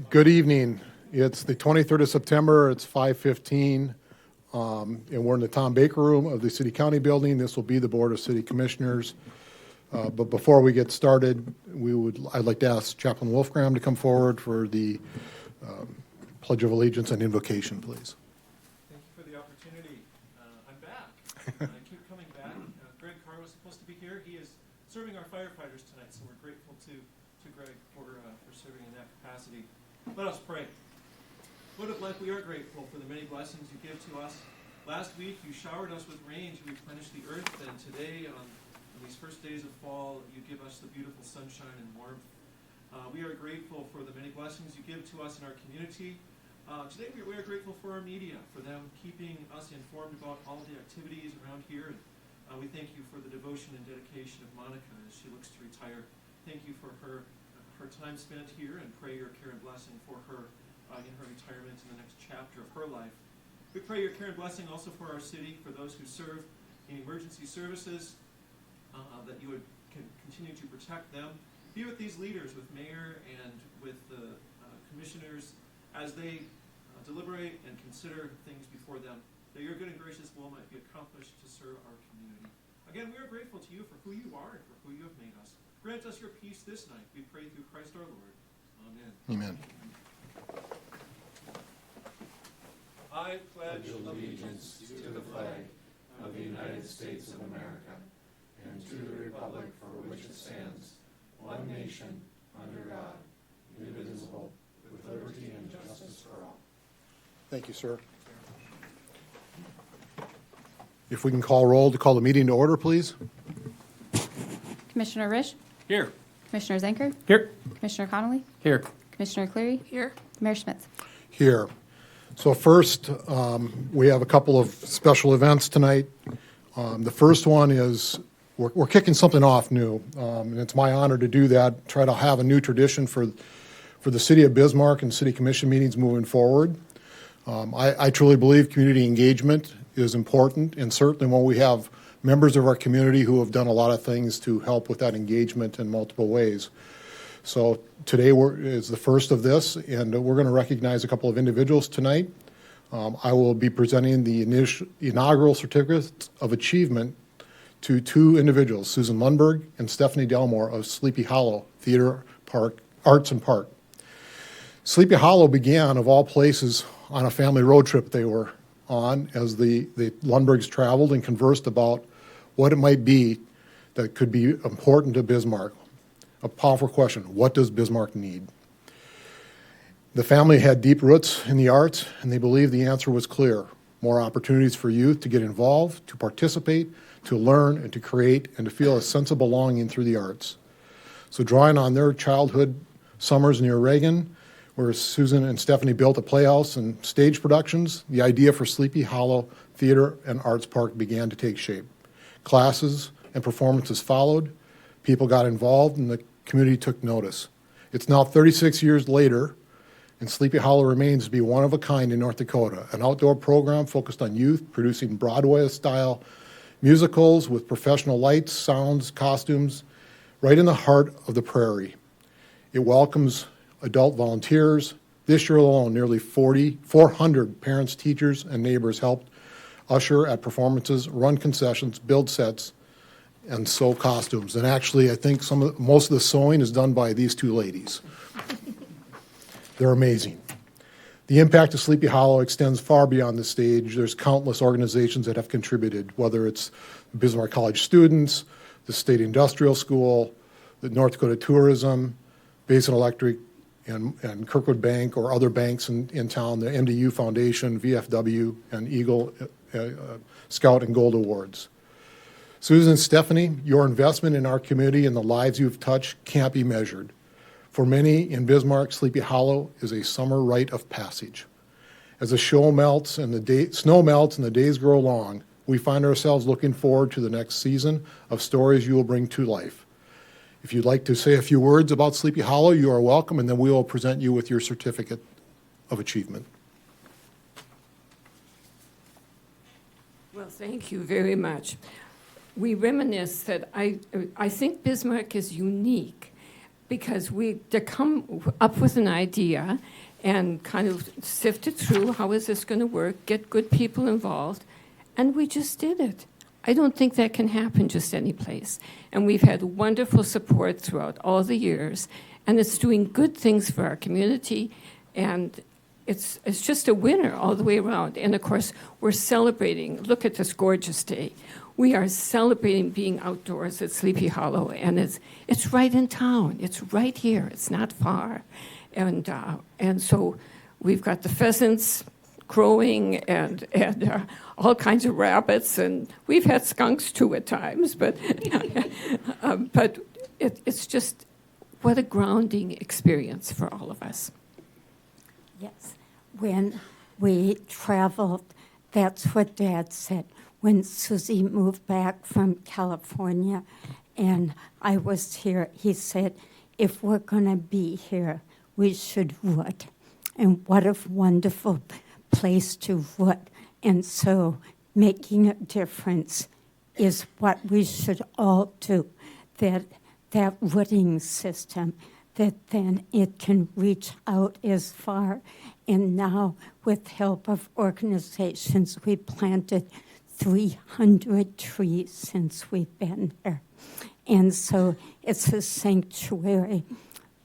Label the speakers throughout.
Speaker 1: Good evening. It's the 23rd of September. It's 5:15, and we're in the Tom Baker Room of the City County Building. This will be the Board of City Commissioners. But before we get started, I'd like to ask Chaplain Wolfgram to come forward for the Pledge of Allegiance and invocation, please.
Speaker 2: Thank you for the opportunity. I'm back. I keep coming back. Greg Carr was supposed to be here. He is serving our firefighters tonight, so we're grateful to Greg for serving in that capacity. Let us pray. Lord of life, we are grateful for the many blessings you give to us. Last week, you showered us with rain to replenish the earth, and today, on these first days of fall, you give us the beautiful sunshine and warmth. We are grateful for the many blessings you give to us in our community. Today, we are grateful for our media, for them keeping us informed about all the activities around here. And we thank you for the devotion and dedication of Monica as she looks to retire. Thank you for her time spent here, and pray your care and blessing for her in her retirement in the next chapter of her life. We pray your care and blessing also for our city, for those who serve in emergency services, that you would continue to protect them. Be with these leaders, with mayor and with the commissioners, as they deliberate and consider things before them, that your good and gracious will might be accomplished to serve our community. Again, we are grateful to you for who you are and for who you have made us. Grant us your peace this night, we pray through Christ our Lord. Amen.
Speaker 1: Amen.
Speaker 2: I pledge allegiance to the flag of the United States of America and to the republic for which it stands, one nation, under God, indivisible, with liberty and justice for all.
Speaker 1: Thank you, sir. If we can call roll to call the meeting to order, please.
Speaker 3: Commissioner Risch?
Speaker 2: Here.
Speaker 3: Commissioner Zenker?
Speaker 2: Here.
Speaker 3: Commissioner Connolly?
Speaker 2: Here.
Speaker 3: Commissioner Cleary? Here. Mayor Schmitz?
Speaker 1: Here. So first, we have a couple of special events tonight. The first one is we're kicking something off new, and it's my honor to do that, try to have a new tradition for the City of Bismarck and City Commission meetings moving forward. I truly believe community engagement is important, and certainly when we have members of our community who have done a lot of things to help with that engagement in multiple ways. So today is the first of this, and we're going to recognize a couple of individuals tonight. I will be presenting the inaugural certificates of achievement to two individuals, Susan Lundberg and Stephanie Delmore of Sleepy Hollow Theater Park, Arts and Park. Sleepy Hollow began, of all places, on a family road trip they were on as the Lundbergs traveled and conversed about what it might be that could be important to Bismarck. A powerful question: what does Bismarck need? The family had deep roots in the arts, and they believed the answer was clear: more opportunities for youth to get involved, to participate, to learn, and to create, and to feel a sense of belonging through the arts. So drawing on their childhood summers near Reagan, where Susan and Stephanie built a playhouse and stage productions, the idea for Sleepy Hollow Theater and Arts Park began to take shape. Classes and performances followed, people got involved, and the community took notice. It's now 36 years later, and Sleepy Hollow remains to be one of a kind in North Dakota, an outdoor program focused on youth, producing Broadway-style musicals with professional lights, sounds, costumes, right in the heart of the prairie. It welcomes adult volunteers. This year alone, nearly 400 parents, teachers, and neighbors helped usher at performances, run concessions, build sets, and sew costumes. And actually, I think most of the sewing is done by these two ladies. They're amazing. The impact of Sleepy Hollow extends far beyond the stage. There's countless organizations that have contributed, whether it's Bismarck College students, the State Industrial School, the North Dakota Tourism, Basin Electric, and Kirkwood Bank, or other banks in town, the MDU Foundation, VFW, and Eagle Scout and Gold Awards. Susan and Stephanie, your investment in our community and the lives you've touched can't be measured. For many in Bismarck, Sleepy Hollow is a summer rite of passage. As the snow melts and the days grow long, we find ourselves looking forward to the next season of stories you will bring to life. If you'd like to say a few words about Sleepy Hollow, you are welcome, and then we will present you with your certificate of achievement.
Speaker 4: Well, thank you very much. We reminisce that I think Bismarck is unique because to come up with an idea and kind of sift it through, how is this going to work, get good people involved, and we just did it. I don't think that can happen just any place. And we've had wonderful support throughout all the years, and it's doing good things for our community, and it's just a winner all the way around. And of course, we're celebrating. Look at this gorgeous day. We are celebrating being outdoors at Sleepy Hollow, and it's right in town. It's right here. It's not far, and so we've got the pheasants crowing and all kinds of rabbits, and we've had skunks too at times. But but it's just what a grounding experience for all of us.
Speaker 5: Yes. When we traveled, that's what Dad said. When Susie moved back from California and I was here, he said, if we're going to be here, we should root. And what a wonderful place to root. And so making a difference is what we should all do. That rooting system, that then it can reach out as far. And now, with help of organizations, we planted 300 trees since we've been there. And so it's a sanctuary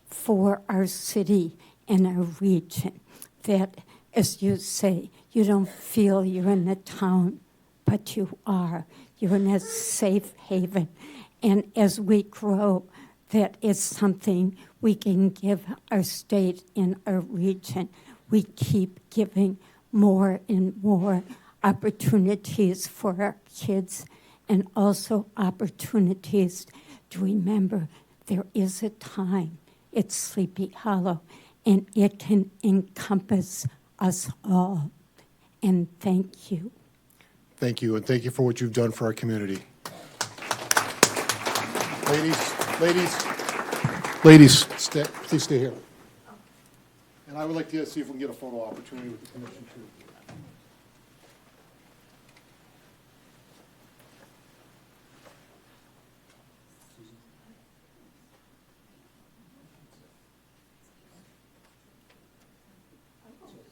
Speaker 5: for our city and our region that, as you say, you don't feel you're in a town, but you are. You're in a safe haven. And as we grow, that is something we can give our state and our region. We keep giving more and more opportunities for our kids and also opportunities to remember there is a time. It's Sleepy Hollow, and it can encompass us all. And thank you.
Speaker 1: Thank you, and thank you for what you've done for our community. Ladies, please stay here. And I would like to see if we can get a photo opportunity with the commission, too.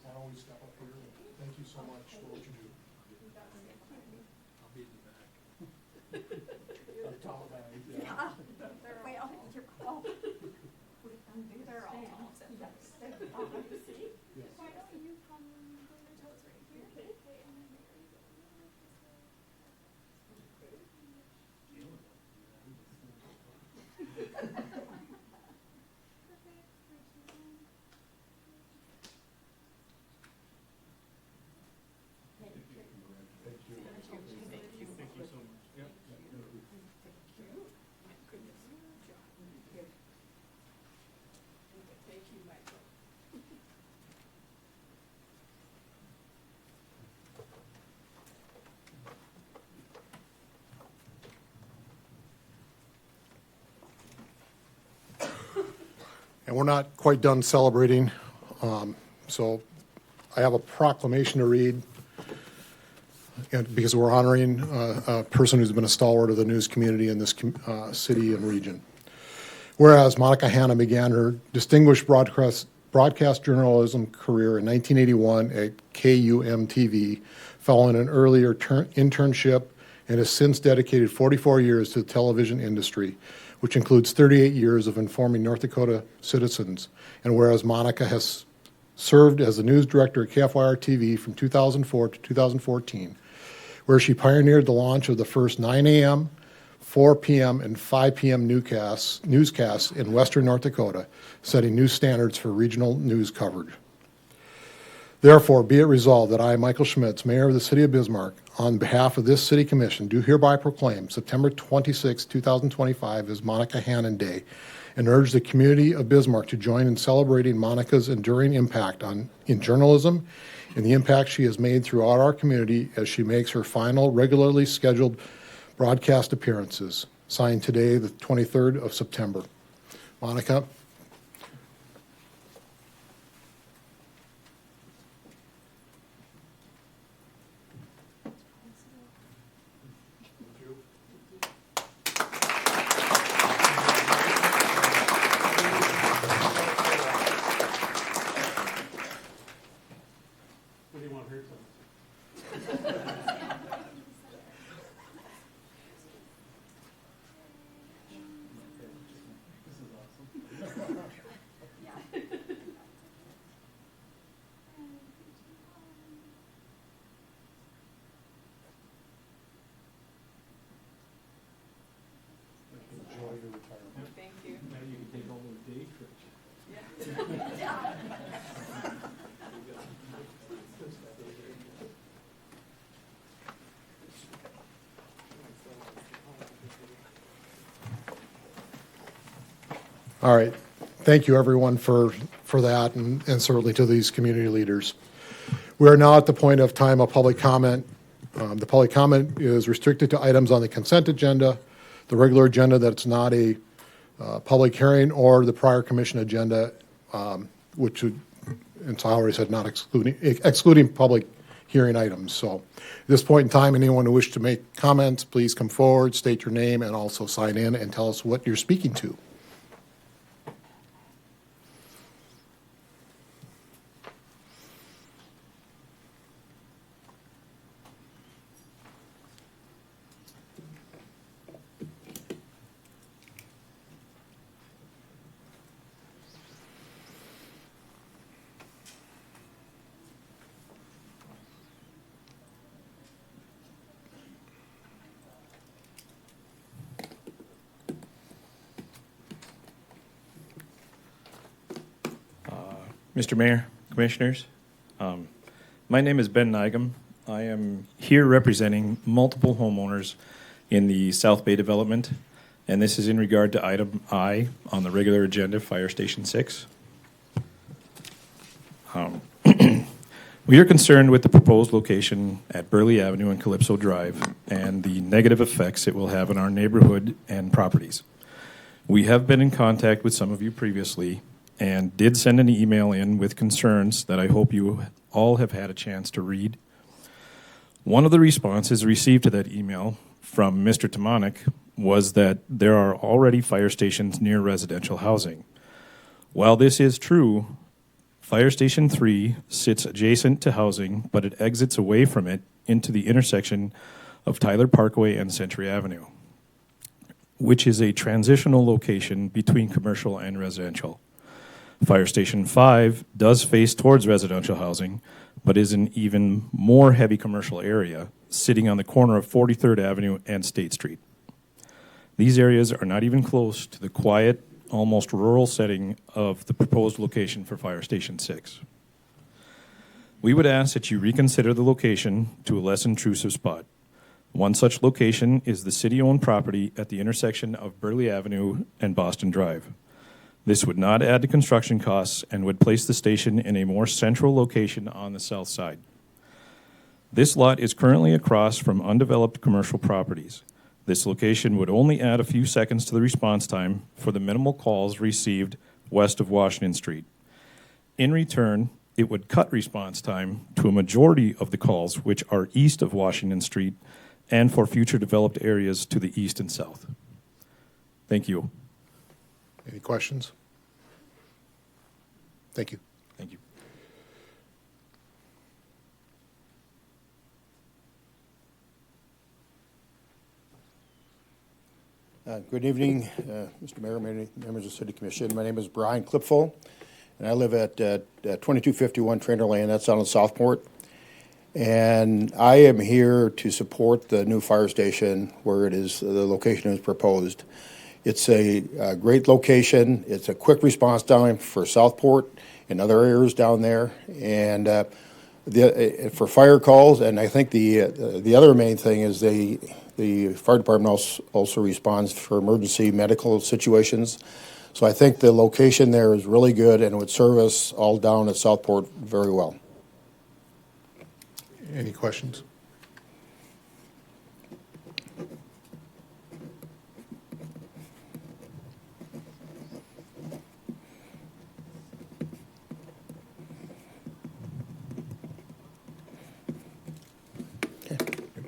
Speaker 1: Why don't we step up here? Thank you so much for what you do. I'll be in the back. I'm tall guy. Yeah.
Speaker 5: Well, you're all. They're all tall. Yes.
Speaker 6: Why don't you come on your toes right here? Okay, and then there you go.
Speaker 1: And we're not quite done celebrating, so I have a proclamation to read, and because we're honoring a person who's been a stalwart of the news community in this city and region. Whereas Monica Hanna began her distinguished broadcast journalism career in 1981 at KUM-TV, following an earlier internship, and has since dedicated 44 years to the television industry, which includes 38 years of informing North Dakota citizens. And whereas Monica has served as the news director at KFYR-TV from 2004 to 2014, where she pioneered the launch of the first 9 a.m., 4 p.m., and 5 p.m. newscasts in western North Dakota, setting new standards for regional news coverage. Therefore, be it resolved that I, Michael Schmitz, Mayor of the City of Bismarck, on behalf of this City Commission, do hereby proclaim September 26, 2025 as Monica Hannan Day, and urge the community of Bismarck to join in celebrating Monica's enduring impact in journalism and the impact she has made throughout our community as she makes her final regularly scheduled broadcast appearances. Signed today, the 23rd of September. Monica. All right. Thank you, everyone, for that, and certainly to these community leaders. We are now at the point of time of public comment. The public comment is restricted to items on the consent agenda, the regular agenda that's not a public hearing, or the prior commission agenda, which would, and so I already said not excluding public hearing items. So at this point in time, anyone who wishes to make comments, please come forward, state your name, and also sign in and tell us what you're speaking to.
Speaker 7: Mr. Mayor, Commissioners, my name is Ben Nigam. I am here representing multiple homeowners in the South Bay development, and this is in regard to item I on the regular agenda, Fire Station 6. We are concerned with the proposed location at Burley Avenue and Calypso Drive and the negative effects it will have on our neighborhood and properties. We have been in contact with some of you previously and did send an email in with concerns that I hope you all have had a chance to read. One of the responses received to that email from Mr. Timonek was that there are already fire stations near residential housing. While this is true, Fire Station 3 sits adjacent to housing, but it exits away from it into the intersection of Tyler Parkway and Century Avenue, which is a transitional location between commercial and residential. Fire Station 5 does face towards residential housing, but is an even more heavy commercial area, sitting on the corner of 43rd Avenue and State Street. These areas are not even close to the quiet, almost rural setting of the proposed location for Fire Station 6. We would ask that you reconsider the location to a less intrusive spot. One such location is the city-owned property at the intersection of Burley Avenue and Boston Drive. This would not add to construction costs and would place the station in a more central location on the south side. This lot is currently across from undeveloped commercial properties. This location would only add a few seconds to the response time for the minimal calls received west of Washington Street. In return, it would cut response time to a majority of the calls which are east of Washington Street and for future developed areas to the east and south. Thank you.
Speaker 1: Any questions? Thank you.
Speaker 7: Thank you.
Speaker 8: Good evening, Mr. Mayor, members of the City Commission. My name is Brian Clipful, and I live at 2251 Trainer Lane. That's out in Southport. And I am here to support the new fire station where it is, the location is proposed. It's a great location. It's a quick response time for Southport and other areas down there, and for fire calls. And I think the other main thing is the fire department also responds for emergency medical situations. So I think the location there is really good, and it would serve us all down at Southport very well.
Speaker 1: Any questions?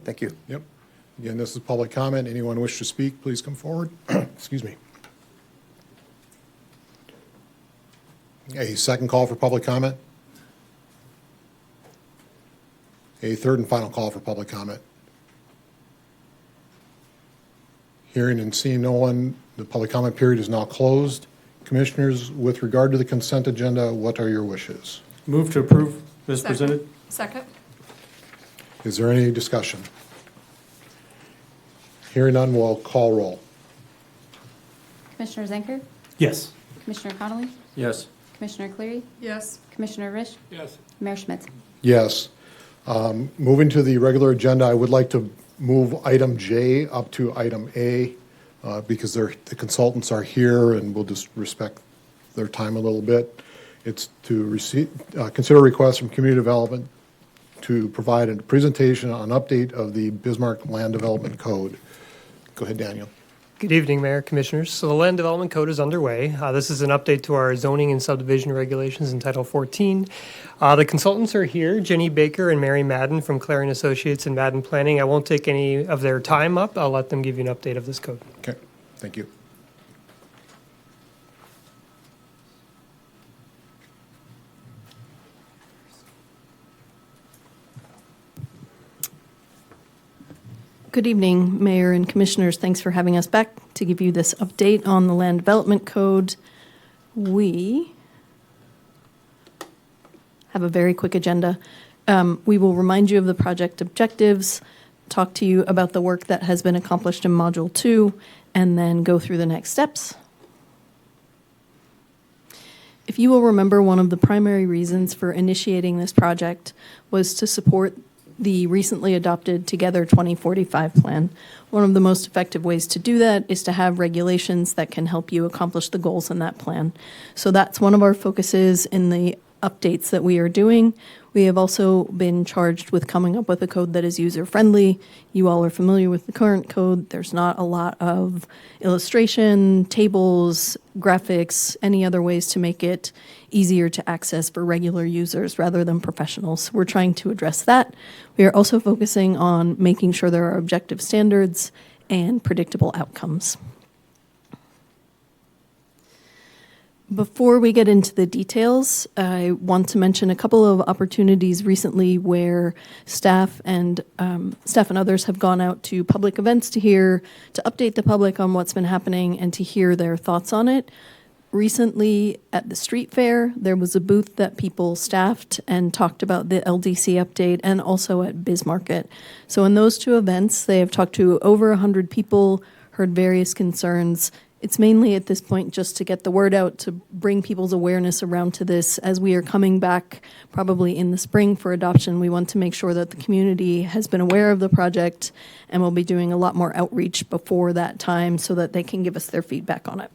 Speaker 8: Thank you.
Speaker 1: Yep. Again, this is public comment. Anyone wish to speak, please come forward. Excuse me. A second call for public comment. A third and final call for public comment. Hearing and seeing no one, the public comment period is now closed. Commissioners, with regard to the consent agenda, what are your wishes?
Speaker 2: Move to approve as presented.
Speaker 6: Second.
Speaker 1: Is there any discussion? Hearing none, we'll call roll.
Speaker 3: Commissioner Zenker?
Speaker 2: Yes.
Speaker 3: Commissioner Connolly?
Speaker 2: Yes.
Speaker 3: Commissioner Cleary?
Speaker 6: Yes.
Speaker 3: Commissioner Risch?
Speaker 2: Yes.
Speaker 3: Mayor Schmitz?
Speaker 1: Yes. Moving to the regular agenda, I would like to move item J up to item A. because the consultants are here and we'll just respect their time a little bit. It's to consider requests from community development to provide a presentation on update of the Bismarck Land Development Code. Go ahead, Daniel.
Speaker 9: Good evening, Mayor, Commissioners. So the Land Development Code is underway. This is an update to our zoning and subdivision regulations in Title 14. The consultants are here, Jenny Baker and Mary Madden from Clarion Associates and Madden Planning. I won't take any of their time up. I'll let them give you an update of this code.
Speaker 1: Okay, thank you.
Speaker 10: Good evening, Mayor and Commissioners. Thanks for having us back to give you this update on the Land Development Code. We have a very quick agenda. We will remind you of the project objectives, talk to you about the work that has been accomplished in Module 2, and then go through the next steps. If you will remember, one of the primary reasons for initiating this project was to support the recently adopted Together 2045 plan. One of the most effective ways to do that is to have regulations that can help you accomplish the goals in that plan. So that's one of our focuses in the updates that we are doing. We have also been charged with coming up with a code that is user-friendly. You all are familiar with the current code. There's not a lot of illustration, tables, graphics, any other ways to make it easier to access for regular users rather than professionals. We're trying to address that. We are also focusing on making sure there are objective standards and predictable outcomes. Before we get into the details, I want to mention a couple of opportunities recently where staff and others have gone out to public events to update the public on what's been happening and to hear their thoughts on it. Recently at the street fair, there was a booth that people staffed and talked about the LDC update, and also at Bismarck. So in those two events, they have talked to over 100 people, heard various concerns. It's mainly at this point just to get the word out, to bring people's awareness around to this. As we are coming back probably in the spring for adoption, we want to make sure that the community has been aware of the project, and we'll be doing a lot more outreach before that time so that they can give us their feedback on it.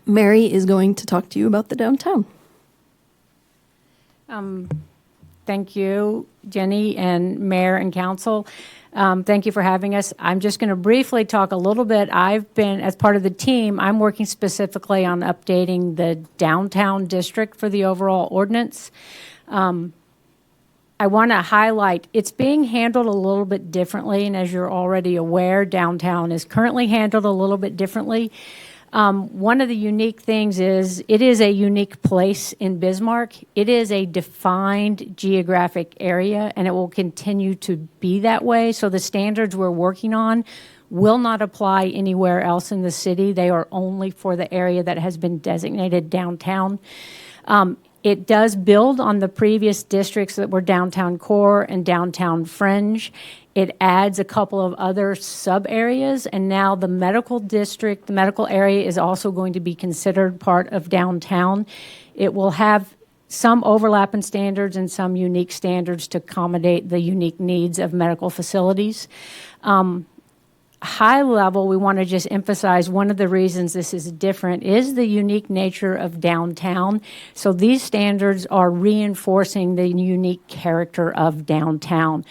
Speaker 10: Mary is going to talk to you about the downtown.
Speaker 11: Thank you, Jenny and Mayor and Council. Thank you for having us. I'm just going to briefly talk a little bit. I've been, as part of the team, I'm working specifically on updating the downtown district for the overall ordinance. I want to highlight, it's being handled a little bit differently, and as you're already aware, downtown is currently handled a little bit differently. One of the unique things is it is a unique place in Bismarck. It is a defined geographic area, and it will continue to be that way. So the standards we're working on will not apply anywhere else in the city. They are only for the area that has been designated downtown. It does build on the previous districts that were downtown core and downtown fringe. It adds a couple of other sub areas, and now the medical district, the medical area, is also going to be considered part of downtown. It will have some overlap in standards and some unique standards to accommodate the unique needs of medical facilities. High level, we want to just emphasize one of the reasons this is different is the unique nature of downtown. So these standards are reinforcing the unique character of downtown,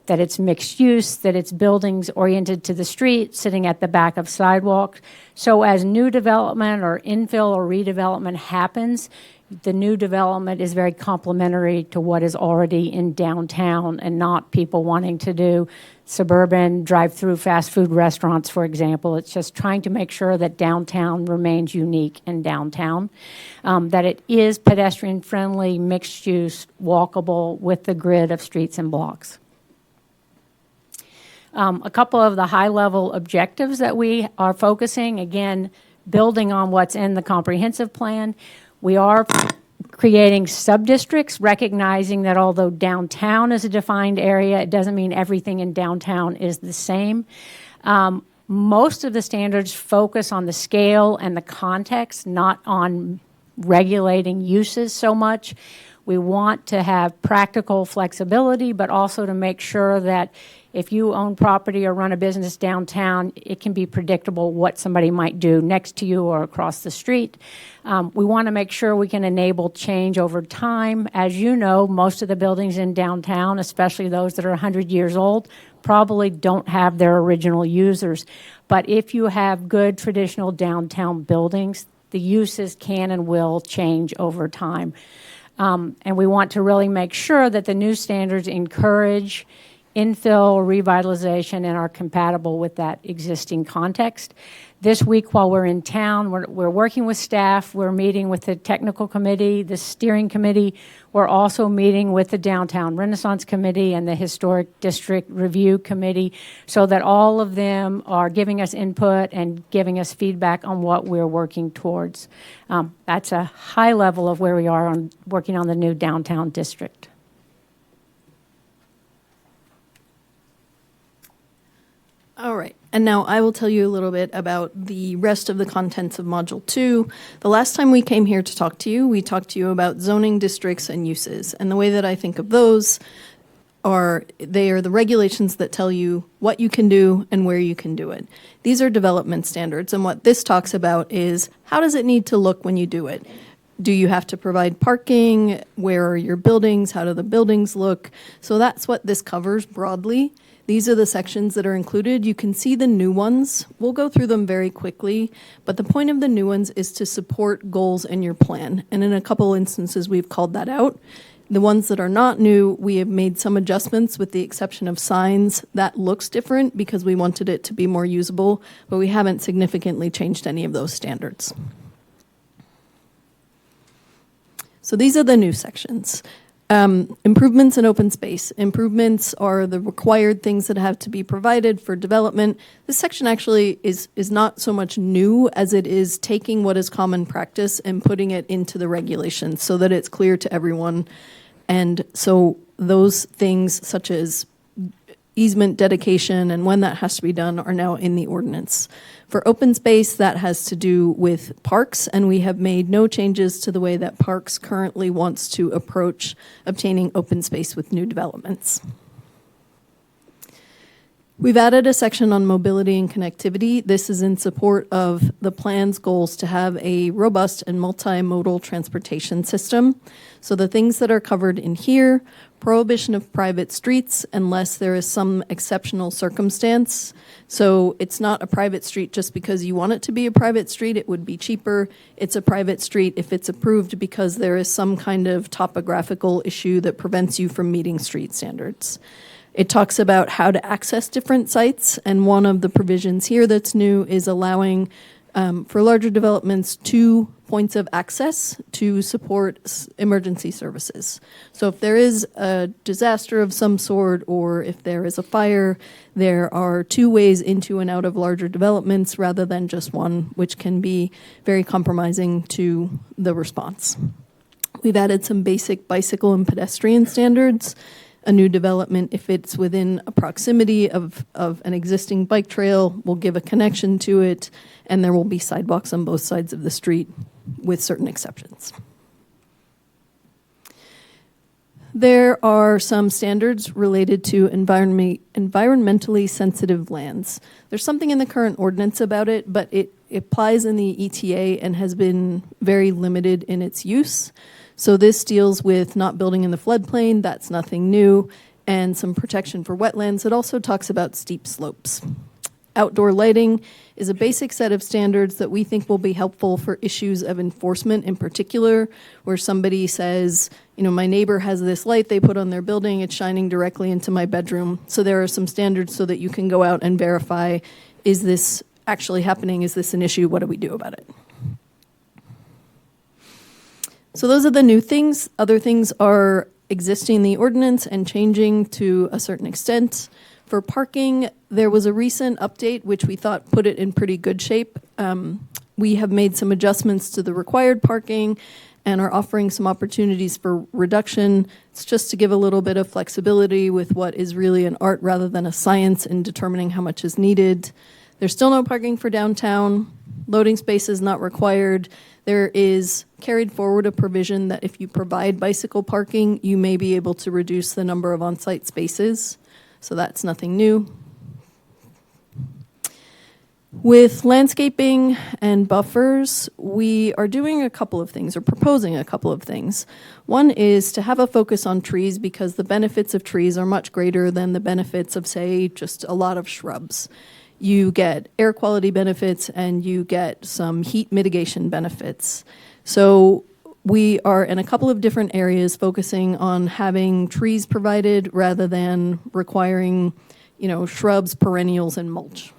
Speaker 11: that it's mixed use, that it's buildings oriented to the street, sitting at the back of sidewalks. So as new development or infill or redevelopment happens, the new development is very complementary to what is already in downtown, and not people wanting to do suburban drive-through fast food restaurants, for example. It's just trying to make sure that downtown remains unique in downtown, that it is pedestrian-friendly, mixed-use, walkable with the grid of streets and blocks. A couple of the high-level objectives that we are focusing, again, building on what's in the comprehensive plan. We are creating sub-districts, recognizing that although downtown is a defined area, it doesn't mean everything in downtown is the same. Most of the standards focus on the scale and the context, not on regulating uses so much. We want to have practical flexibility, but also to make sure that if you own property or run a business downtown, it can be predictable what somebody might do next to you or across the street. We want to make sure we can enable change over time. As you know, most of the buildings in downtown, especially those that are 100 years old, probably don't have their original users. But if you have good traditional downtown buildings, the uses can and will change over time. And we want to really make sure that the new standards encourage infill, revitalization, and are compatible with that existing context. This week, while we're in town, we're working with staff. We're meeting with the technical committee, the steering committee. We're also meeting with the Downtown Renaissance Committee and the Historic District Review Committee, so that all of them are giving us input and giving us feedback on what we're working towards. That's a high level of where we are on working on the new downtown district.
Speaker 10: All right, and now I will tell you a little bit about the rest of the contents of Module 2. The last time we came here to talk to you, we talked to you about zoning districts and uses. And the way that I think of those are, they are the regulations that tell you what you can do and where you can do it. These are development standards, and what this talks about is, how does it need to look when you do it? Do you have to provide parking? Where are your buildings? How do the buildings look? So that's what this covers broadly. These are the sections that are included. You can see the new ones. We'll go through them very quickly, but the point of the new ones is to support goals in your plan. And in a couple instances, we've called that out. The ones that are not new, we have made some adjustments with the exception of signs. That looks different because we wanted it to be more usable, but we haven't significantly changed any of those standards. So these are the new sections. Improvements in open space. Improvements are the required things that have to be provided for development. This section actually is not so much new as it is taking what is common practice and putting it into the regulations so that it's clear to everyone. And so those things such as easement dedication and when that has to be done are now in the ordinance. For open space, that has to do with parks, and we have made no changes to the way that parks currently wants to approach obtaining open space with new developments. We've added a section on mobility and connectivity. This is in support of the plan's goals to have a robust and multimodal transportation system. So the things that are covered in here, prohibition of private streets unless there is some exceptional circumstance. So it's not a private street just because you want it to be a private street. It would be cheaper. It's a private street if it's approved because there is some kind of topographical issue that prevents you from meeting street standards. It talks about how to access different sites, and one of the provisions here that's new is allowing, for larger developments, 2 points of access to support emergency services. So if there is a disaster of some sort, or if there is a fire, there are 2 ways into and out of larger developments rather than just one, which can be very compromising to the response. We've added some basic bicycle and pedestrian standards. A new development, if it's within a proximity of an existing bike trail, will give a connection to it, and there will be sidewalks on both sides of the street with certain exceptions. There are some standards related to environmentally sensitive lands. There's something in the current ordinance about it, but it applies in the ETA and has been very limited in its use. So this deals with not building in the floodplain, that's nothing new, and some protection for wetlands. It also talks about steep slopes. Outdoor lighting is a basic set of standards that we think will be helpful for issues of enforcement in particular, where somebody says, you know, my neighbor has this light they put on their building, it's shining directly into my bedroom. So there are some standards so that you can go out and verify, is this actually happening? Is this an issue? What do we do about it? So those are the new things. Other things are existing in the ordinance and changing to a certain extent. For parking, there was a recent update which we thought put it in pretty good shape. We have made some adjustments to the required parking and are offering some opportunities for reduction. It's just to give a little bit of flexibility with what is really an art rather than a science in determining how much is needed. There's still no parking for downtown. Loading space is not required. There is carried forward a provision that if you provide bicycle parking, you may be able to reduce the number of on-site spaces. So that's nothing new. With landscaping and buffers, we are doing a couple of things, or proposing a couple of things. One is to have a focus on trees because the benefits of trees are much greater than the benefits of, say, just a lot of shrubs. You get air quality benefits and you get some heat mitigation benefits. So we are in a couple of different areas focusing on having trees provided rather than requiring, shrubs, perennials, and mulch.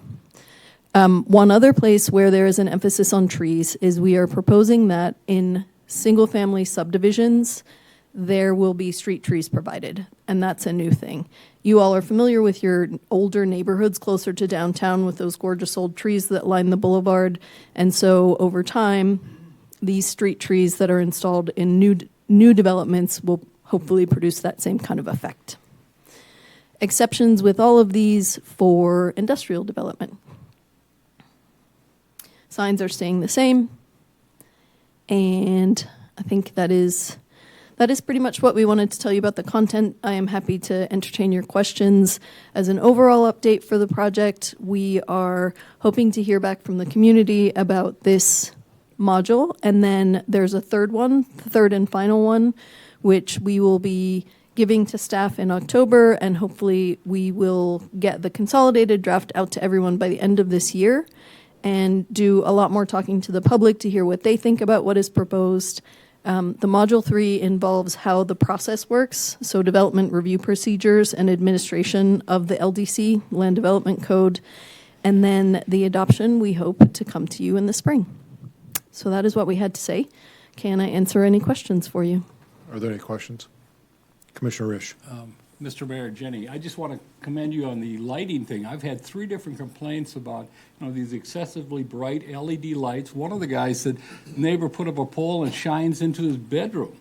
Speaker 10: One other place where there is an emphasis on trees is we are proposing that in single-family subdivisions, there will be street trees provided, and that's a new thing. You all are familiar with your older neighborhoods closer to downtown with those gorgeous old trees that line the boulevard, and so over time, these street trees that are installed in new developments will hopefully produce that same kind of effect. Exceptions with all of these for industrial development. Signs are staying the same, and I think that is pretty much what we wanted to tell you about the content. I am happy to entertain your questions. As an overall update for the project, we are hoping to hear back from the community about this module, and then there's a third and final one, which we will be giving to staff in October, and hopefully we will get the consolidated draft out to everyone by the end of this year and do a lot more talking to the public to hear what they think about what is proposed. The Module 3 involves how the process works, so development review procedures and administration of the LDC, Land Development Code, and then the adoption we hope to come to you in the spring. So that is what we had to say. Can I answer any questions for you?
Speaker 1: Are there any questions? Commissioner Risch.
Speaker 12: Mr. Mayor, Jenny, I just want to commend you on the lighting thing. I've had 3 different complaints about, these excessively bright LED lights. One of the guys said neighbor put up a pole and shines into his bedroom.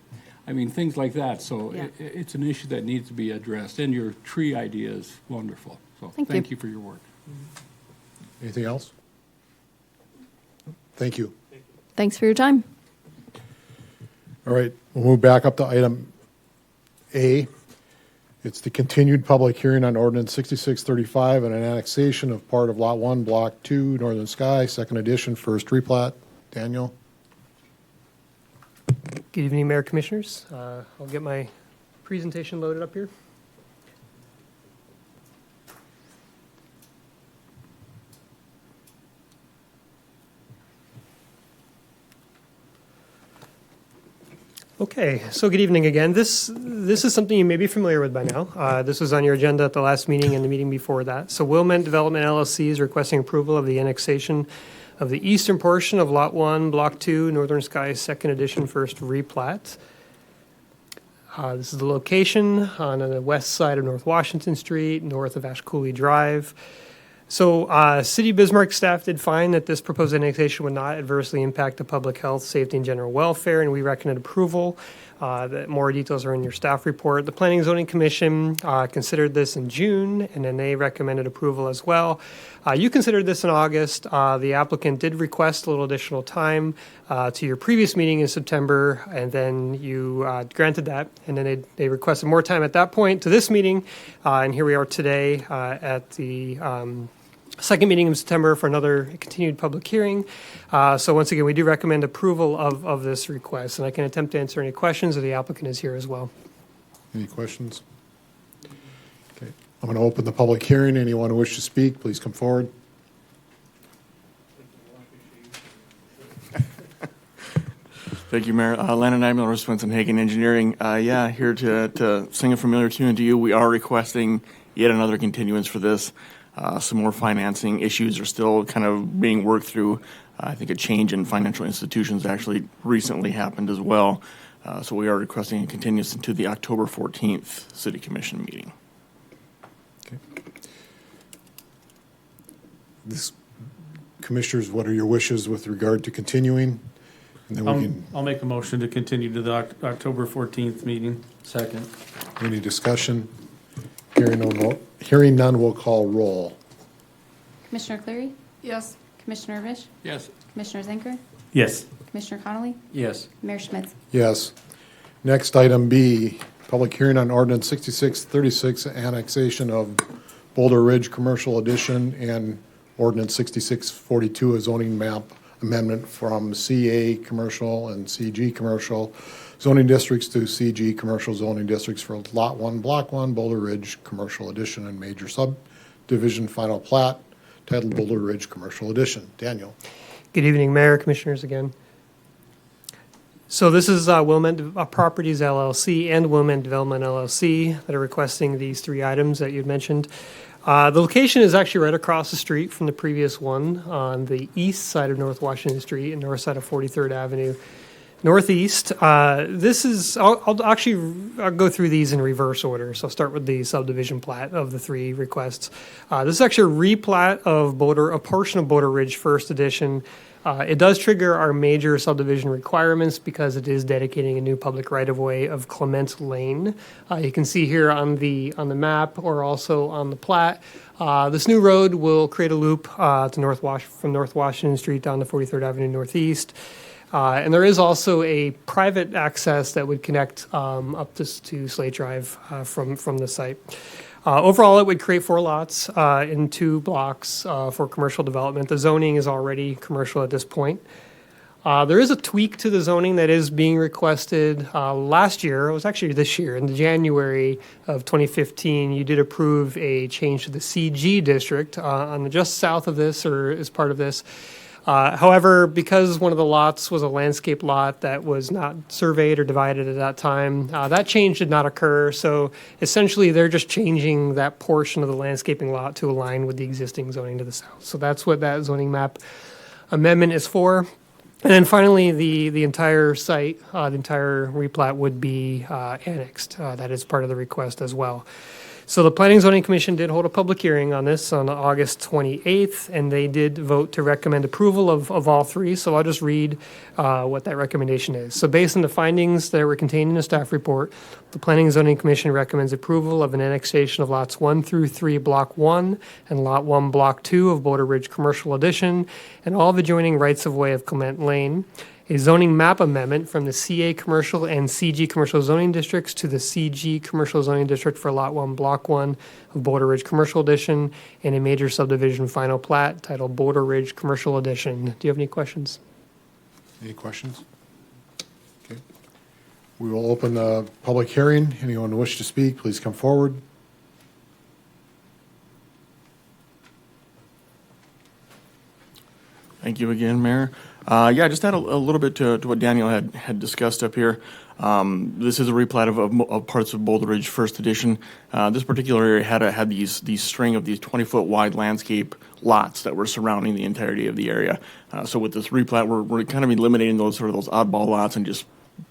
Speaker 12: I mean, things like that. So
Speaker 10: Yeah.
Speaker 12: it's an issue that needs to be addressed. And your tree idea is wonderful. So thank you for your work.
Speaker 1: Anything else? Thank you.
Speaker 10: Thanks for your time.
Speaker 1: All right, we'll move back up to item A. It's the continued public hearing on ordinance 6635 and an annexation of part of Lot 1, Block 2, Northern Sky, second edition, first replat. Daniel?
Speaker 9: Good evening, Mayor Commissioners. I'll get my presentation loaded up here. Okay, so good evening again. This is something you may be familiar with by now. This was on your agenda at the last meeting and the meeting before that. So Wilmette Development LLC is requesting approval of the annexation of the eastern portion of Lot 1, Block 2, Northern Sky, second edition, first replat. This is the location on the west side of North Washington Street, north of Ashcooley Drive. So City of Bismarck staff did find that this proposed annexation would not adversely impact the public health, safety, and general welfare, and we recommend approval. That more details are in your staff report. The Planning and Zoning Commission considered this in June, and then they recommended approval as well. You considered this in August. The applicant did request a little additional time to your previous meeting in September, and then you granted that, and then they requested more time at that point to this meeting, and here we are today at the second meeting in September for another continued public hearing. So once again, we do recommend approval of this request, and I can attempt to answer any questions, or the applicant is here as well.
Speaker 1: Any questions? Okay, I'm going to open the public hearing. Anyone who wishes to speak, please come forward.
Speaker 13: Thank you, Mayor. Landon Ambler, Winston Hagen Engineering. Here to sing a familiar tune to you. We are requesting yet another continuance for this. Some more financing issues are still kind of being worked through. I think a change in financial institutions actually recently happened as well. So we are requesting a continuance to the October 14th City Commission meeting.
Speaker 1: Okay. Commissioners, what are your wishes with regard to continuing? And then we can,
Speaker 14: I'll make a motion to continue to the October 14th meeting. Second.
Speaker 1: any discussion? Hearing none, we'll call roll.
Speaker 3: Commissioner Cleary?
Speaker 6: Yes.
Speaker 3: Commissioner Risch?
Speaker 12: Yes.
Speaker 3: Commissioner Commissioner Zenker,
Speaker 14: Yes.
Speaker 3: Commissioner Connolly,
Speaker 14: Yes.
Speaker 3: Mayor Schmitz.
Speaker 1: Yes. Next, item B, public hearing on ordinance 6636, annexation of Boulder Ridge Commercial Edition, and ordinance 6642, a zoning map amendment from CA Commercial and CG Commercial zoning districts to CG Commercial zoning districts for Lot 1, Block 1, Boulder Ridge Commercial Edition, and major subdivision final plat titled Boulder Ridge Commercial Edition. Daniel.
Speaker 9: Good evening, Mayor, Commissioners again. So this is Wilmet Properties LLC and Wilmet Development LLC that are requesting these three items that you'd mentioned. The location is actually right across the street from the previous one on the east side of North Washington Street and north side of 43rd Avenue. Northeast, this is, I'll go through these in reverse order. So I'll start with the subdivision plat of the three requests. This is actually a replat of a portion of Boulder Ridge First Edition. It does trigger our major subdivision requirements because it is dedicating a new public right-of-way of Clement Lane. You can see here on the map or also on the plat, this new road will create a loop from North Washington Street down to 43rd Avenue Northeast. And there is also a private access that would connect up to Slate Drive from the site. Overall, it would create 4 lots in 2 blocks for commercial development. The zoning is already commercial at this point. There is a tweak to the zoning that is being requested last year. It was actually this year. In January of 2015, you did approve a change to the CG district on just south of this or as part of this. However, because one of the lots was a landscape lot that was not surveyed or divided at that time, that change did not occur. So essentially, they're just changing that portion of the landscaping lot to align with the existing zoning to the south. So that's what that zoning map amendment is for. And then finally, the entire site, the entire replat would be annexed. That is part of the request as well. So the Planning and Zoning Commission did hold a public hearing on this on August 28th, and they did vote to recommend approval of all three. So I'll just read what that recommendation is. So based on the findings that were contained in the staff report, the Planning and Zoning Commission recommends approval of an annexation of lots 1 through 3, Block 1, and Lot 1, Block 2 of Boulder Ridge Commercial Edition, and all the adjoining rights-of-way of Clement Lane. A zoning map amendment from the CA Commercial and CG Commercial zoning districts to the CG Commercial zoning district for Lot 1, Block 1 of Boulder Ridge Commercial Edition, and a major subdivision final plat titled Boulder Ridge Commercial Edition. Do you have any questions?
Speaker 1: Any questions? Okay. We will open the public hearing. Anyone who wishes to speak, please come forward.
Speaker 13: Thank you again, Mayor. Just add a little bit to what Daniel had discussed up here. This is a replat of parts of Boulder Ridge First Edition. This particular area had these string of these 20-foot wide landscape lots that were surrounding the entirety of the area. So with this replat, we're kind of eliminating those oddball lots and just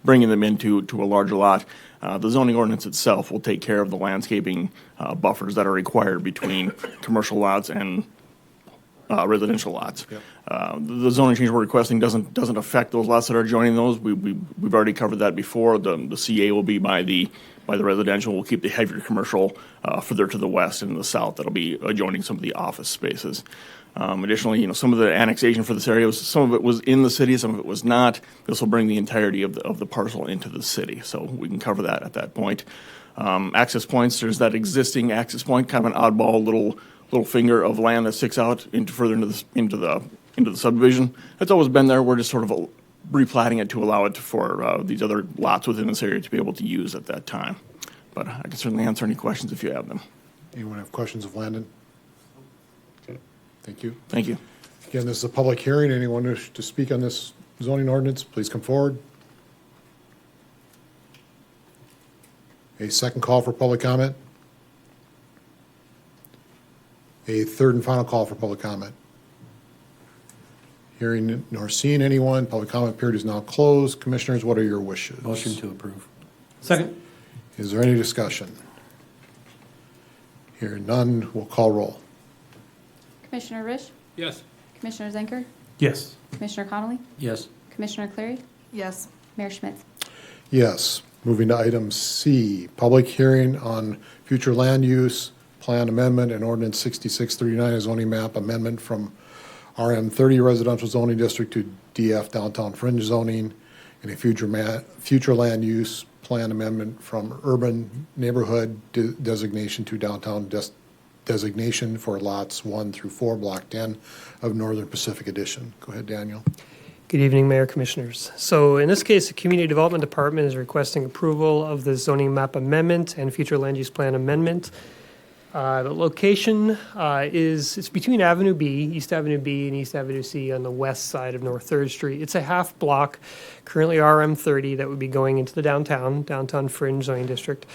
Speaker 13: bringing them into a larger lot. The zoning ordinance itself will take care of the landscaping buffers that are required between commercial lots and residential lots.
Speaker 1: Yep.
Speaker 13: The zoning change we're requesting doesn't affect those lots that are adjoining those. We've already covered that before. The CA will be by the residential. We'll keep the heavier commercial further to the west and the south. That'll be adjoining some of the office spaces. Additionally, some of the annexation for this area some of it was in the city, some of it was not. This will bring the entirety of the parcel into the city, so we can cover that at that point. Access points. There's that existing access point, kind of an oddball little finger of land that sticks out further into the subdivision. That's always been there. We're just sort of replatting it to allow it for these other lots within this area to be able to use at that time. But I can certainly answer any questions if you have them.
Speaker 1: Anyone have questions of Landon? Okay. Thank you.
Speaker 13: Thank you.
Speaker 1: Again, this is a public hearing. Anyone wish to speak on this zoning ordinance, please come forward. A second call for public comment. A third and final call for public comment. Hearing nor seeing anyone, public comment period is now closed. Commissioners, what are your wishes?
Speaker 14: Motion to approve. Second.
Speaker 1: Is there any discussion? Hearing none, we'll call roll.
Speaker 3: Commissioner Risch?
Speaker 14: Yes.
Speaker 3: Commissioner Zenker?
Speaker 14: Yes.
Speaker 3: Commissioner Connolly?
Speaker 14: Yes.
Speaker 3: Commissioner Cleary?
Speaker 6: Yes.
Speaker 3: Mayor Schmitz?
Speaker 1: Yes. Moving to item C, public hearing on future land use plan amendment and ordinance 6639, a zoning map amendment from RM30 residential zoning district to DF downtown fringe zoning, and a future land use plan amendment from urban neighborhood designation to downtown designation for lots 1 through 4, Block 10 of Northern Pacific Edition. Go ahead, Daniel.
Speaker 9: Good evening, Mayor, Commissioners. So in this case, the Community Development Department is requesting approval of the zoning map amendment and future land use plan amendment. The location it's between Avenue B, East Avenue B, and East Avenue C on the west side of North 3rd Street. It's a half block, currently RM30, that would be going into the downtown fringe zoning district.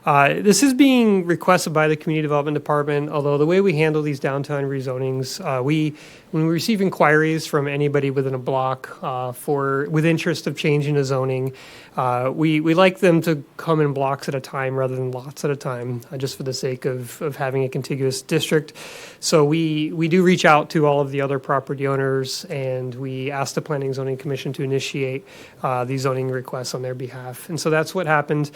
Speaker 9: This is being requested by the Community Development Department, although the way we handle these downtown rezonings, when we receive inquiries from anybody within a block with interest of changing the zoning, we like them to come in blocks at a time rather than lots at a time, just for the sake of having a contiguous district. So we do reach out to all of the other property owners, and we ask the Planning and Zoning Commission to initiate these zoning requests on their behalf. And so that's what happened.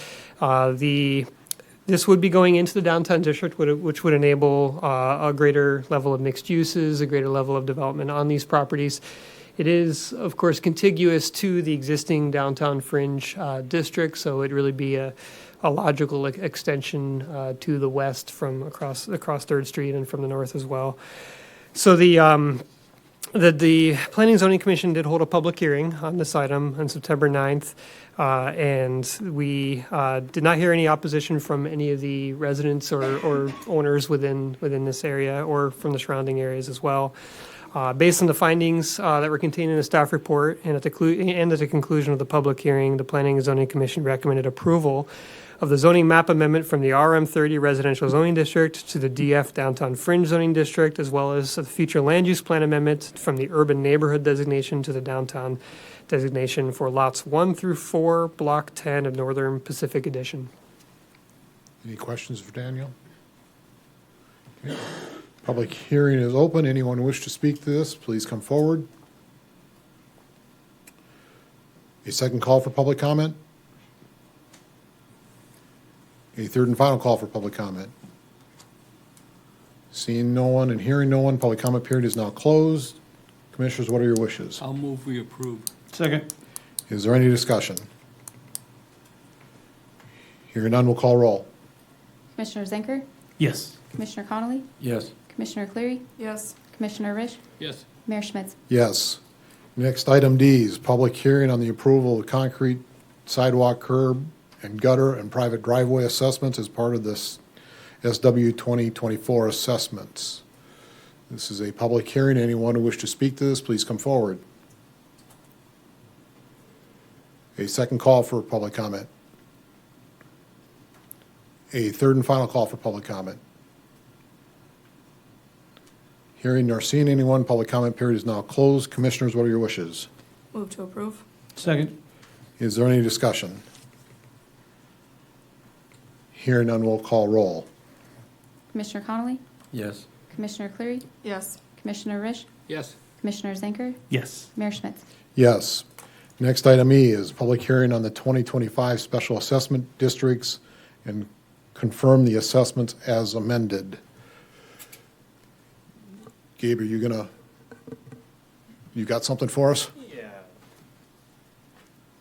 Speaker 9: This would be going into the downtown district, which would enable a greater level of mixed uses, a greater level of development on these properties. It is, of course, contiguous to the existing downtown fringe district, so it'd really be a logical extension to the west from across 3rd Street and from the north as well. So the Planning and Zoning Commission did hold a public hearing on this item on September 9th, and we did not hear any opposition from any of the residents or owners within this area or from the surrounding areas as well. Based on the findings that were contained in the staff report and at the conclusion of the public hearing, the Planning and Zoning Commission recommended approval of the zoning map amendment from the RM30 residential zoning district to the DF downtown fringe zoning district, as well as the future land use plan amendment from the urban neighborhood designation to the downtown designation for lots 1 through 4, Block 10 of Northern Pacific Edition.
Speaker 1: Any questions for Daniel? Okay. Public hearing is open. Anyone who wishes to speak to this, please come forward. A second call for public comment. A third and final call for public comment. Seeing no one and hearing no one, public comment period is now closed. Commissioners, what are your wishes?
Speaker 12: I'll move we approve.
Speaker 14: Second.
Speaker 1: Is there any discussion? Hearing none, we'll call roll.
Speaker 3: Commissioner Zenker,
Speaker 14: Yes.
Speaker 3: Commissioner Connolly,
Speaker 14: Yes.
Speaker 3: Commissioner Cleary,
Speaker 6: Yes.
Speaker 3: Commissioner Risch,
Speaker 12: Yes.
Speaker 3: Mayor Schmitz.
Speaker 1: Yes. Next, item D is public hearing on the approval of concrete sidewalk, curb, and gutter and private driveway assessments as part of this SW 2024 assessments. This is a public hearing. Anyone who wishes to speak to this, please come forward. A second call for public comment. A third and final call for public comment. Hearing nor seeing anyone, public comment period is now closed. Commissioners, what are your wishes?
Speaker 6: Move to approve.
Speaker 14: Second.
Speaker 1: Is there any discussion? Hearing none, we'll call roll.
Speaker 3: Commissioner Connolly,
Speaker 14: Yes.
Speaker 3: Commissioner Cleary,
Speaker 6: Yes.
Speaker 3: Commissioner Risch,
Speaker 12: Yes.
Speaker 3: Commissioner Zenker,
Speaker 14: Yes.
Speaker 3: Mayor Schmitz.
Speaker 1: Yes. Next, item E is public hearing on the 2025 special assessment districts and confirm the assessments as amended. Gabe, are you got something for us?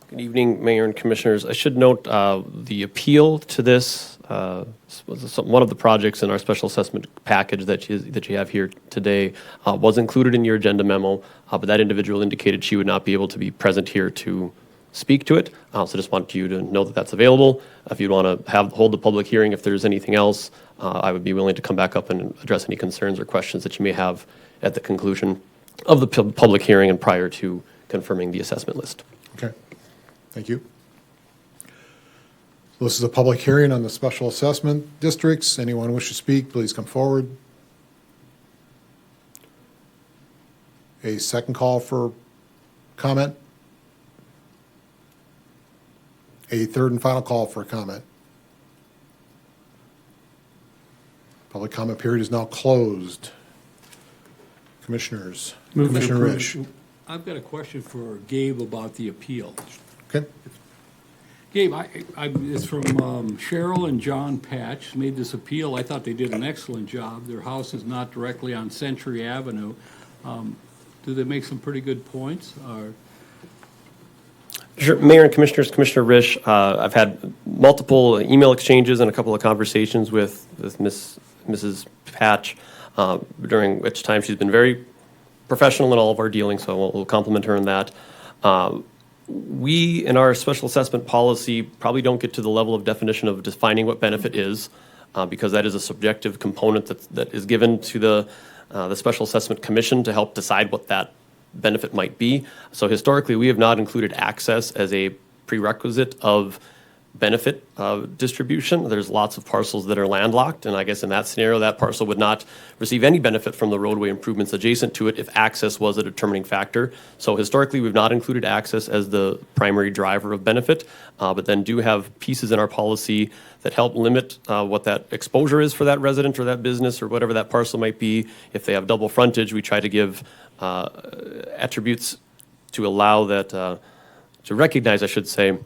Speaker 15: Good evening, Mayor and Commissioners. I should note the appeal to this was one of the projects in our special assessment package that you have here today was included in your agenda memo, but that individual indicated she would not be able to be present here to speak to it. So just want you to know that that's available. If you'd want to hold the public hearing, if there's anything else, I would be willing to come back up and address any concerns or questions that you may have at the conclusion of the public hearing and prior to confirming the assessment list.
Speaker 1: Okay. Thank you. This is a public hearing on the special assessment districts. Anyone wish to speak, please come forward. A second call for comment. A third and final call for comment. Public comment period is now closed. Commissioners.
Speaker 14: Move to
Speaker 1: Commissioner
Speaker 14: approve.
Speaker 1: Risch.
Speaker 12: I've got a question for Gabe about the appeal.
Speaker 1: Okay.
Speaker 12: Gabe, it's from Cheryl and John Patch, made this appeal. I thought they did an excellent job. Their house is not directly on Century Avenue. do they make some pretty good points? Or
Speaker 15: Sure. Mayor and Commissioners, Commissioner Risch, I've had multiple email exchanges and a couple of conversations with Mrs. Patch, during which time she's been very professional in all of our dealings, so we'll compliment her on that. We, in our special assessment policy, probably don't get to the level of definition of defining what benefit is, because that is a subjective component that is given to the Special Assessment Commission to help decide what that benefit might be. So historically, we have not included access as a prerequisite of benefit distribution. There's lots of parcels that are landlocked, and I guess in that scenario, that parcel would not receive any benefit from the roadway improvements adjacent to it if access was a determining factor. So historically, we've not included access as the primary driver of benefit, but then do have pieces in our policy that help limit what that exposure is for that resident or that business or whatever that parcel might be. If they have double frontage, we try to give attributes to allow that, to recognize, I should say,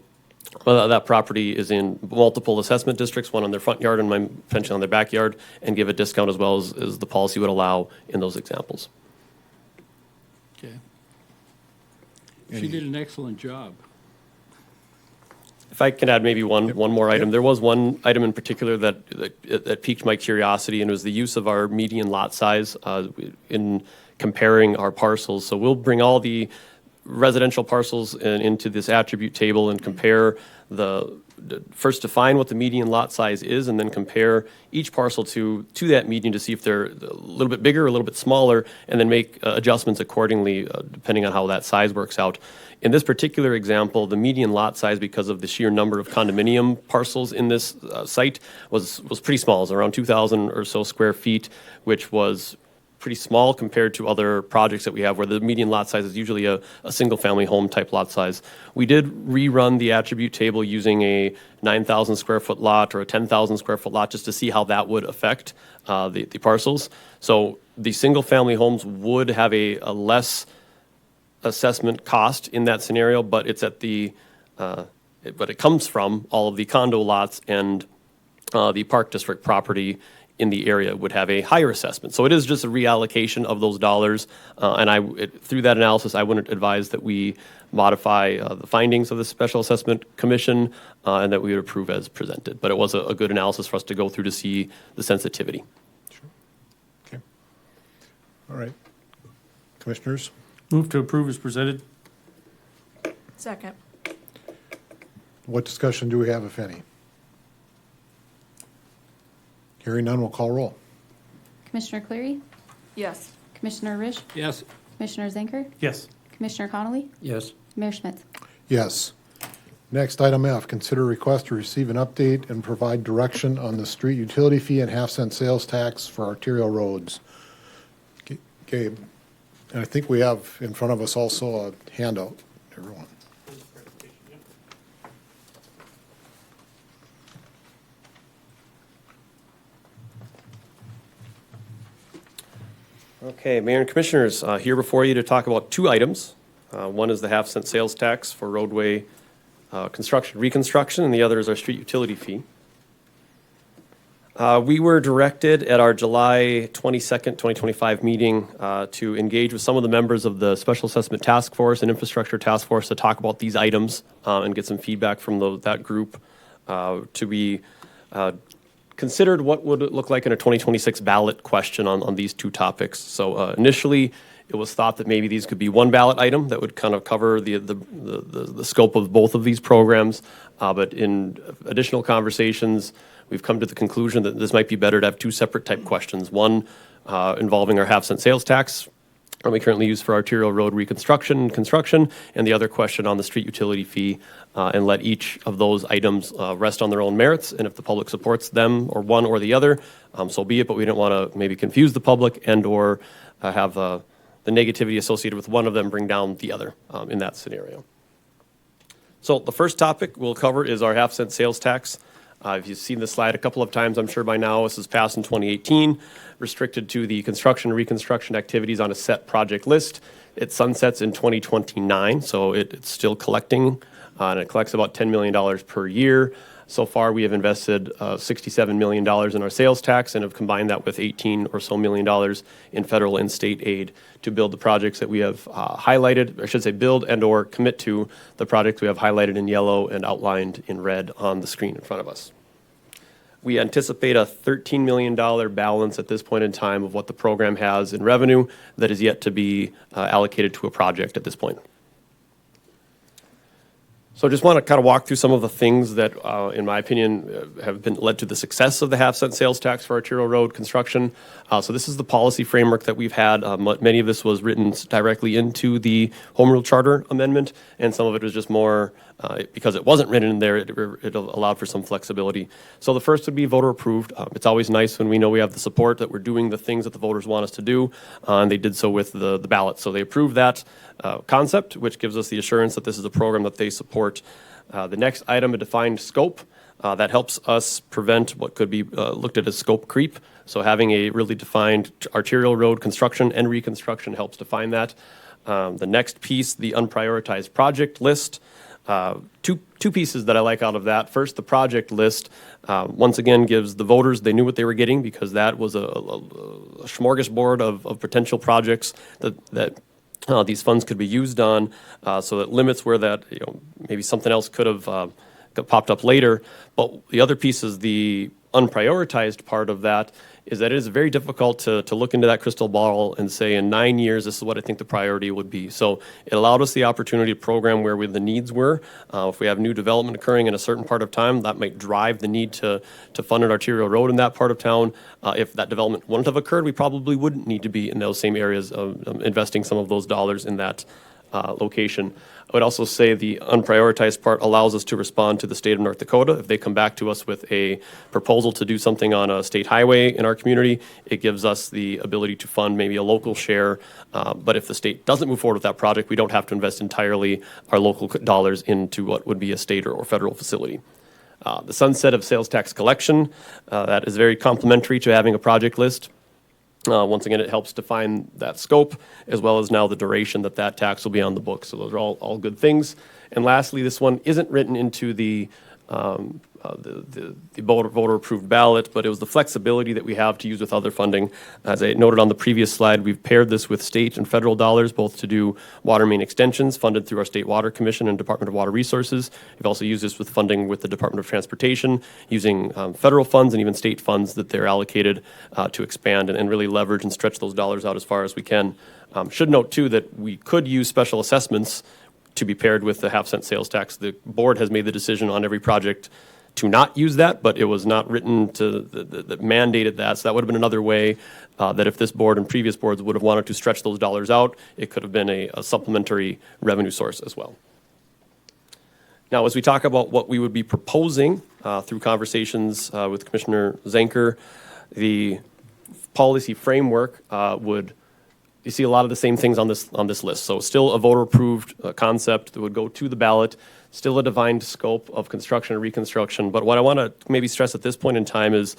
Speaker 15: whether that property is in multiple assessment districts, one on their front yard and my potentially on their backyard, and give a discount as well as the policy would allow in those examples.
Speaker 12: okay, she did an excellent job.
Speaker 15: If I can add maybe one more item. There was one item in particular that piqued my curiosity, and it was the use of our median lot size in comparing our parcels. So we'll bring all the residential parcels into this attribute table and compare first define what the median lot size is, and then compare each parcel to that median to see if they're a little bit bigger or a little bit smaller, and then make adjustments accordingly depending on how that size works out. In this particular example, the median lot size, because of the sheer number of condominium parcels in this site, was pretty small. It was around 2,000 or so square feet, which was pretty small compared to other projects that we have where the median lot size is usually a single-family home type lot size. We did rerun the attribute table using a 9,000 square foot lot or a 10,000 square foot lot just to see how that would affect the parcels. So the single-family homes would have a less assessment cost in that scenario, but it's at but it comes from all of the condo lots, and the Park District property in the area would have a higher assessment. So it is just a reallocation of those dollars, and through that analysis, I wouldn't advise that we modify the findings of the Special Assessment Commission and that we would approve as presented. But it was a good analysis for us to go through to see the sensitivity.
Speaker 1: Sure. Okay. All right. Commissioners?
Speaker 14: Move to approve as presented.
Speaker 10: Second.
Speaker 1: What discussion do we have, if any? Hearing none, we'll call roll.
Speaker 3: Commissioner Cleary?
Speaker 10: Yes.
Speaker 3: Commissioner Risch?
Speaker 12: Yes,
Speaker 3: Commissioner Zenker?
Speaker 14: Yes.
Speaker 3: Commissioner Connolly?
Speaker 14: Yes.
Speaker 3: Mayor Schmidt?
Speaker 1: Yes. Next, item F, consider request to receive an update and provide direction on the street utility fee and half-cent sales tax for arterial roads. Gabe, and I think we have in front of us also a handout, everyone.
Speaker 15: Okay, Mayor and Commissioners, here before you to talk about two items. One is the half-cent sales tax for roadway construction, reconstruction, and the other is our street utility fee. We were directed at our July 22nd, 2025 meeting to engage with some of the members of the Special Assessment Task Force and Infrastructure Task Force to talk about these items and get some feedback from that group to be considered what would it look like in a 2026 ballot question on these two topics. So initially, it was thought that maybe these could be one ballot item that would kind of cover the scope of both of these programs. But in additional conversations, we've come to the conclusion that this might be better to have two separate type questions. One involving our half-cent sales tax, we currently use for arterial road reconstruction and construction, and the other question on the street utility fee, and let each of those items rest on their own merits. And if the public supports them or one or the other, so be it. But we don't want to maybe confuse the public and or have the negativity associated with one of them bring down the other in that scenario. So the first topic we'll cover is our half-cent sales tax. If you've seen this slide a couple of times, I'm sure by now, this was passed in 2018, restricted to the construction and reconstruction activities on a set project list. It sunsets in 2029, so it's still collecting, and it collects about $10 million per year. So far, we have invested $67 million in our sales tax and have combined that with $18 or so million in federal and state aid to build the projects that we have highlighted, I should say build and or commit to the projects we have highlighted in yellow and outlined in red on the screen in front of us. We anticipate a $13 million balance at this point in time of what the program has in revenue that is yet to be allocated to a project at this point. So I just want to kind of walk through some of the things that, in my opinion, have been led to the success of the half-cent sales tax for arterial road construction. So this is the policy framework that we've had. Many of this was written directly into the Home Rule Charter Amendment, and some of it was just more, because it wasn't written in there, it allowed for some flexibility. So the first would be voter approved. It's always nice when we know we have the support that we're doing the things that the voters want us to do, and they did so with the ballot. So they approved that concept, which gives us the assurance that this is a program that they support. The next item, a defined scope, that helps us prevent what could be looked at as scope creep. So having a really defined arterial road construction and reconstruction helps define that. The next piece, the unprioritized project list. Two pieces that I like out of that. First, the project list, once again, gives the voters, they knew what they were getting because that was a smorgasbord of potential projects that these funds could be used on, so it limits where that, maybe something else could have got popped up later. But the other piece is the unprioritized part of that is that it is very difficult to look into that crystal ball and say in 9 years, this is what I think the priority would be. So it allowed us the opportunity to program where the needs were. If we have new development occurring in a certain part of time, that might drive the need to fund an arterial road in that part of town. If that development wouldn't have occurred, we probably wouldn't need to be in those same areas of investing some of those dollars in that location. I would also say the unprioritized part allows us to respond to the state of North Dakota. If they come back to us with a proposal to do something on a state highway in our community, it gives us the ability to fund maybe a local share. But if the state doesn't move forward with that project, we don't have to invest entirely our local dollars into what would be a state or federal facility. The sunset of sales tax collection, that is very complementary to having a project list. Once again, it helps define that scope, as well as now the duration that tax will be on the books. So those are all good things. And lastly, this one isn't written into the voter-approved ballot, but it was the flexibility that we have to use with other funding. As I noted on the previous slide, we've paired this with state and federal dollars, both to do water main extensions funded through our State Water Commission and Department of Water Resources. We've also used this with funding with the Department of Transportation, using federal funds and even state funds that they're allocated to expand and really leverage and stretch those dollars out as far as we can. Should note, too, that we could use special assessments to be paired with the half-cent sales tax. The board has made the decision on every project to not use that, but it was not written that mandated that. So that would have been another way that if this board and previous boards would have wanted to stretch those dollars out, it could have been a supplementary revenue source as well. Now, as we talk about what we would be proposing through conversations with Commissioner Zenker, the policy framework you see a lot of the same things on this list. So still a voter-approved concept that would go to the ballot, still a defined scope of construction and reconstruction. But what I want to maybe stress at this point in time is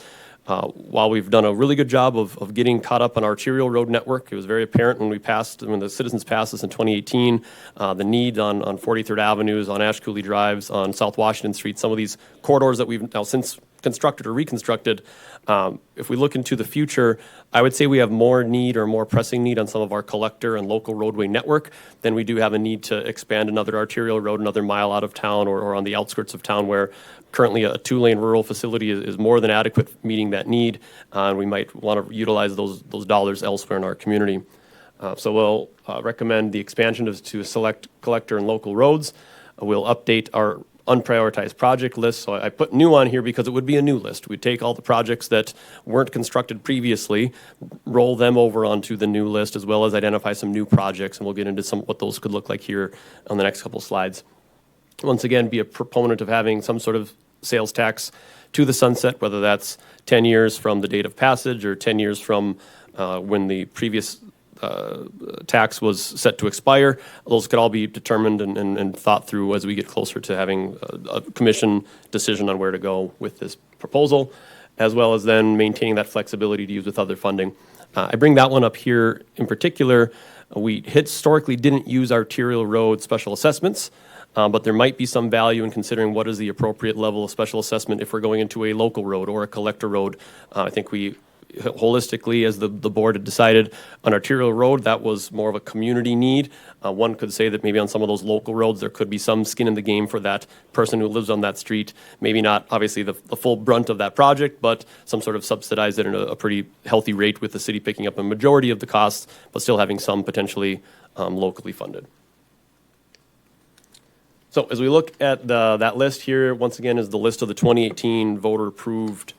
Speaker 15: while we've done a really good job of getting caught up on our arterial road network, it was very apparent when the citizens passed this in 2018, the need on 43rd Avenues, on Ash Cooley Drives, on South Washington Street, some of these corridors that we've now since constructed or reconstructed. If we look into the future, I would say we have more need or more pressing need on some of our collector and local roadway network than we do have a need to expand another arterial road another mile out of town or on the outskirts of town where currently a 2-lane rural facility is more than adequate meeting that need, and we might want to utilize those dollars elsewhere in our community. So we'll recommend the expansion to select collector and local roads. We'll update our unprioritized project list. So I put new on here because it would be a new list. We'd take all the projects that weren't constructed previously, roll them over onto the new list, as well as identify some new projects, and we'll get into what those could look like here on the next couple slides. Once again, be a proponent of having some sort of sales tax to the sunset, whether that's 10 years from the date of passage or 10 years from when the previous tax was set to expire. Those could all be determined and thought through as we get closer to having a commission decision on where to go with this proposal, as well as then maintaining that flexibility to use with other funding. I bring that one up here in particular. We historically didn't use arterial road special assessments. but there might be some value in considering what is the appropriate level of special assessment if we're going into a local road or a collector road. I think we holistically, as the board had decided, an arterial road, that was more of a community need. One could say that maybe on some of those local roads, there could be some skin in the game for that person who lives on that street. Maybe not, obviously, the full brunt of that project, but some sort of subsidize it at a pretty healthy rate with the city picking up a majority of the costs, but still having some potentially locally funded. So as we look at that list here, once again, is the list of the 2018 voter-approved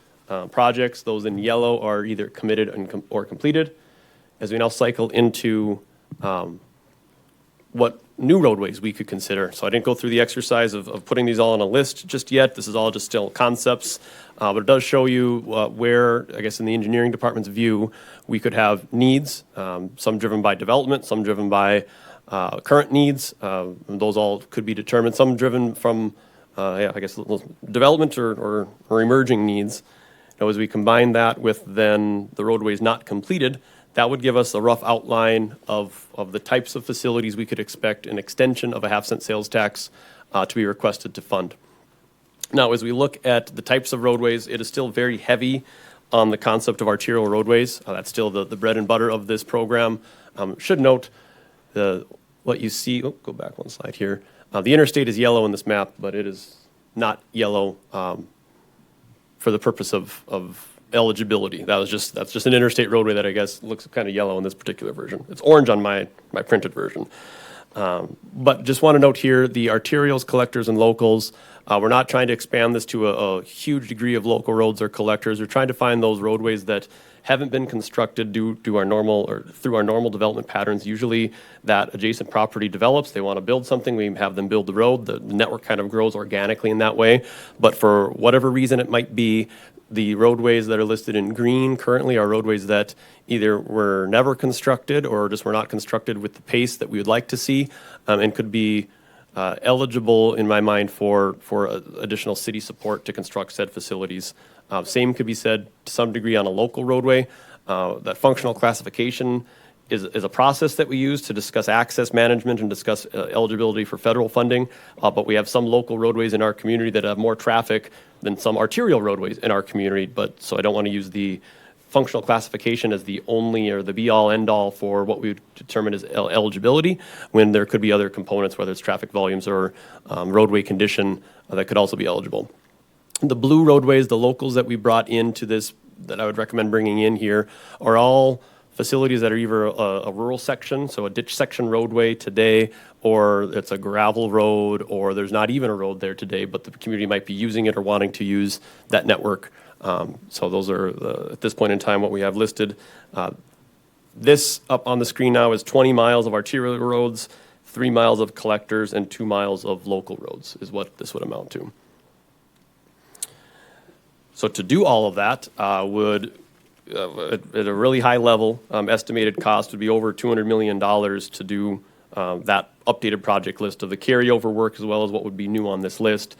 Speaker 15: projects. Those in yellow are either committed or completed. As we now cycle into what new roadways we could consider. So I didn't go through the exercise of putting these all on a list just yet. This is all just still concepts. But it does show you where, I guess in the engineering department's view, we could have needs, some driven by development, some driven by current needs. Those all could be determined. Some driven from, I guess, development or emerging needs. Now, as we combine that with then the roadways not completed, that would give us a rough outline of the types of facilities we could expect an extension of a half-cent sales tax to be requested to fund. Now, as we look at the types of roadways, it is still very heavy on the concept of arterial roadways. That's still the bread and butter of this program. Should note what you see. Oh, go back one slide here. The interstate is yellow in this map, but it is not yellow for the purpose of eligibility. That's just an interstate roadway that I guess looks kind of yellow in this particular version. It's orange on my printed version. But just want to note here, the arterials, collectors, and locals, we're not trying to expand this to a huge degree of local roads or collectors. We're trying to find those roadways that haven't been constructed through our normal development patterns. Usually that adjacent property develops, they want to build something, we have them build the road, the network kind of grows organically in that way. But for whatever reason it might be, the roadways that are listed in green currently are roadways that either were never constructed or just were not constructed with the pace that we would like to see, and could be eligible, in my mind, for additional city support to construct said facilities. Same could be said to some degree on a local roadway. That functional classification is a process that we use to discuss access management and discuss eligibility for federal funding. But we have some local roadways in our community that have more traffic than some arterial roadways in our community. So I don't want to use the functional classification as the only or the be-all, end-all for what we would determine as eligibility, when there could be other components, whether it's traffic volumes or roadway condition, that could also be eligible. The blue roadways, the locals that we brought into this, that I would recommend bringing in here, are all facilities that are either a rural section, so a ditch section roadway today, or it's a gravel road, or there's not even a road there today, but the community might be using it or wanting to use that network. So those are, at this point in time, what we have listed. This up on the screen now is 20 miles of arterial roads, 3 miles of collectors, and 2 miles of local roads is what this would amount to. So to do all of that would, at a really high level, estimated cost would be over $200 million to do that updated project list of the carryover work as well as what would be new on this list.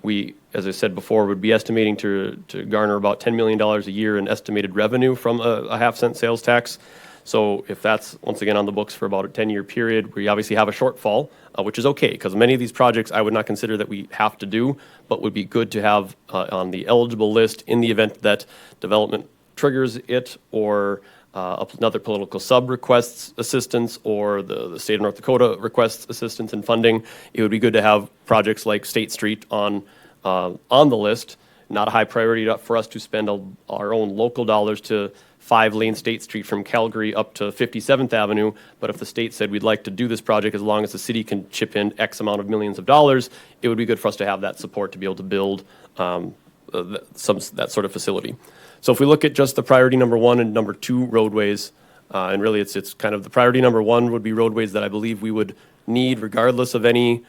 Speaker 15: We, as I said before, would be estimating to garner about $10 million a year in estimated revenue from a half-cent sales tax. So if that's, once again, on the books for about a 10-year period, we obviously have a shortfall, which is okay, because many of these projects I would not consider that we have to do, but would be good to have on the eligible list in the event that development triggers it, or another political sub requests assistance, or the state of North Dakota requests assistance and funding. It would be good to have projects like State Street on the list. Not a high priority for us to spend our own local dollars to 5-lane State Street from Calgary up to 57th Avenue, but if the state said we'd like to do this project as long as the city can chip in X amount of millions of dollars, it would be good for us to have that support to be able to build that sort of facility. So if we look at just the priority number 1 and number 2 roadways, and really it's kind of the priority number 1 would be roadways that I believe we would need regardless of any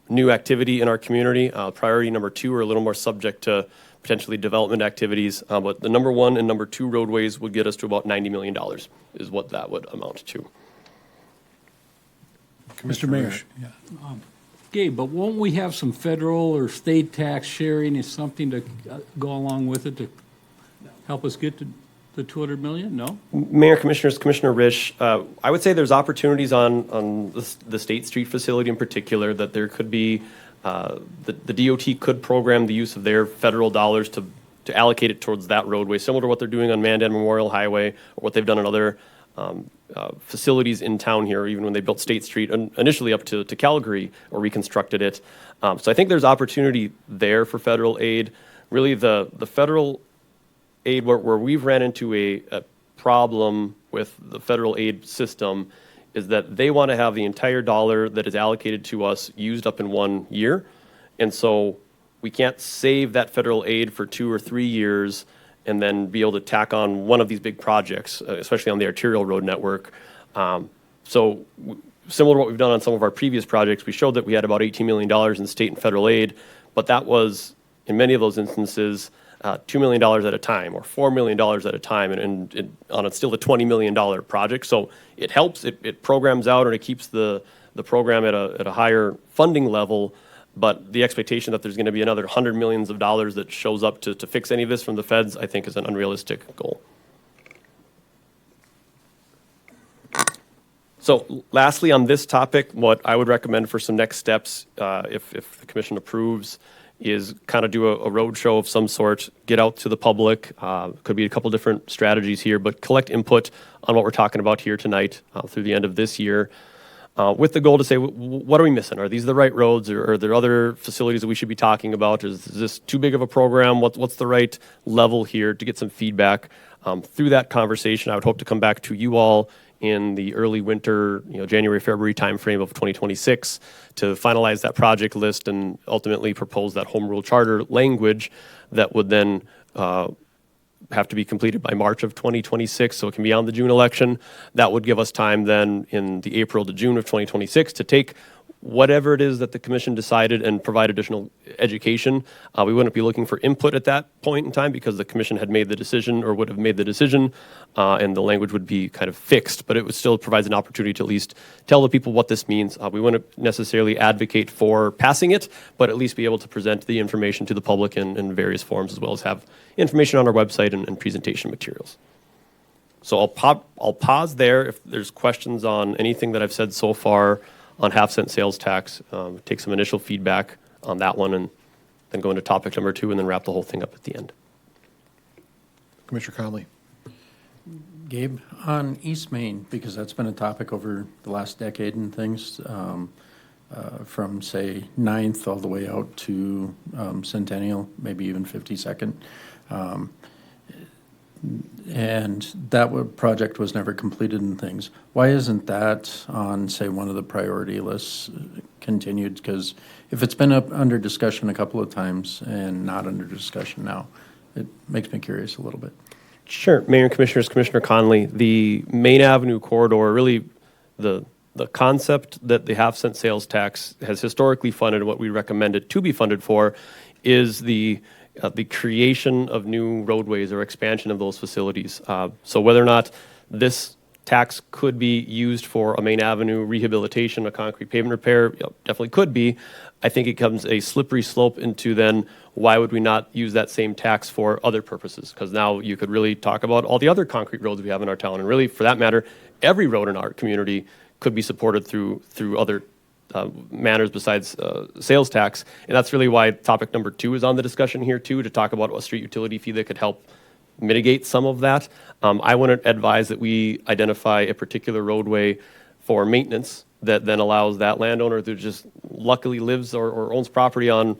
Speaker 15: new activity in our community. Priority number 2 are a little more subject to potentially development activities, but the number 1 and number 2 roadways would get us to about $90 million is what that would amount to.
Speaker 12: Mr. Mayor. Yeah. Gabe, but won't we have some federal or state tax sharing is something to go along with it to help us get to? The 200 million? No?
Speaker 15: Mayor, Commissioners, Commissioner Risch, I would say there's opportunities on the State Street facility in particular that there could be, the DOT could program the use of their federal dollars to allocate it towards that roadway, similar to what they're doing on Mandan Memorial Highway or what they've done in other facilities in town here, even when they built State Street initially up to Calgary or reconstructed it. So I think there's opportunity there for federal aid. Really, the federal aid where we've ran into a problem with the federal aid system is that they want to have the entire dollar that is allocated to us used up in 1 year. And so we can't save that federal aid for 2 or 3 years and then be able to tack on one of these big projects, especially on the arterial road network. Similar to what we've done on some of our previous projects, we showed that we had about $18 million in state and federal aid, but that was, in many of those instances, $2 million at a time or $4 million at a time, and on a still a $20 million project. So it helps, it programs out, and it keeps the program at a higher funding level. But the expectation that there's going to be another $100 million that shows up to fix any of this from the feds, I think, is an unrealistic goal. So lastly, on this topic, what I would recommend for some next steps, if the commission approves, is kind of do a roadshow of some sort, get out to the public. Could be a couple different strategies here, but collect input on what we're talking about here tonight through the end of this year. With the goal to say, what are we missing? Are these the right roads, or are there other facilities that we should be talking about? Is this too big of a program? What's the right level here to get some feedback? Through that conversation, I would hope to come back to you all in the early winter, January, February timeframe of 2026 to finalize that project list and ultimately propose that home rule charter language that would then have to be completed by March of 2026, so it can be on the June election. That would give us time then in the April to June of 2026 to take whatever it is that the commission decided and provide additional education. We wouldn't be looking for input at that point in time because the commission had made the decision or would have made the decision, and the language would be kind of fixed, but it would still provides an opportunity to at least tell the people what this means. We wouldn't necessarily advocate for passing it, but at least be able to present the information to the public in various forms, as well as have information on our website and presentation materials. So I'll pause there. If there's questions on anything that I've said so far on half-cent sales tax, take some initial feedback on that one, and then go into topic number 2, and then wrap the whole thing up at the end.
Speaker 1: Commissioner Conley.
Speaker 14: Gabe, on East Main, because that's been a topic over the last decade and things, from, say, 9th all the way out to Centennial, maybe even 52nd. And that project was never completed and things. Why isn't that on, say, one of the priority lists continued? Because if it's been up under discussion a couple of times and not under discussion now, it makes me curious a little bit.
Speaker 15: Sure, Mayor and Commissioners, Commissioner Conley, the Main Avenue corridor, really the concept that the half-cent sales tax has historically funded, what we recommend it to be funded for, is the creation of new roadways or expansion of those facilities. So whether or not this tax could be used for a Main Avenue rehabilitation, a concrete pavement repair, definitely could be. I think it comes a slippery slope into then why would we not use that same tax for other purposes? Because now you could really talk about all the other concrete roads we have in our town. And really, for that matter, every road in our community could be supported through other manners besides sales tax. And that's really why topic number 2 is on the discussion here too, to talk about a street utility fee that could help mitigate some of that. I wouldn't advise that we identify a particular roadway for maintenance that then allows that landowner who just luckily lives or owns property on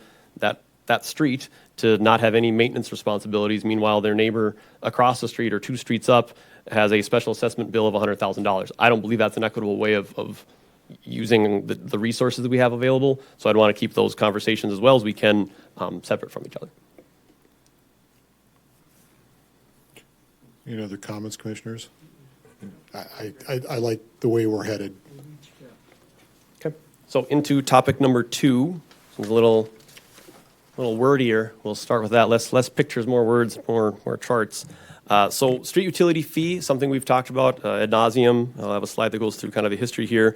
Speaker 15: that street to not have any maintenance responsibilities. Meanwhile, their neighbor across the street or 2 streets up has a special assessment bill of $100,000. I don't believe that's an equitable way of using the resources that we have available. So I'd want to keep those conversations as well as we can separate from each other.
Speaker 1: Any other comments, commissioners? I like the way we're headed.
Speaker 15: Okay. So into topic number 2, a little wordier. We'll start with that. Less pictures, more words, more charts. So street utility fee, something we've talked about ad nauseum. I'll have a slide that goes through kind of the history here.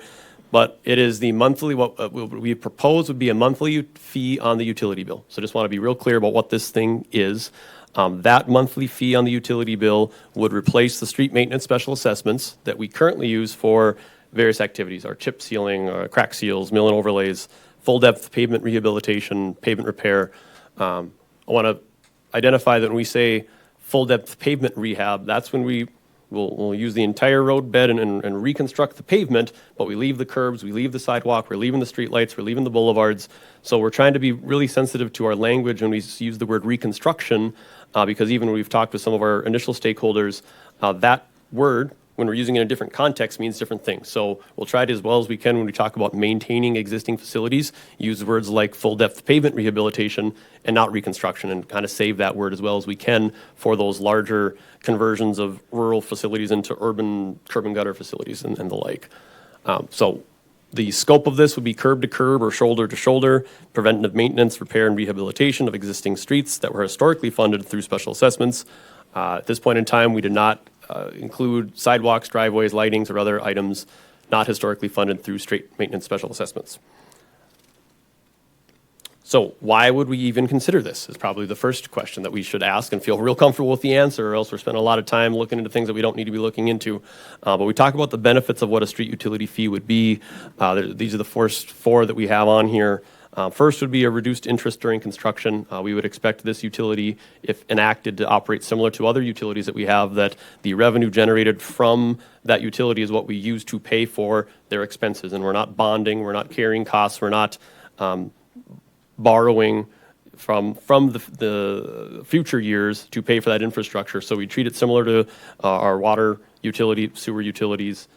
Speaker 15: But it is the monthly, what we propose would be a monthly fee on the utility bill. So just want to be real clear about what this thing is. That monthly fee on the utility bill would replace the street maintenance special assessments that we currently use for various activities, our chip sealing, crack seals, mill and overlays, full depth pavement rehabilitation, pavement repair. I want to identify that when we say full depth pavement rehab, that's when we'll use the entire road bed and reconstruct the pavement, but we leave the curbs, we leave the sidewalk, we're leaving the street lights, we're leaving the boulevards. So we're trying to be really sensitive to our language when we use the word reconstruction, because even when we've talked with some of our initial stakeholders, that word, when we're using it in a different context, means different things. So we'll try to, as well as we can when we talk about maintaining existing facilities, use words like full depth pavement rehabilitation and not reconstruction, and kind of save that word as well as we can for those larger conversions of rural facilities into urban curb and gutter facilities and the like. So the scope of this would be curb to curb or shoulder to shoulder, preventative maintenance, repair, and rehabilitation of existing streets that were historically funded through special assessments. At this point in time, we did not include sidewalks, driveways, lightings, or other items not historically funded through straight maintenance special assessments. So why would we even consider this is probably the first question that we should ask and feel real comfortable with the answer, or else we're spending a lot of time looking into things that we don't need to be looking into. But we talk about the benefits of what a street utility fee would be. These are the first four that we have on here. First would be a reduced interest during construction. We would expect this utility, if enacted, to operate similar to other utilities that we have, that the revenue generated from that utility is what we use to pay for their expenses. And we're not bonding, we're not carrying costs, we're not borrowing from the future years to pay for that infrastructure. So we treat it similar to our water utility, sewer utilities,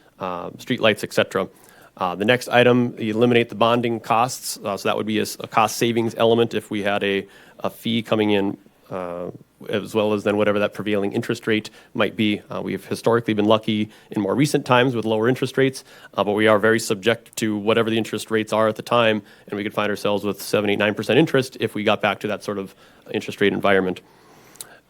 Speaker 15: street lights, et cetera. The next item, you eliminate the bonding costs. So that would be a cost savings element if we had a fee coming in, as well as then whatever that prevailing interest rate might be. We have historically been lucky in more recent times with lower interest rates, but we are very subject to whatever the interest rates are at the time, and we could find ourselves with 7, 8, 9% interest if we got back to that sort of interest rate environment.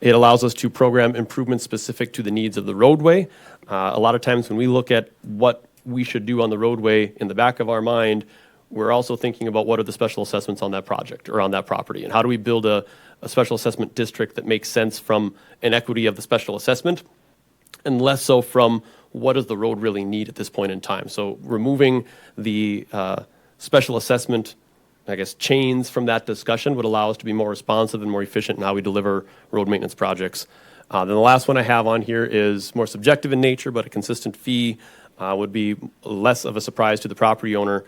Speaker 15: It allows us to program improvements specific to the needs of the roadway. A lot of times when we look at what we should do on the roadway, in the back of our mind, we're also thinking about what are the special assessments on that project or on that property, and how do we build a special assessment district that makes sense from an equity of the special assessment, and less so from what does the road really need at this point in time. So removing the special assessment, I guess, chains from that discussion would allow us to be more responsive and more efficient in how we deliver road maintenance projects. Then the last one I have on here is more subjective in nature, but a consistent fee would be less of a surprise to the property owner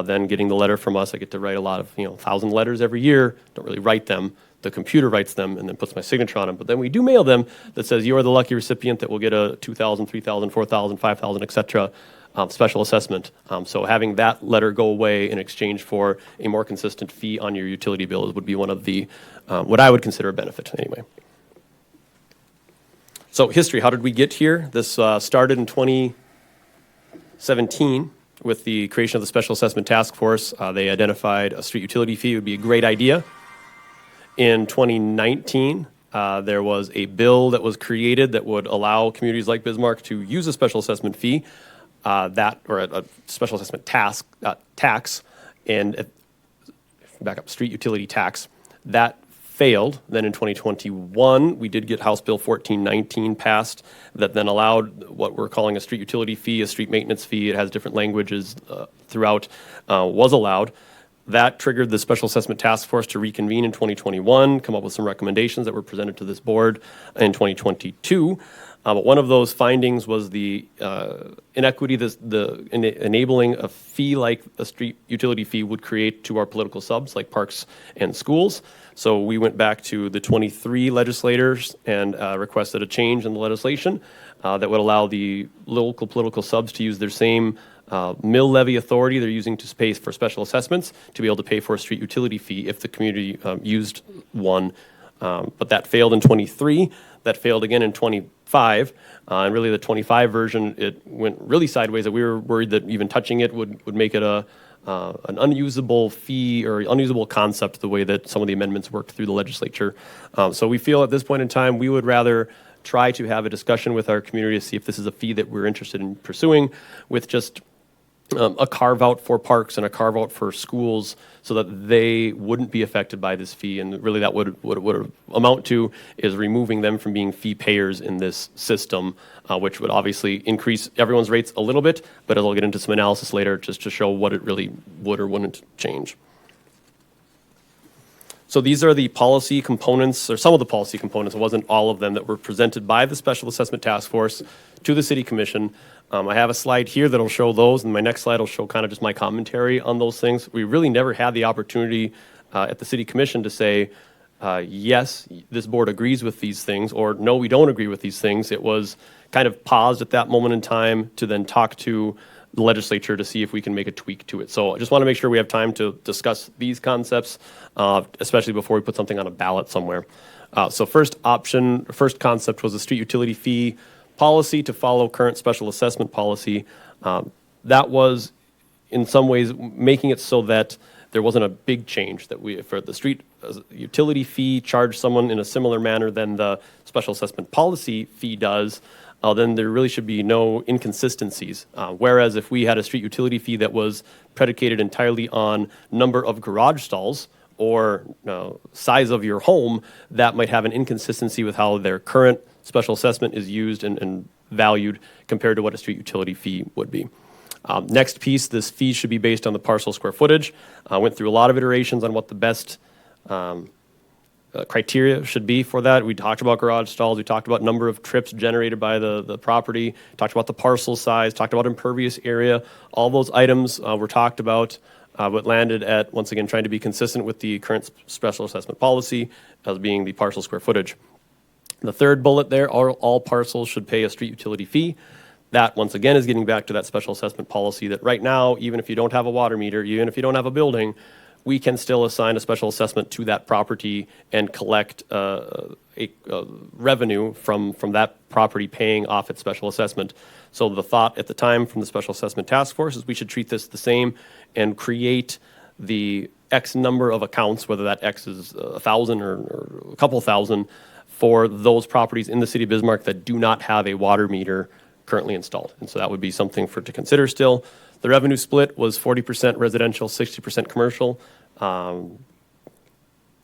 Speaker 15: than getting the letter from us. I get to write a lot of, 1,000 letters every year. Don't really write them. The computer writes them and then puts my signature on them. But then we do mail them that says you are the lucky recipient that will get a 2,000, 3,000, 4,000, 5,000, et cetera, special assessment. So having that letter go away in exchange for a more consistent fee on your utility bill would be one of the, what I would consider a benefit anyway. So history, how did we get here? This started in 2017 with the creation of the Special Assessment Task Force. They identified a street utility fee would be a great idea. In 2019, there was a bill that was created that would allow communities like Bismarck to use a special assessment fee, or a special assessment tax, and street utility tax. That failed. Then in 2021, we did get House Bill 1419 passed that then allowed what we're calling a street utility fee, a street maintenance fee. It has different languages throughout, was allowed. That triggered the Special Assessment Task Force to reconvene in 2021, come up with some recommendations that were presented to this board in 2022. But one of those findings was the inequity enabling a fee like a street utility fee would create to our political subs like parks and schools. So we went back to the 23 legislators and requested a change in the legislation that would allow the local political subs to use their same mill levy authority they're using to pay for special assessments to be able to pay for a street utility fee if the community used one. But that failed in 23. That failed again in 25. And really the 25 version, it went really sideways. That we were worried that even touching it would make it an unusable fee or unusable concept the way that some of the amendments worked through the legislature. So we feel at this point in time we would rather try to have a discussion with our community to see if this is a fee that we're interested in pursuing with just a carve out for parks and a carve out for schools so that they wouldn't be affected by this fee. And really that would amount to is removing them from being fee payers in this system, which would obviously increase everyone's rates a little bit, but I'll get into some analysis later just to show what it really would or wouldn't change. So these are the policy components, or some of the policy components, it wasn't all of them, that were presented by the Special Assessment Task Force to the City Commission. I have a slide here that'll show those, and my next slide will show kind of just my commentary on those things. We really never had the opportunity at the City Commission to say, yes, this board agrees with these things, or no, we don't agree with these things. It was kind of paused at that moment in time to then talk to the legislature to see if we can make a tweak to it. So I just want to make sure we have time to discuss these concepts, especially before we put something on a ballot somewhere. So first concept was a street utility fee policy to follow current special assessment policy. That was in some ways making it so that there wasn't a big change, that we, for the street utility fee, charge someone in a similar manner than the special assessment policy fee does. Then there really should be no inconsistencies. Whereas if we had a street utility fee that was predicated entirely on number of garage stalls or size of your home, that might have an inconsistency with how their current special assessment is used and valued compared to what a street utility fee would be. Next piece, this fee should be based on the parcel square footage. Went through a lot of iterations on what the best criteria should be for that. We talked about garage stalls, we talked about number of trips generated by the property, talked about the parcel size, talked about impervious area. All those items were talked about, but landed at, once again, trying to be consistent with the current special assessment policy as being the parcel square footage. The third bullet there, all parcels should pay a street utility fee. That, once again, is getting back to that special assessment policy that right now, even if you don't have a water meter, even if you don't have a building, we can still assign a special assessment to that property and collect revenue from that property paying off its special assessment. So the thought at the time from the Special Assessment Task Force is we should treat this the same and create the X number of accounts, whether that X is 1,000 or a couple thousand, for those properties in the city of Bismarck that do not have a water meter currently installed. And so that would be something to consider still. The revenue split was 40% residential, 60% commercial.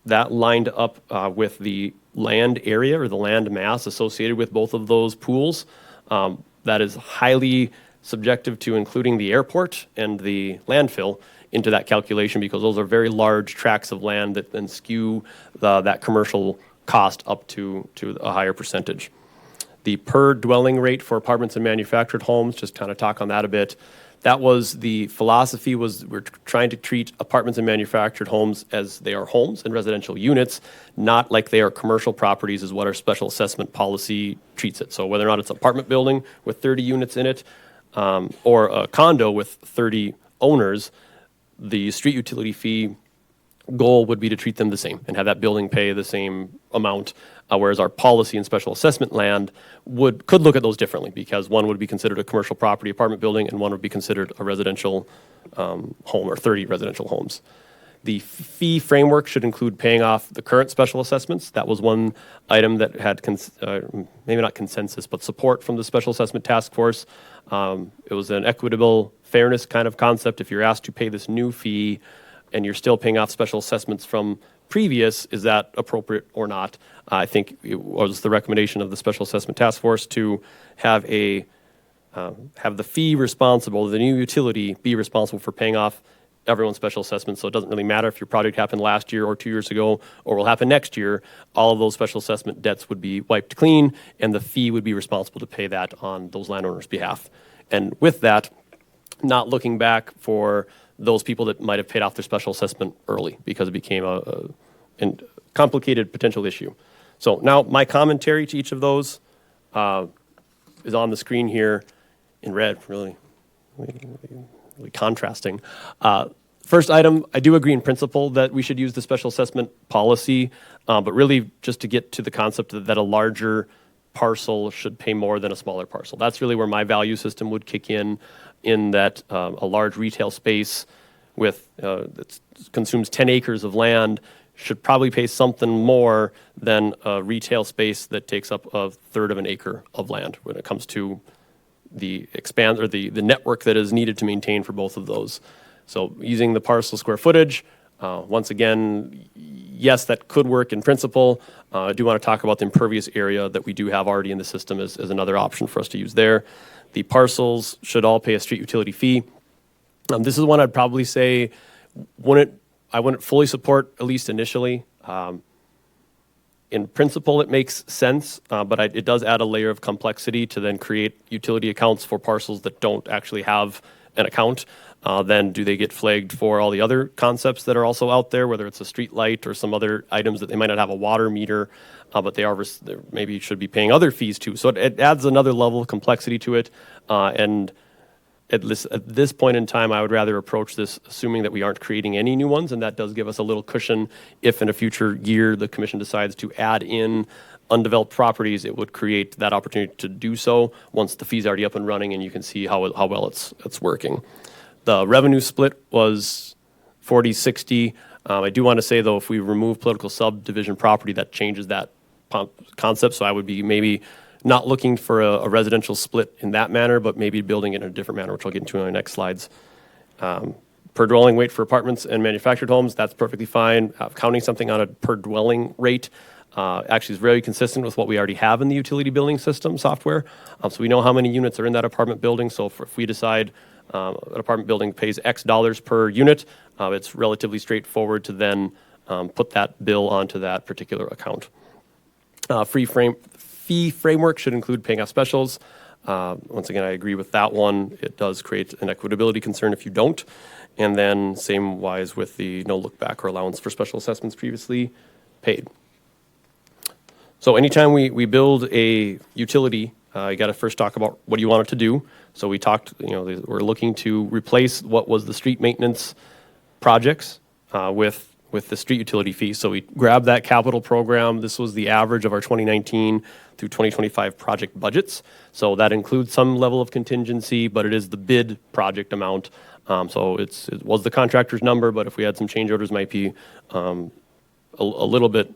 Speaker 15: That lined up with the land area or the land mass associated with both of those pools. That is highly subjective to including the airport and the landfill into that calculation, because those are very large tracts of land that then skew that commercial cost up to a higher percentage. The per dwelling rate for apartments and manufactured homes, just kind of talk on that a bit. That was the philosophy, was we're trying to treat apartments and manufactured homes as they are homes and residential units, not like they are commercial properties is what our special assessment policy treats it. So whether or not it's an apartment building with 30 units in it or a condo with 30 owners, the street utility fee goal would be to treat them the same and have that building pay the same amount, whereas our policy and special assessment land could look at those differently, because one would be considered a commercial property apartment building and one would be considered a residential home, or 30 residential homes. The fee framework should include paying off the current special assessments. That was one item that had maybe not consensus, but support from the Special Assessment Task Force. It was an equitable fairness kind of concept. If you're asked to pay this new fee and you're still paying off special assessments from previous, is that appropriate or not? I think it was the recommendation of the Special Assessment Task Force to have the fee responsible, the new utility, be responsible for paying off everyone's special assessments. So it doesn't really matter if your project happened last year or 2 years ago or will happen next year. All of those special assessment debts would be wiped clean, and the fee would be responsible to pay that on those landowners' behalf. And with that, not looking back for those people that might have paid off their special assessment early because it became a complicated potential issue. So now my commentary to each of those is on the screen here in red, really contrasting. First item, I do agree in principle that we should use the special assessment policy, but really just to get to the concept that a larger parcel should pay more than a smaller parcel. That's really where my value system would kick in that a large retail space that consumes 10 acres of land should probably pay something more than a retail space that takes up a third of an acre of land when it comes to the expand or the network that is needed to maintain for both of those. So using the parcel square footage, once again, yes, that could work in principle. I do want to talk about the impervious area that we do have already in the system as another option for us to use there. The parcels should all pay a street utility fee. This is one I'd probably say I wouldn't fully support, at least initially. In principle, it makes sense, but it does add a layer of complexity to then create utility accounts for parcels that don't actually have an account. Then do they get flagged for all the other concepts that are also out there, whether it's a street light or some other items that they might not have a water meter, but they maybe should be paying other fees too. So it adds another level of complexity to it. And at this point in time, I would rather approach this assuming that we aren't creating any new ones, and that does give us a little cushion if in a future year the commission decides to add in undeveloped properties. It would create that opportunity to do so once the fee's already up and running and you can see how well it's working. The revenue split was 40-60. I do want to say, though, if we remove political subdivision property, that changes that concept. So I would be maybe not looking for a residential split in that manner, but maybe building it in a different manner, which I'll get into in our next slides. Per dwelling rate for apartments and manufactured homes, that's perfectly fine. Counting something on a per dwelling rate actually is very consistent with what we already have in the utility billing system software. So we know how many units are in that apartment building. So if we decide an apartment building pays X dollars per unit, it's relatively straightforward to then put that bill onto that particular account. Fee framework should include paying off specials. Once again, I agree with that one. It does create an equitability concern if you don't. And then same wise with the no look back or allowance for special assessments previously paid. So anytime we build a utility, you got to first talk about what do you want it to do. So we talked, we're looking to replace what was the street maintenance projects with the street utility fee. So we grabbed that capital program. This was the average of our 2019 through 2025 project budgets. So that includes some level of contingency, but it is the bid project amount. So it was the contractor's number, but if we had some change orders, might be a little bit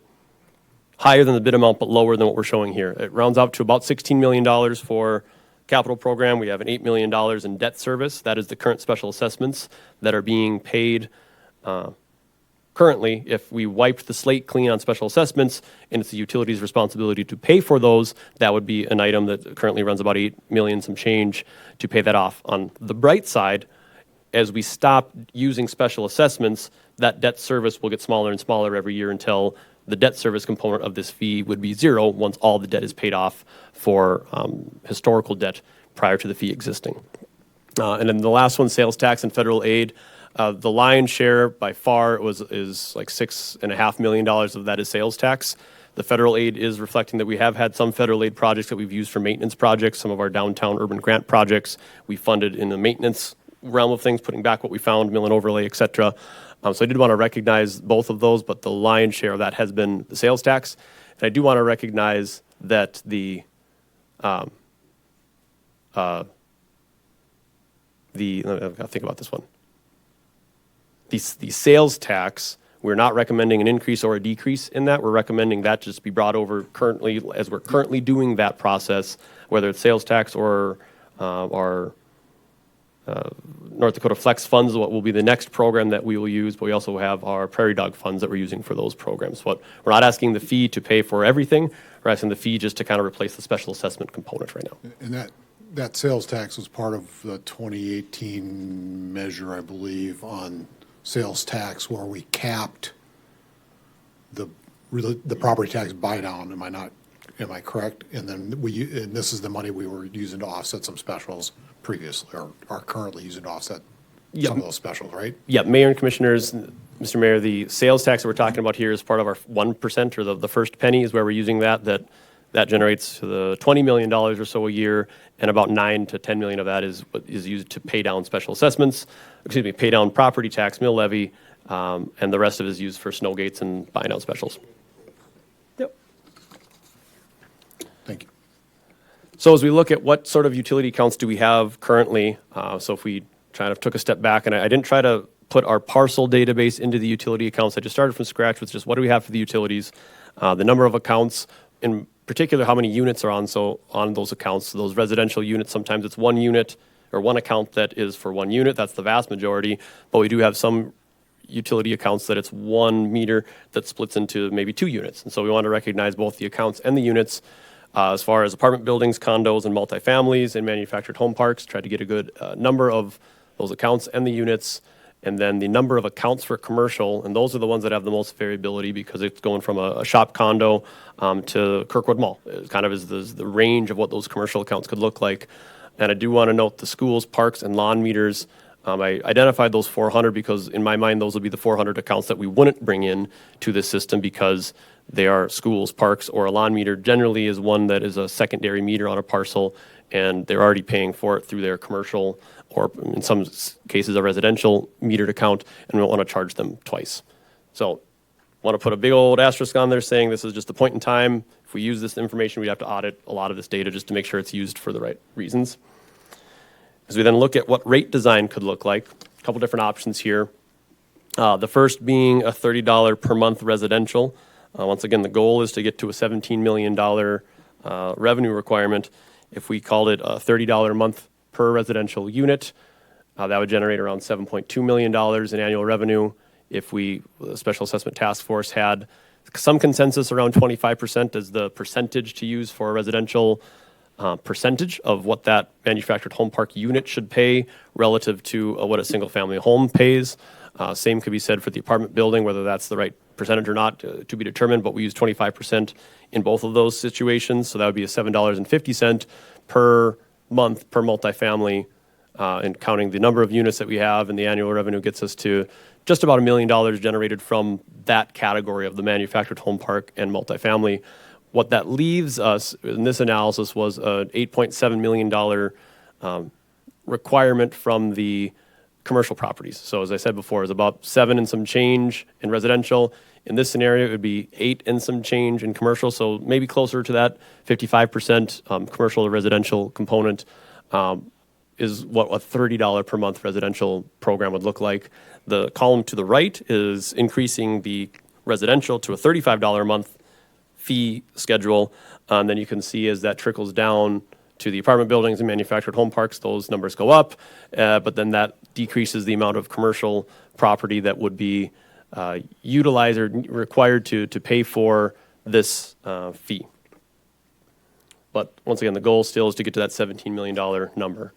Speaker 15: higher than the bid amount, but lower than what we're showing here. It rounds out to about $16 million for capital program. We have an $8 million in debt service. That is the current special assessments that are being paid currently. If we wiped the slate clean on special assessments and it's the utility's responsibility to pay for those, that would be an item that currently runs about $8 million some change to pay that off. On the bright side, as we stop using special assessments, that debt service will get smaller and smaller every year until the debt service component of this fee would be zero once all the debt is paid off for historical debt prior to the fee existing. And then the last one, sales tax and federal aid. The lion's share by far is like $6.5 million of that is sales tax. The federal aid is reflecting that we have had some federal aid projects that we've used for maintenance projects. Some of our downtown urban grant projects we funded in the maintenance realm of things, putting back what we found, mill and overlay, et cetera. So I did want to recognize both of those, but the lion's share of that has been the sales tax. And I do want to recognize that I've got to think about this one. The sales tax, we're not recommending an increase or a decrease in that. We're recommending that just be brought over currently, as we're currently doing that process, whether it's sales tax or our North Dakota Flex funds, what will be the next program that we will use, but we also have our Prairie Dog funds that we're using for those programs. We're not asking the fee to pay for everything. We're asking the fee just to kind of replace the special assessment component right now.
Speaker 1: And that sales tax was part of the 2018 measure, I believe, on sales tax where we capped the property tax buy down. Am I correct? And then and this is the money we were using to offset some specials previously, or are currently using to offset some of those specials, right?
Speaker 15: Yeah, Mayor and Commissioners, Mr. Mayor, the sales tax that we're talking about here is part of our 1%, or the first penny is where we're using that generates the $20 million or so a year, and about $9 to $10 million of that is used to pay down special assessments, pay down property tax, mill levy, and the rest of it is used for snow gates and buying out specials.
Speaker 1: Thank you.
Speaker 15: So as we look at what sort of utility accounts do we have currently, so if we kind of took a step back, and I didn't try to put our parcel database into the utility accounts. I just started from scratch with just what do we have for the utilities, the number of accounts. In particular how many units are on those accounts. So those residential units, sometimes it's one unit or one account that is for one unit. That's the vast majority. But we do have some utility accounts that it's 1 meter that splits into maybe 2 units. And so we want to recognize both the accounts and the units as far as apartment buildings, condos, and multifamilies and manufactured home parks. Try to get a good number of those accounts and the units, and then the number of accounts for commercial. And those are the ones that have the most variability because it's going from a shop condo to Kirkwood Mall. It kind of is the range of what those commercial accounts could look like. And I do want to note the schools, parks, and lawn meters. I identified those 400 because in my mind, those would be the 400 accounts that we wouldn't bring in to this system because they are schools, parks, or a lawn meter generally is one that is a secondary meter on a parcel, and they're already paying for it through their commercial or in some cases a residential metered account, and we don't want to charge them twice. So want to put a big old asterisk on there saying this is just a point in time. If we use this information, we'd have to audit a lot of this data just to make sure it's used for the right reasons. As we then look at what rate design could look like, a couple different options here. The first being a $30 per month residential. Once again, the goal is to get to a $17 million revenue requirement. If we called it a $30 a month per residential unit, that would generate around $7.2 million in annual revenue. If the Special Assessment Task Force had some consensus around 25% as the percentage to use for a residential percentage of what that manufactured home park unit should pay relative to what a single family home pays. Same could be said for the apartment building, whether that's the right percentage or not to be determined, but we use 25% in both of those situations. So that would be a $7.50 per month per multifamily, and counting the number of units that we have, and the annual revenue gets us to just about $1 million generated from that category of the manufactured home park and multifamily. What that leaves us in this analysis was an $8.7 million requirement from the commercial properties. So as I said before, it's about 7 and some change in residential. In this scenario, it would be 8 and some change in commercial, so maybe closer to that 55% commercial to residential component is what a $30 per month residential program would look like. The column to the right is increasing the residential to a $35 a month fee schedule. And then you can see as that trickles down to the apartment buildings and manufactured home parks, those numbers go up, but then that decreases the amount of commercial property that would be utilized or required to pay for this fee. But once again, the goal still is to get to that $17 million number.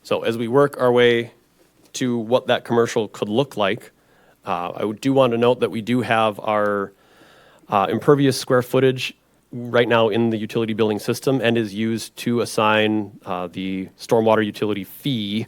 Speaker 15: So as we work our way to what that commercial could look like, I do want to note that we do have our impervious square footage right now in the utility billing system and is used to assign the stormwater utility fee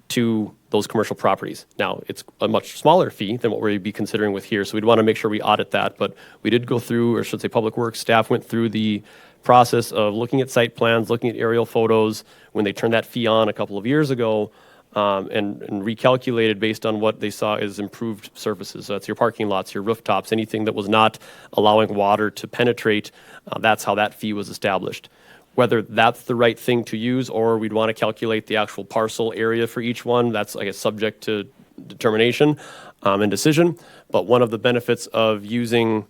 Speaker 15: to those commercial properties. Now, it's a much smaller fee than what we'd be considering with here, so we'd want to make sure we audit that. But we did go through, or should say Public Works staff went through the process of looking at site plans, looking at aerial photos when they turned that fee on a couple of years ago, and recalculated based on what they saw as improved surfaces. So that's your parking lots, your rooftops, anything that was not allowing water to penetrate. That's how that fee was established. Whether that's the right thing to use or we'd want to calculate the actual parcel area for each one, that's, I guess, subject to determination and decision. But one of the benefits of using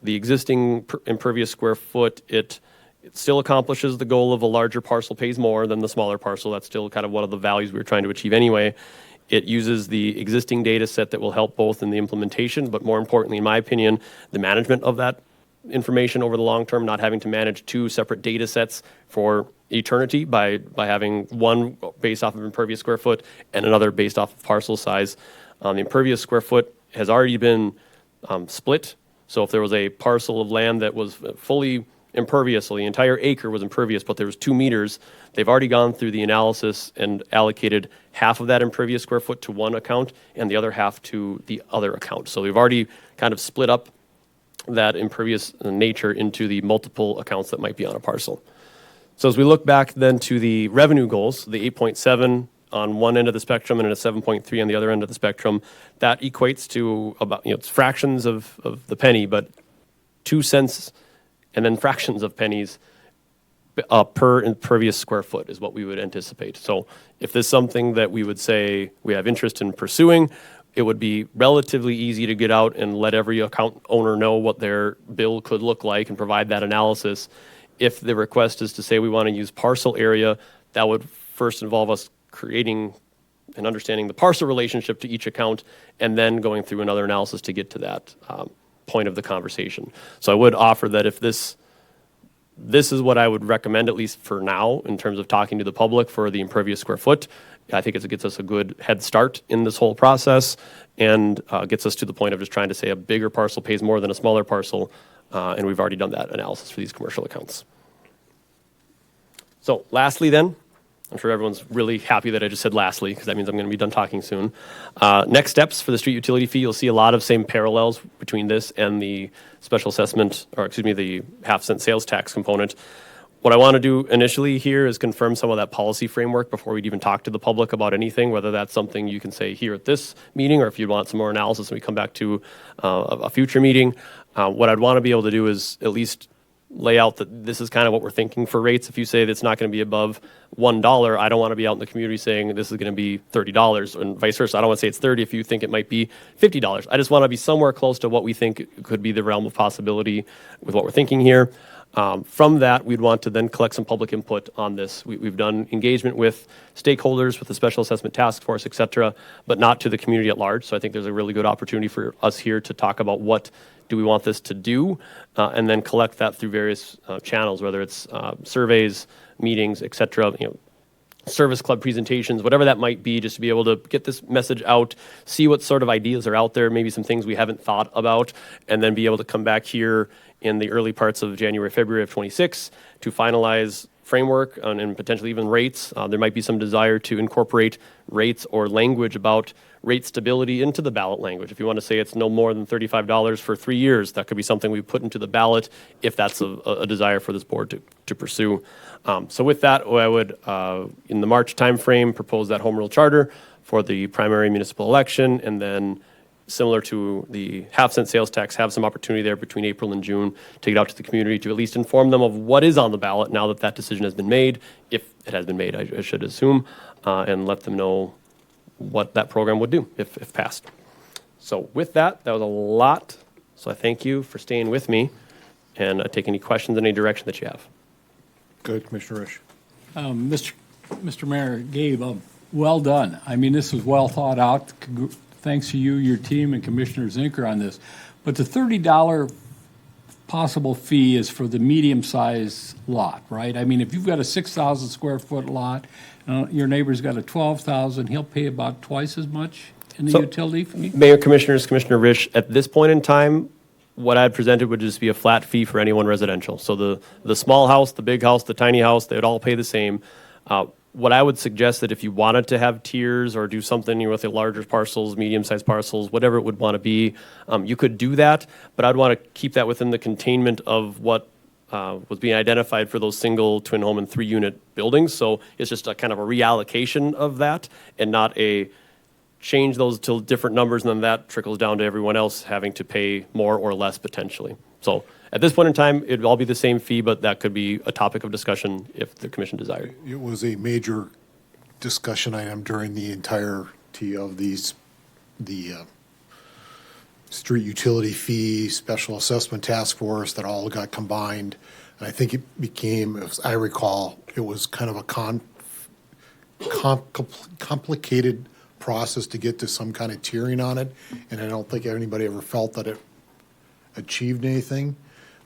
Speaker 15: the existing impervious square foot, it still accomplishes the goal of a larger parcel pays more than the smaller parcel. That's still kind of one of the values we were trying to achieve anyway. It uses the existing data set that will help both in the implementation, but more importantly, in my opinion, the management of that information over the long term, not having to manage 2 separate data sets for eternity by having one based off of impervious square foot and another based off of parcel size. The impervious square foot has already been split. So if there was a parcel of land that was fully impervious, so the entire acre was impervious, but there was 2 meters, they've already gone through the analysis and allocated half of that impervious square foot to one account and the other half to the other account. So we've already kind of split up that impervious nature into the multiple accounts that might be on a parcel. So as we look back then to the revenue goals, the 8.7 on one end of the spectrum and a 7.3 on the other end of the spectrum, that equates to about, it's fractions of the penny, but 2 cents and then fractions of pennies per impervious square foot is what we would anticipate. So if this is something that we would say we have interest in pursuing, it would be relatively easy to get out and let every account owner know what their bill could look like and provide that analysis. If the request is to say we want to use parcel area, that would first involve us creating and understanding the parcel relationship to each account, and then going through another analysis to get to that point of the conversation. So I would offer that if this is what I would recommend, at least for now, in terms of talking to the public for the impervious square foot. I think it gets us a good head start in this whole process, and gets us to the point of just trying to say a bigger parcel pays more than a smaller parcel, and we've already done that analysis for these commercial accounts. So lastly then, I'm sure everyone's really happy that I just said lastly, because that means I'm going to be done talking soon. Next steps for the street utility fee, you'll see a lot of same parallels between this and the special assessment, or excuse me, the half-cent sales tax component. What I want to do initially here is confirm some of that policy framework before we'd even talk to the public about anything, whether that's something you can say here at this meeting, or if you want some more analysis and we come back to a future meeting. What I'd want to be able to do is at least lay out that this is kind of what we're thinking for rates. If you say that's not going to be above $1, I don't want to be out in the community saying this is going to be $30, and vice versa. I don't want to say it's 30 if you think it might be $50. I just want to be somewhere close to what we think could be the realm of possibility with what we're thinking here. From that, we'd want to then collect some public input on this. We've done engagement with stakeholders, with the Special Assessment Task Force, et cetera, but not to the community at large. So I think there's a really good opportunity for us here to talk about what do we want this to do, and then collect that through various channels, whether it's surveys, meetings, et cetera, service club presentations, whatever that might be, just to be able to get this message out, see what sort of ideas are out there, maybe some things we haven't thought about, and then be able to come back here in the early parts of January, February of 26 to finalize framework and potentially even rates. There might be some desire to incorporate rates or language about rate stability into the ballot language. If you want to say it's no more than $35 for 3 years, that could be something we put into the ballot if that's a desire for this board to pursue. So with that, I would, in the March timeframe, propose that home rule charter for the primary municipal election, and then similar to the half-cent sales tax, have some opportunity there between April and June to get out to the community to at least inform them of what is on the ballot now that that decision has been made, if it has been made, I should assume, and let them know what that program would do if passed. So with that, that was a lot. So I thank you for staying with me, and take any questions in any direction that you have.
Speaker 1: Good, Commissioner Risch.
Speaker 12: Mr. Mayor, Gabe, well done. I mean, this was well thought out. Thanks to you, your team, and Commissioner Zinker on this. But the $30 possible fee is for the medium-sized lot, right? I mean, if you've got a 6,000 square foot lot, your neighbor's got a 12,000, he'll pay about twice as much in the utility fee?
Speaker 15: Mayor, Commissioners, Commissioner Risch, at this point in time, what I had presented would just be a flat fee for anyone residential. So the small house, the big house, the tiny house, they would all pay the same. What I would suggest that if you wanted to have tiers or do something with the larger parcels, medium-sized parcels, whatever it would want to be, you could do that, but I'd want to keep that within the containment of what was being identified for those single, twin home, and 3-unit buildings. So it's just a kind of a reallocation of that, and not a change those to different numbers, and then that trickles down to everyone else having to pay more or less potentially. So at this point in time, it would all be the same fee, but that could be a topic of discussion if the commission desired.
Speaker 1: It was a major discussion item during the entirety of the street utility fee, special assessment task force that all got combined. And I think it became, as I recall, it was kind of a complicated process to get to some kind of tiering on it. And I don't think anybody ever felt that it achieved anything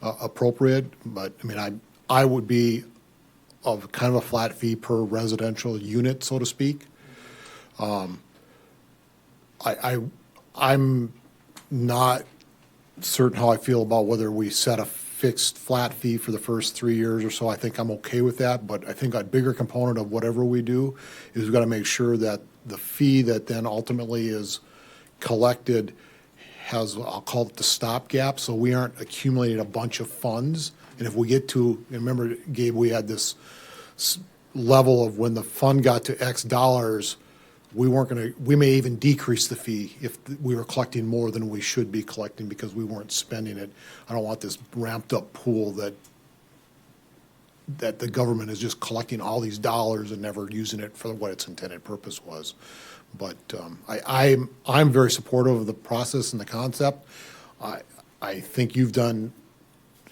Speaker 1: appropriate. But I mean, I would be of kind of a flat fee per residential unit, so to speak. I'm not certain how I feel about whether we set a fixed flat fee for the first 3 years or so. I think I'm okay with that, but I think a bigger component of whatever we do is we've got to make sure that the fee that then ultimately is collected has, I'll call it the stopgap, so we aren't accumulating a bunch of funds. And if we get to, remember, Gabe, we had this level of when the fund got to X dollars, we may even decrease the fee if we were collecting more than we should be collecting because we weren't spending it. I don't want this ramped up pool that that the government is just collecting all these dollars and never using it for what its intended purpose was. But I'm very supportive of the process and the concept. I think you've done.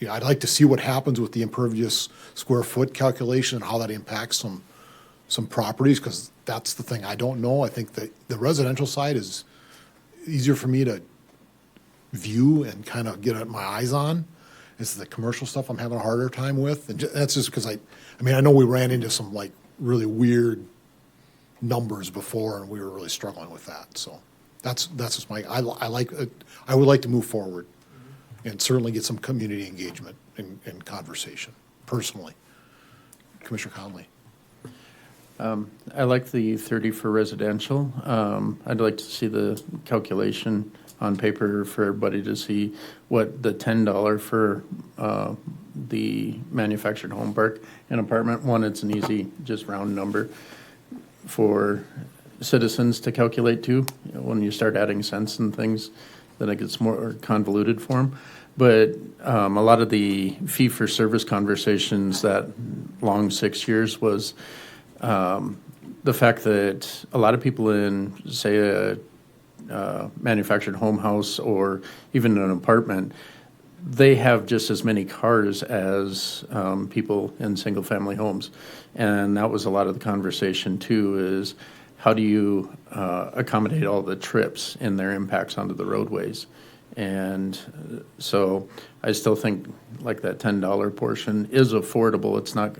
Speaker 1: I'd like to see what happens with the impervious square foot calculation and how that impacts some properties, because that's the thing I don't know. I think that the residential side is easier for me to view and kind of get my eyes on. It's the commercial stuff I'm having a harder time with, and that's just because I know we ran into some like really weird numbers before, and we were really struggling with that. So that's just I would like to move forward and certainly get some community engagement and conversation personally. Commissioner Conley.
Speaker 14: I like the 30 for residential. I'd like to see the calculation on paper for everybody to see what the $10 for the manufactured home park and apartment. One, it's an easy, just round number for citizens to calculate too. When you start adding cents and things, then it gets more convoluted for them. But a lot of the fee-for-service conversations that long 6 years was the fact that a lot of people in, say, a manufactured home house or even an apartment, they have just as many cars as people in single-family homes. And that was a lot of the conversation, too, is how do you accommodate all the trips and their impacts onto the roadways? And so I still think like that $10 portion is affordable. It's not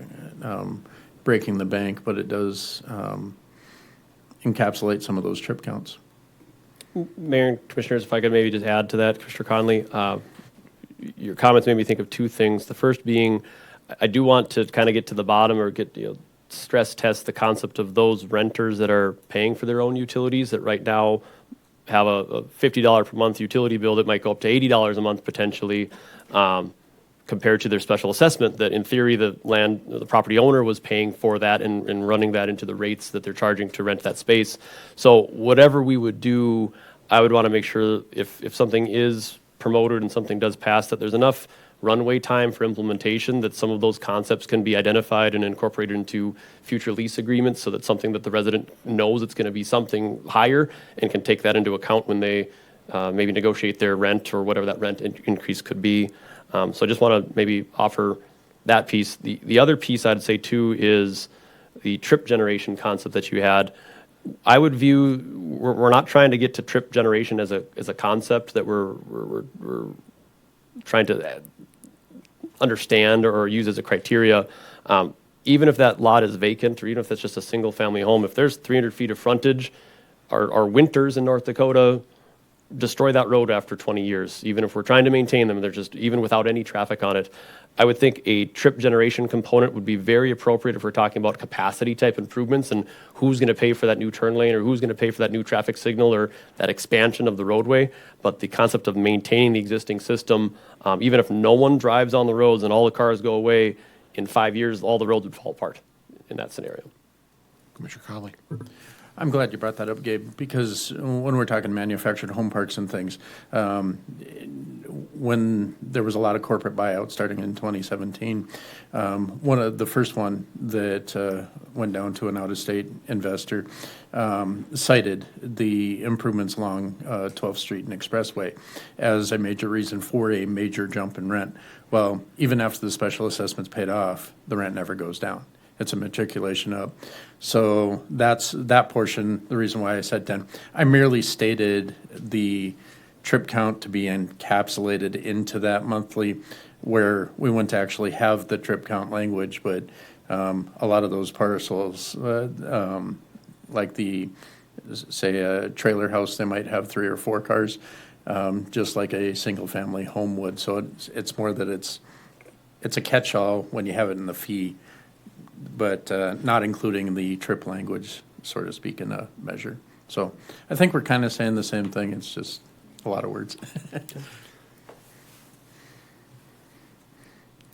Speaker 14: breaking the bank, but it does encapsulate some of those trip counts.
Speaker 15: Mayor and Commissioners, if I could maybe just add to that, Commissioner Conley, your comments made me think of two things. The first being, I do want to kind of get to the bottom or stress test the concept of those renters that are paying for their own utilities that right now have a $50 per month utility bill that might go up to $80 a month potentially, compared to their special assessment that in theory the property owner was paying for that and running that into the rates that they're charging to rent that space. So whatever we would do, I would want to make sure if something is promoted and something does pass, that there's enough runway time for implementation that some of those concepts can be identified and incorporated into future lease agreements so that something that the resident knows it's going to be something higher and can take that into account when they maybe negotiate their rent or whatever that rent increase could be. So I just want to maybe offer that piece. The other piece I'd say too is the trip generation concept that you had. I would view we're not trying to get to trip generation as a concept that we're trying to understand or use as a criteria. Even if that lot is vacant or even if that's just a single family home, if there's 300 feet of frontage, our winters in North Dakota destroy that road after 20 years. Even if we're trying to maintain them, they're just, even without any traffic on it. I would think a trip generation component would be very appropriate if we're talking about capacity type improvements and who's going to pay for that new turn lane or who's going to pay for that new traffic signal or that expansion of the roadway. But the concept of maintaining the existing system, even if no one drives on the roads and all the cars go away, in 5 years, all the roads would fall apart in that scenario.
Speaker 1: Commissioner Conley.
Speaker 14: I'm glad you brought that up, Gabe, because when we're talking manufactured home parks and things, when there was a lot of corporate buyouts starting in 2017, one of the first one that went down to an out-of-state investor cited the improvements along 12th Street and Expressway as a major reason for a major jump in rent. Well, even after the special assessment's paid off, the rent never goes down. It's a matriculation up. So that's that portion, the reason why I said 10. I merely stated the trip count to be encapsulated into that monthly, where we wouldn't actually have the trip count language, but a lot of those parcels, like say a trailer house, they might have 3 or 4 cars, just like a single family home would. So it's more that it's a catch-all when you have it in the fee, but not including the trip language, so to speak, in a measure. So I think we're kind of saying the same thing. It's just a lot of words.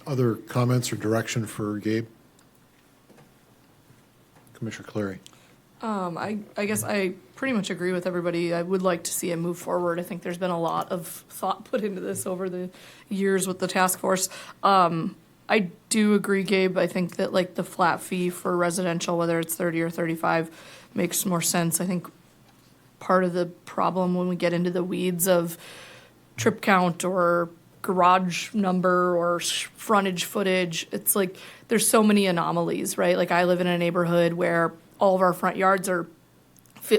Speaker 1: Other comments or direction for Gabe? Commissioner Cleary.
Speaker 16: I guess I pretty much agree with everybody. I would like to see it move forward. I think there's been a lot of thought put into this over the years with the task force. I do agree, Gabe. I think that like the flat fee for residential, whether it's 30 or 35, makes more sense. I think part of the problem when we get into the weeds of trip count or garage number or frontage footage, it's like there's so many anomalies, right? Like I live in a neighborhood where all of our front yards are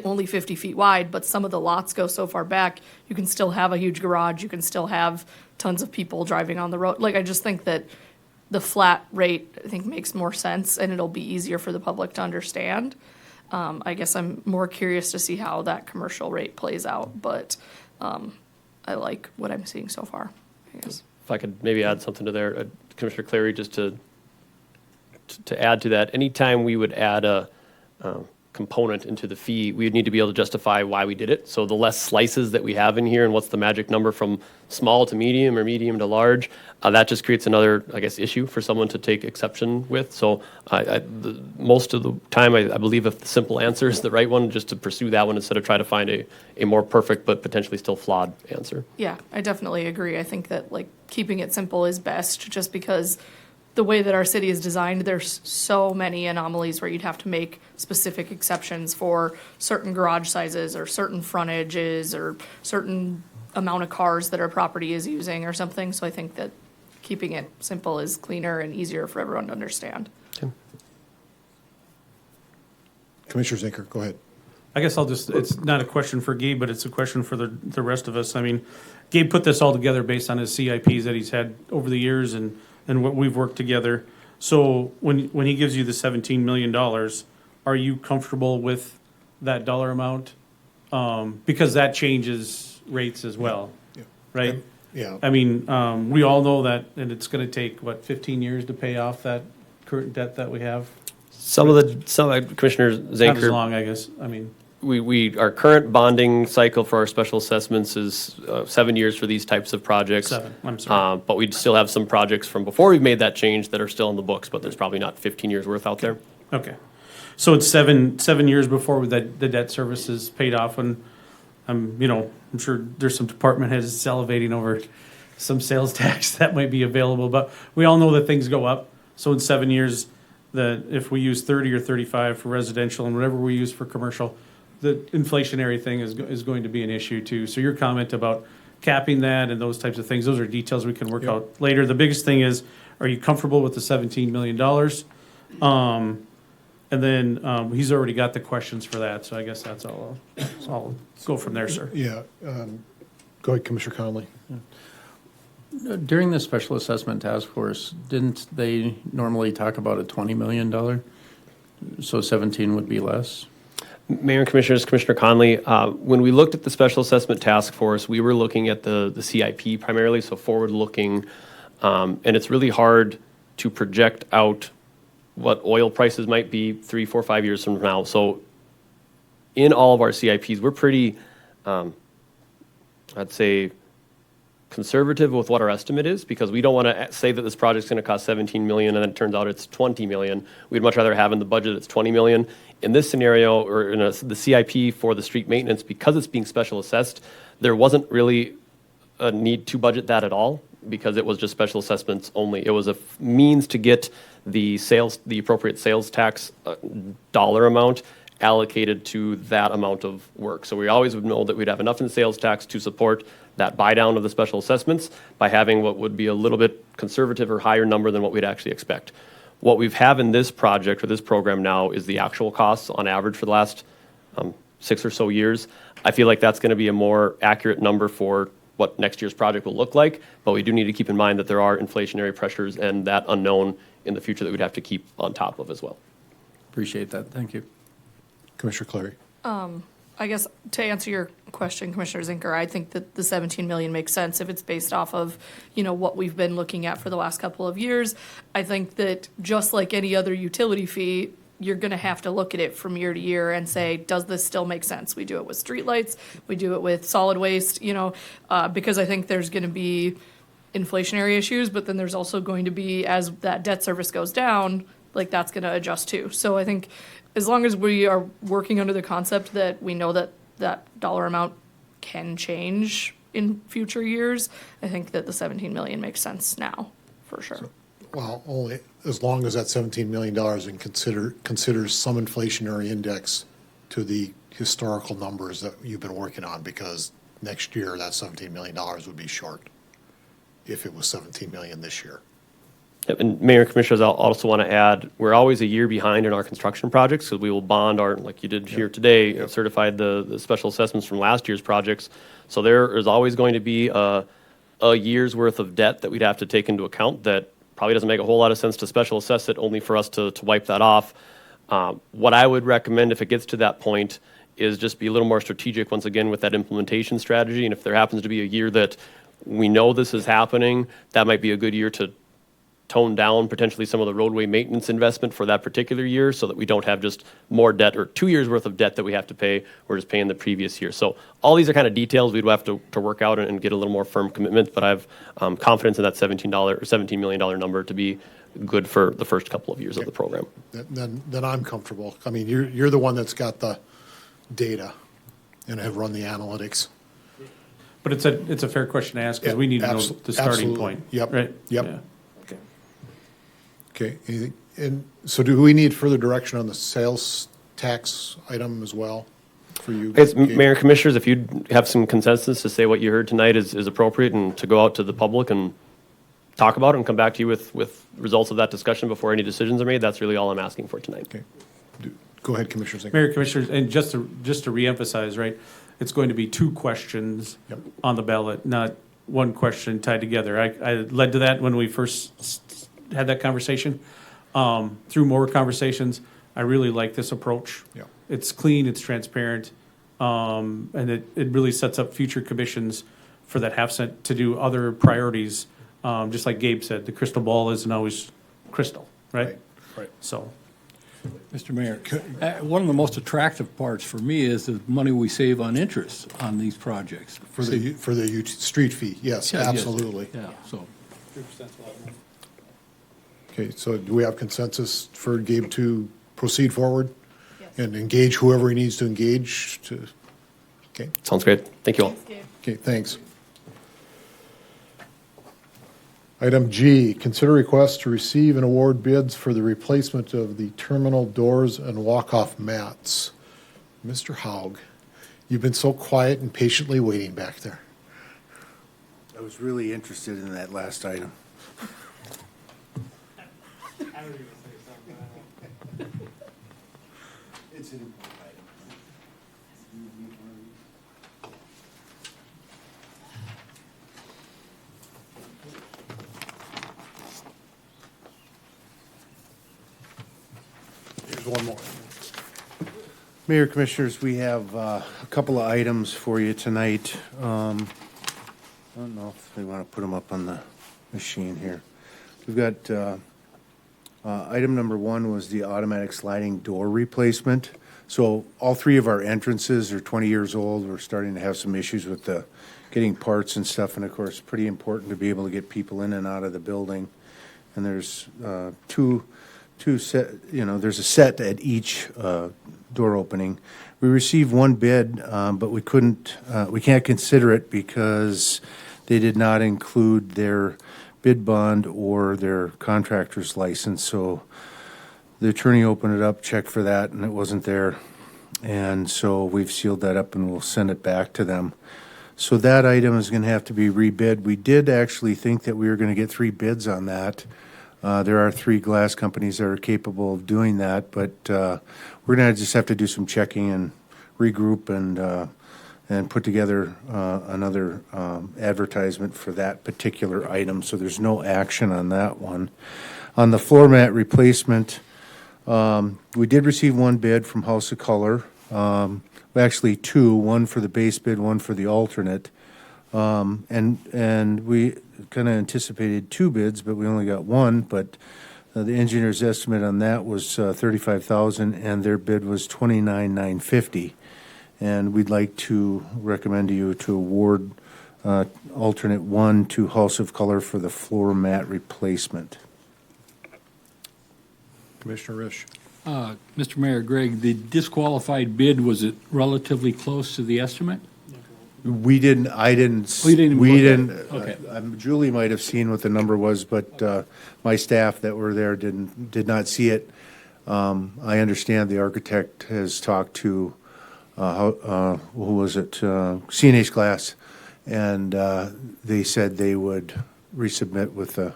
Speaker 16: only 50 feet wide, but some of the lots go so far back, you can still have a huge garage, you can still have tons of people driving on the road. Like I just think that the flat rate, I think, makes more sense, and it'll be easier for the public to understand. I guess I'm more curious to see how that commercial rate plays out, but I like what I'm seeing so far, I guess.
Speaker 15: If I could maybe add something to there, Commissioner Clary, just to add to that, anytime we would add a component into the fee, we would need to be able to justify why we did it. So the less slices that we have in here and what's the magic number from small to medium or medium to large, that just creates another, I guess, issue for someone to take exception with. So most of the time, I believe if the simple answer is the right one, just to pursue that one instead of try to find a more perfect but potentially still flawed answer.
Speaker 16: Yeah, I definitely agree. I think that like keeping it simple is best, just because the way that our city is designed, there's so many anomalies where you'd have to make specific exceptions for certain garage sizes or certain frontages or certain amount of cars that our property is using or something. So I think that keeping it simple is cleaner and easier for everyone to understand.
Speaker 1: Commissioner Zinker, go ahead.
Speaker 17: I guess it's not a question for Gabe, but it's a question for the rest of us. I mean, Gabe put this all together based on his CIPs that he's had over the years and what we've worked together. So when he gives you the $17 million, are you comfortable with that dollar amount? Because that changes rates as well, right?
Speaker 1: Yeah.
Speaker 17: I mean, we all know that, and it's going to take, 15 years to pay off that current debt that we have?
Speaker 15: Some Commissioner Zanker.
Speaker 17: Not as long, I guess. I mean,
Speaker 15: our current bonding cycle for our special assessments is 7 years for these types of projects.
Speaker 17: 7, I'm sorry.
Speaker 15: But we still have some projects from before we've made that change that are still in the books, but there's probably not 15 years worth out there.
Speaker 17: Okay. So it's seven years before the debt service is paid off, and I'm sure there's some department heads salivating over some sales tax that might be available, but we all know that things go up. So in 7 years, that if we use 30 or 35 for residential and whatever we use for commercial, the inflationary thing is going to be an issue too. So your comment about capping that and those types of things, those are details we can work out later. The biggest thing is, are you comfortable with the $17 million? And then he's already got the questions for that, so I guess that's all. So I'll go from there, sir.
Speaker 1: Yeah. Go ahead, Commissioner Connolly.
Speaker 14: During the Special Assessment Task Force, didn't they normally talk about a $20 million? So 17 would be less?
Speaker 15: Mayor and Commissioners, Commissioner Conley, when we looked at the Special Assessment Task Force, we were looking at the CIP primarily, so forward-looking, and it's really hard to project out what oil prices might be 3, 4, 5 years from now. So in all of our CIPs, we're pretty, I'd say, conservative with what our estimate is, because we don't want to say that this project's going to cost $17 million and then it turns out it's $20 million. We'd much rather have in the budget it's $20 million. In this scenario, or in the CIP for the street maintenance, because it's being special assessed, there wasn't really a need to budget that at all, because it was just special assessments only. It was a means to get the appropriate sales tax dollar amount allocated to that amount of work. So we always would know that we'd have enough in sales tax to support that buy down of the special assessments by having what would be a little bit conservative or higher number than what we'd actually expect. What we have in this project or this program now is the actual costs on average for the last 6 or so years. I feel like that's going to be a more accurate number for what next year's project will look like, but we do need to keep in mind that there are inflationary pressures and that unknown in the future that we'd have to keep on top of as well.
Speaker 14: Appreciate that. Thank you.
Speaker 1: Commissioner Clary.
Speaker 16: I guess to answer your question, Commissioner Zinker, I think that the $17 million makes sense if it's based off of, what we've been looking at for the last couple of years. I think that just like any other utility fee, you're going to have to look at it from year to year and say, does this still make sense? We do it with streetlights, we do it with solid waste, because I think there's going to be inflationary issues, but then there's also going to be, as that debt service goes down, like that's going to adjust too. So I think as long as we are working under the concept that we know that that dollar amount can change in future years, I think that the $17 million makes sense now, for sure.
Speaker 1: Well, only as long as that $17 million and considers some inflationary index to the historical numbers that you've been working on, because next year that $17 million would be short if it was $17 million this year.
Speaker 15: Yep, and Mayor and Commissioners, I'll also want to add, we're always a year behind in our construction projects, because we will bond our, like you did here today, certified the special assessments from last year's projects. So there is always going to be a year's worth of debt that we'd have to take into account that probably doesn't make a whole lot of sense to special assess it, only for us to wipe that off. What I would recommend if it gets to that point is just be a little more strategic once again with that implementation strategy. And if there happens to be a year that we know this is happening, that might be a good year to tone down potentially some of the roadway maintenance investment for that particular year, so that we don't have just more debt or 2 years worth of debt that we have to pay. We're just paying the previous year. So all these are kind of details we'd have to work out and get a little more firm commitment, but I have confidence in that $17 million number to be good for the first couple of years of the program.
Speaker 1: Then I'm comfortable. I mean, you're the one that's got the data and have run the analytics.
Speaker 17: But it's a fair question to ask, because we need to know the starting
Speaker 1: absolutely.
Speaker 17: point.
Speaker 1: Yep.
Speaker 17: Right?
Speaker 1: Yep.
Speaker 17: Yeah.
Speaker 1: Okay, anything, and so do we need further direction on the sales tax item as well for you?
Speaker 15: Mayor and Commissioners, if you have some consensus to say what you heard tonight is appropriate, and to go out to the public and talk about it and come back to you with results of that discussion before any decisions are made, that's really all I'm asking for tonight.
Speaker 1: Okay. Go ahead, Commissioner Zink.
Speaker 17: Mayor, Commissioners, and just to reemphasize, right, it's going to be 2 questions on the ballot, not one question tied together. I led to that when we first had that conversation. Through more conversations, I really like this approach.
Speaker 1: Yeah.
Speaker 17: It's clean, it's transparent, and it really sets up future commissions for that half cent to do other priorities. Just like Gabe said, the crystal ball isn't always crystal, right?
Speaker 1: Right.
Speaker 17: So,
Speaker 12: Mr. Mayor, one of the most attractive parts for me is the money we save on interest on these projects.
Speaker 1: For the street fee, yes,
Speaker 12: Yeah, yes.
Speaker 1: absolutely.
Speaker 12: Yeah, so.
Speaker 1: Okay, so do we have consensus for Gabe to proceed forward? And engage whoever he needs to engage to, okay?
Speaker 15: Sounds great. Thank you all.
Speaker 1: Okay, thanks. Item G, consider request to receive and award bids for the replacement of the terminal doors and walk-off mats. Mr. Haug, you've been so quiet and patiently waiting back there.
Speaker 18: I was really interested in that last item. It's an important item.
Speaker 1: Here's one more.
Speaker 18: Mayor, Commissioners, we have a couple of items for you tonight. I don't know if we want to put them up on the machine here. We've got item number 1 was the automatic sliding door replacement. So all 3 of our entrances are 20 years old. We're starting to have some issues with getting parts and stuff, and of course, pretty important to be able to get people in and out of the building. And there's two set, there's a set at each door opening. We received 1 bid, but we can't consider it because they did not include their bid bond or their contractor's license. So the attorney opened it up, checked for that, and it wasn't there. And so we've sealed that up and we'll send it back to them. So that item is going to have to be rebid. We did actually think that we were going to get 3 bids on that. There are 3 glass companies that are capable of doing that, but we're going to just have to do some checking and regroup and put together another advertisement for that particular item. So there's no action on that one. On the floor mat replacement, we did receive 1 bid from House of Color. Actually 2, 1 for the base bid, 1 for the alternate. And we kind of anticipated 2 bids, but we only got 1. But the engineer's estimate on that was $35,000, and their bid was $29,950. And we'd like to recommend to you to award alternate 1 to House of Color for the floor mat replacement.
Speaker 1: Commissioner Risch.
Speaker 12: Mr. Mayor, Greg, the disqualified bid, was it relatively close to the estimate?
Speaker 18: We didn't, I didn't.
Speaker 12: Oh, you didn't
Speaker 18: We
Speaker 12: look at
Speaker 18: didn't.
Speaker 12: it? Okay.
Speaker 18: Julie might have seen what the number was, but my staff that were there did not see it. I understand the architect has talked to, who was it, CNH Glass, and they said they would resubmit with the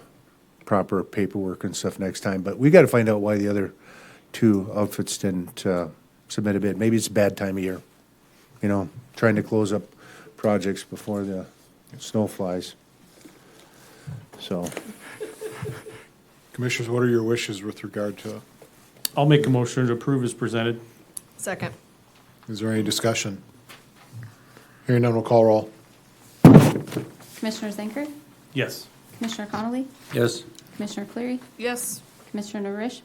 Speaker 18: proper paperwork and stuff next time. But we got to find out why the other two outfits didn't submit a bid. Maybe it's a bad time of year, trying to close up projects before the snow flies. So,
Speaker 1: Commissioners, what are your wishes with regard to,
Speaker 17: I'll make a motion to approve as presented.
Speaker 16: Second.
Speaker 1: is there any discussion? Hearing none, we'll call roll.
Speaker 3: Commissioner Zinker?
Speaker 17: Yes.
Speaker 3: Commissioner Connolly?
Speaker 14: Yes.
Speaker 3: Commissioner Cleary?
Speaker 16: Yes.
Speaker 3: Commissioner Rish?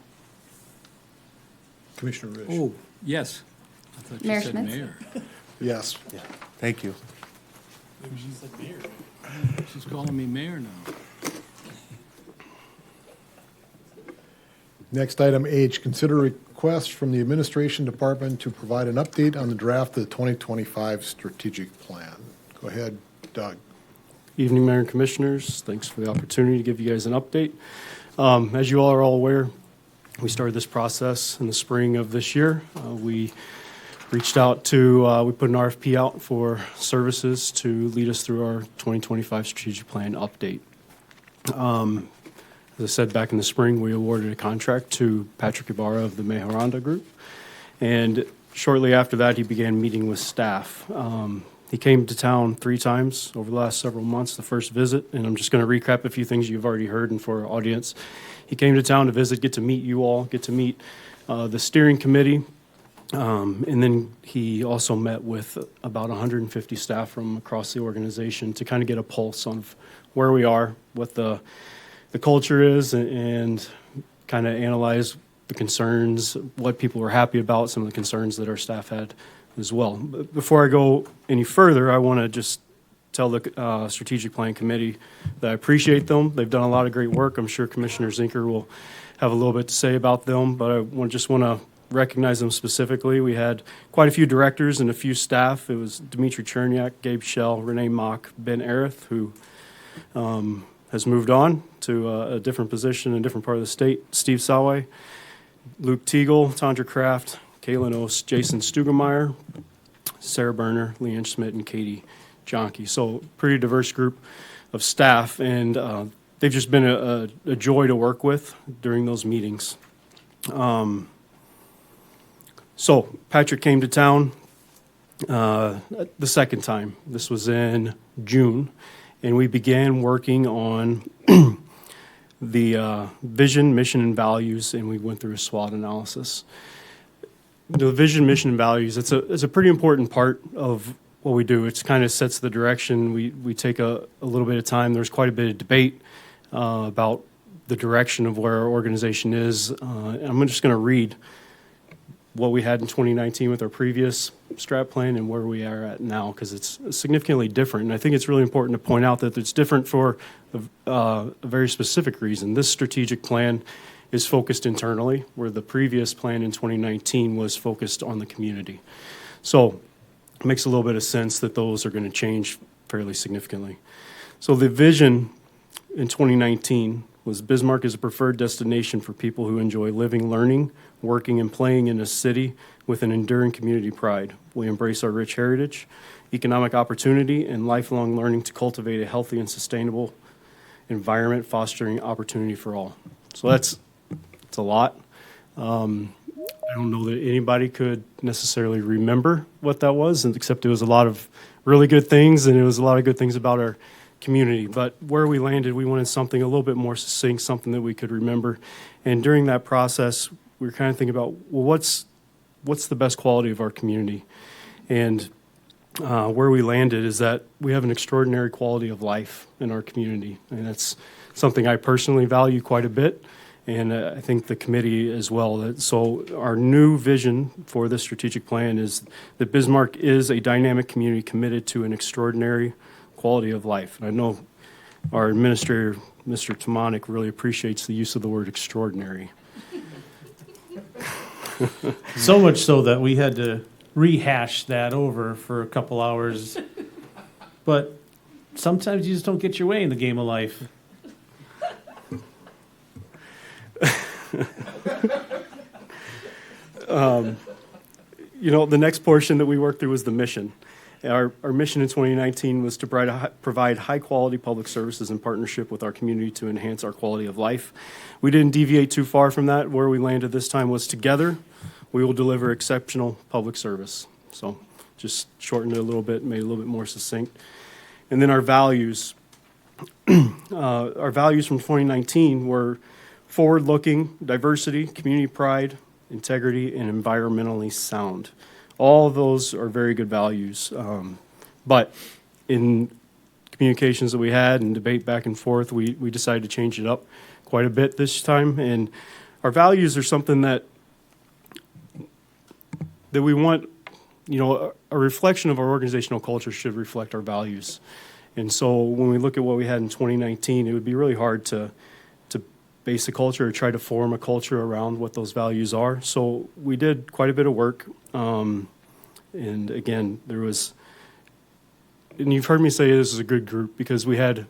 Speaker 1: Commissioner Rich?
Speaker 12: Oh, yes. I thought you
Speaker 3: Mayor
Speaker 12: said
Speaker 3: Schmitz?
Speaker 12: mayor.
Speaker 1: Yes.
Speaker 18: thank you.
Speaker 12: She's calling me mayor now.
Speaker 1: Next, item H, consider request from the Administration Department to provide an update on the draft of the 2025 strategic plan. Go ahead, Doug.
Speaker 19: Evening, Mayor and Commissioners. Thanks for the opportunity to give you guys an update. As you all are all aware, we started this process in the spring of this year. We reached out to, we put an RFP out for services to lead us through our 2025 strategic plan update. As I said, back in the spring, we awarded a contract to Patrick Ibarra of the Mejoranda Group. And shortly after that, he began meeting with staff. He came to town 3 times over the last several months, the first visit, and I'm just going to recap a few things you've already heard and for our audience. He came to town to visit, get to meet you all, get to meet the steering committee, and then he also met with about 150 staff from across the organization to kind of get a pulse on where we are, what the culture is, and kind of analyze the concerns, what people were happy about, some of the concerns that our staff had as well. But before I go any further, I want to just tell the strategic plan committee that I appreciate them. They've done a lot of great work. I'm sure Commissioner Zinker will have a little bit to say about them, but I just want to recognize them specifically. We had quite a few directors and a few staff. It was Dimitri Cherniak, Gabe Schell, Renee Mock, Ben Arith, who has moved on to a different position in a different part of the state, Steve Saway, Luke Teagle, Tandra Kraft, Kaylin Ost, Jason Stugemeyer, Sarah Berner, Leanne Schmidt, and Katie Jonke. So pretty diverse group of staff, and they've just been a joy to work with during those meetings. So Patrick came to town the second time. This was in June, and we began working on the vision, mission, and values, and we went through a SWOT analysis. The vision, mission, and values, it's a pretty important part of what we do. It kind of sets the direction. We take a little bit of time. There's quite a bit of debate about the direction of where our organization is. I'm just going to read what we had in 2019 with our previous strat plan and where we are at now, because it's significantly different. And I think it's really important to point out that it's different for a very specific reason. This strategic plan is focused internally, where the previous plan in 2019 was focused on the community. So it makes a little bit of sense that those are going to change fairly significantly. So the vision in 2019 was Bismarck is a preferred destination for people who enjoy living, learning, working, and playing in a city with an enduring community pride. We embrace our rich heritage, economic opportunity, and lifelong learning to cultivate a healthy and sustainable environment, fostering opportunity for all. So it's a lot. I don't know that anybody could necessarily remember what that was, except it was a lot of really good things, and it was a lot of good things about our community. But where we landed, we wanted something a little bit more succinct, something that we could remember. And during that process, we were kind of thinking about, well, what's the best quality of our community? And where we landed is that we have an extraordinary quality of life in our community. And that's something I personally value quite a bit. And I think the committee as well. So our new vision for this strategic plan is that Bismarck is a dynamic community committed to an extraordinary quality of life. And I know our administrator, Mr. Tomanik, really appreciates the use of the word extraordinary.
Speaker 17: So much so that we had to rehash that over for a couple hours but sometimes you just don't get your way in the game of life.
Speaker 19: The next portion that we worked through was the mission. Our mission in 2019 was to provide high-quality public services in partnership with our community to enhance our quality of life. We didn't deviate too far from that. Where we landed this time was together, we will deliver exceptional public service. So just shortened it a little bit, made it a little bit more succinct. And then our values. Our values from 2019 were forward-looking, diversity, community pride, integrity, and environmentally sound. All of those are very good values. But in communications that we had and debate back and forth, we decided to change it up quite a bit this time. And our values are something that we want, a reflection of our organizational culture should reflect our values. And so when we look at what we had in 2019, it would be really hard to base a culture or try to form a culture around what those values are. So we did quite a bit of work. And again, and you've heard me say this is a good group because we had,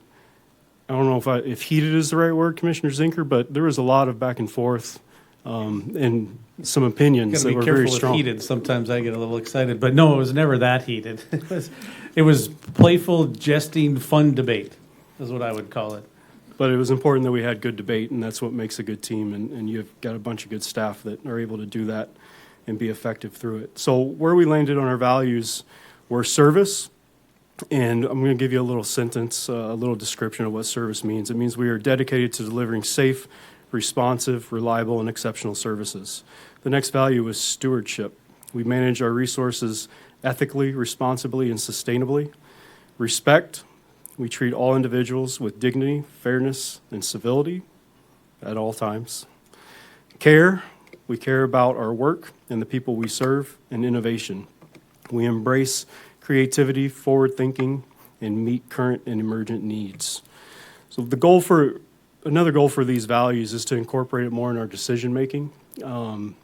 Speaker 19: I don't know if heated is the right word, Commissioner Zinker, but there was a lot of back and forth and some opinions that were very strong.
Speaker 17: With heated. Sometimes I get a little excited, but no, it was never that heated. It was playful, jesting, fun debate is what I would call it.
Speaker 19: But it was important that we had good debate, and that's what makes a good team, and you've got a bunch of good staff that are able to do that and be effective through it. So where we landed on our values were service, and I'm going to give you a little sentence, a little description of what service means. It means we are dedicated to delivering safe, responsive, reliable, and exceptional services. The next value is stewardship. We manage our resources ethically, responsibly, and sustainably. Respect. We treat all individuals with dignity, fairness, and civility at all times. Care. We care about our work and the people we serve, and innovation. We embrace creativity, forward thinking, and meet current and emergent needs. So another goal for these values is to incorporate it more in our decision making. And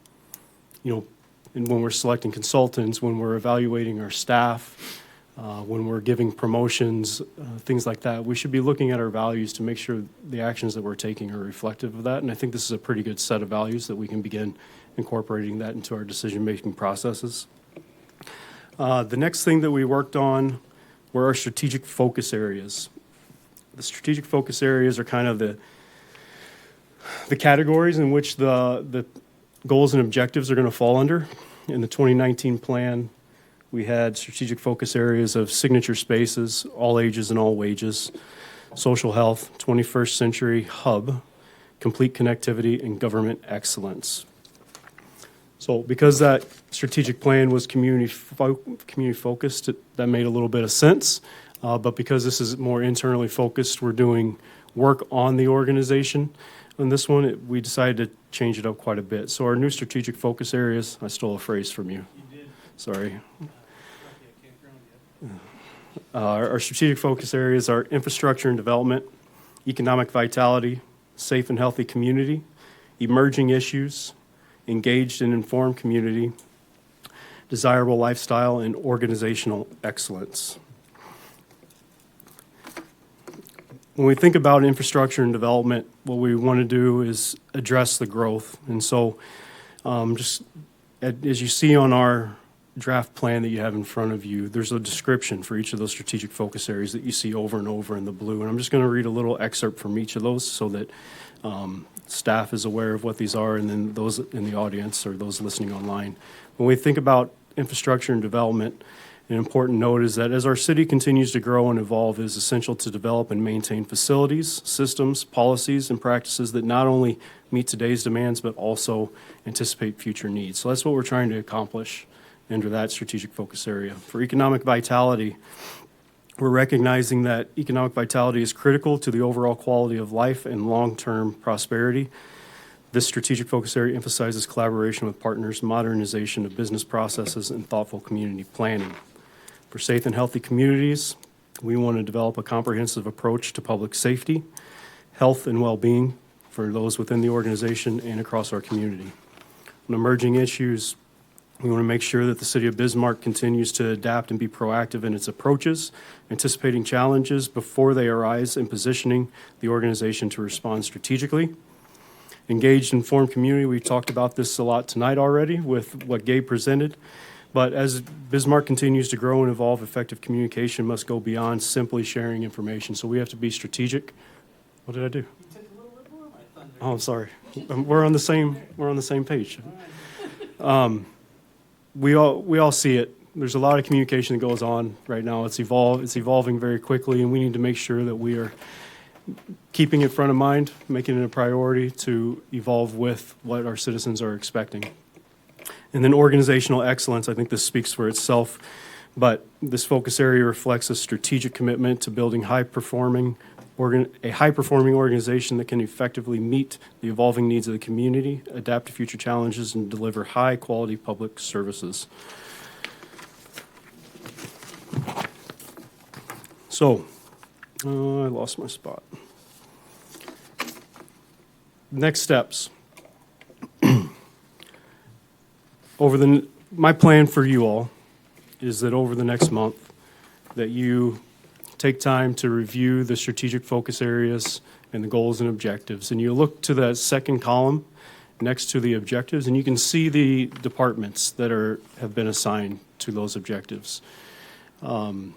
Speaker 19: when we're selecting consultants, when we're evaluating our staff, when we're giving promotions, things like that, we should be looking at our values to make sure the actions that we're taking are reflective of that. And I think this is a pretty good set of values that we can begin incorporating that into our decision-making processes. The next thing that we worked on were our strategic focus areas. The strategic focus areas are kind of the categories in which the goals and objectives are going to fall under. In the 2019 plan, we had strategic focus areas of signature spaces, all ages and all wages, social health, 21st century hub, complete connectivity, and government excellence. So because that strategic plan was community focused, that made a little bit of sense. But because this is more internally focused, we're doing work on the organization. On this one, we decided to change it up quite a bit. So our new strategic focus areas, I stole a phrase from you. You did. Sorry. Our strategic focus areas are infrastructure and development, economic vitality, safe and healthy community, emerging issues, engaged and informed community, desirable lifestyle, and organizational excellence. When we think about infrastructure and development, what we want to do is address the growth. And so just as you see on our draft plan that you have in front of you, there's a description for each of those strategic focus areas that you see over and over in the blue. And I'm just going to read a little excerpt from each of those so that staff is aware of what these are, and then those in the audience or those listening online. When we think about infrastructure and development, an important note is that as our city continues to grow and evolve, it is essential to develop and maintain facilities, systems, policies, and practices that not only meet today's demands, but also anticipate future needs. So that's what we're trying to accomplish under that strategic focus area. For economic vitality, we're recognizing that economic vitality is critical to the overall quality of life and long-term prosperity. This strategic focus area emphasizes collaboration with partners, modernization of business processes, and thoughtful community planning. For safe and healthy communities, we want to develop a comprehensive approach to public safety, health, and well-being for those within the organization and across our community. On emerging issues, We want to make sure that the city of Bismarck continues to adapt and be proactive in its approaches, anticipating challenges before they arise and positioning the organization to respond strategically. Engaged, informed community, we talked about this a lot tonight already with what Gabe presented. But as Bismarck continues to grow and evolve, effective communication must go beyond simply sharing information. So we have to be strategic. What did I do? Oh, I'm sorry. We're on the same page. We all see it. There's a lot of communication that goes on right now. It's evolving very quickly, and we need to make sure that we are keeping it front of mind, making it a priority to evolve with what our citizens are expecting. And then organizational excellence, I think this speaks for itself, but this focus area reflects a strategic commitment to building a high-performing organization that can effectively meet the evolving needs of the community, adapt to future challenges, and deliver high-quality public services. So, I lost my spot. Next steps. My plan for you all is that over the next month that you take time to review the strategic focus areas and the goals and objectives. And you look to the second column next to the objectives, and you can see the departments that have been assigned to those objectives. And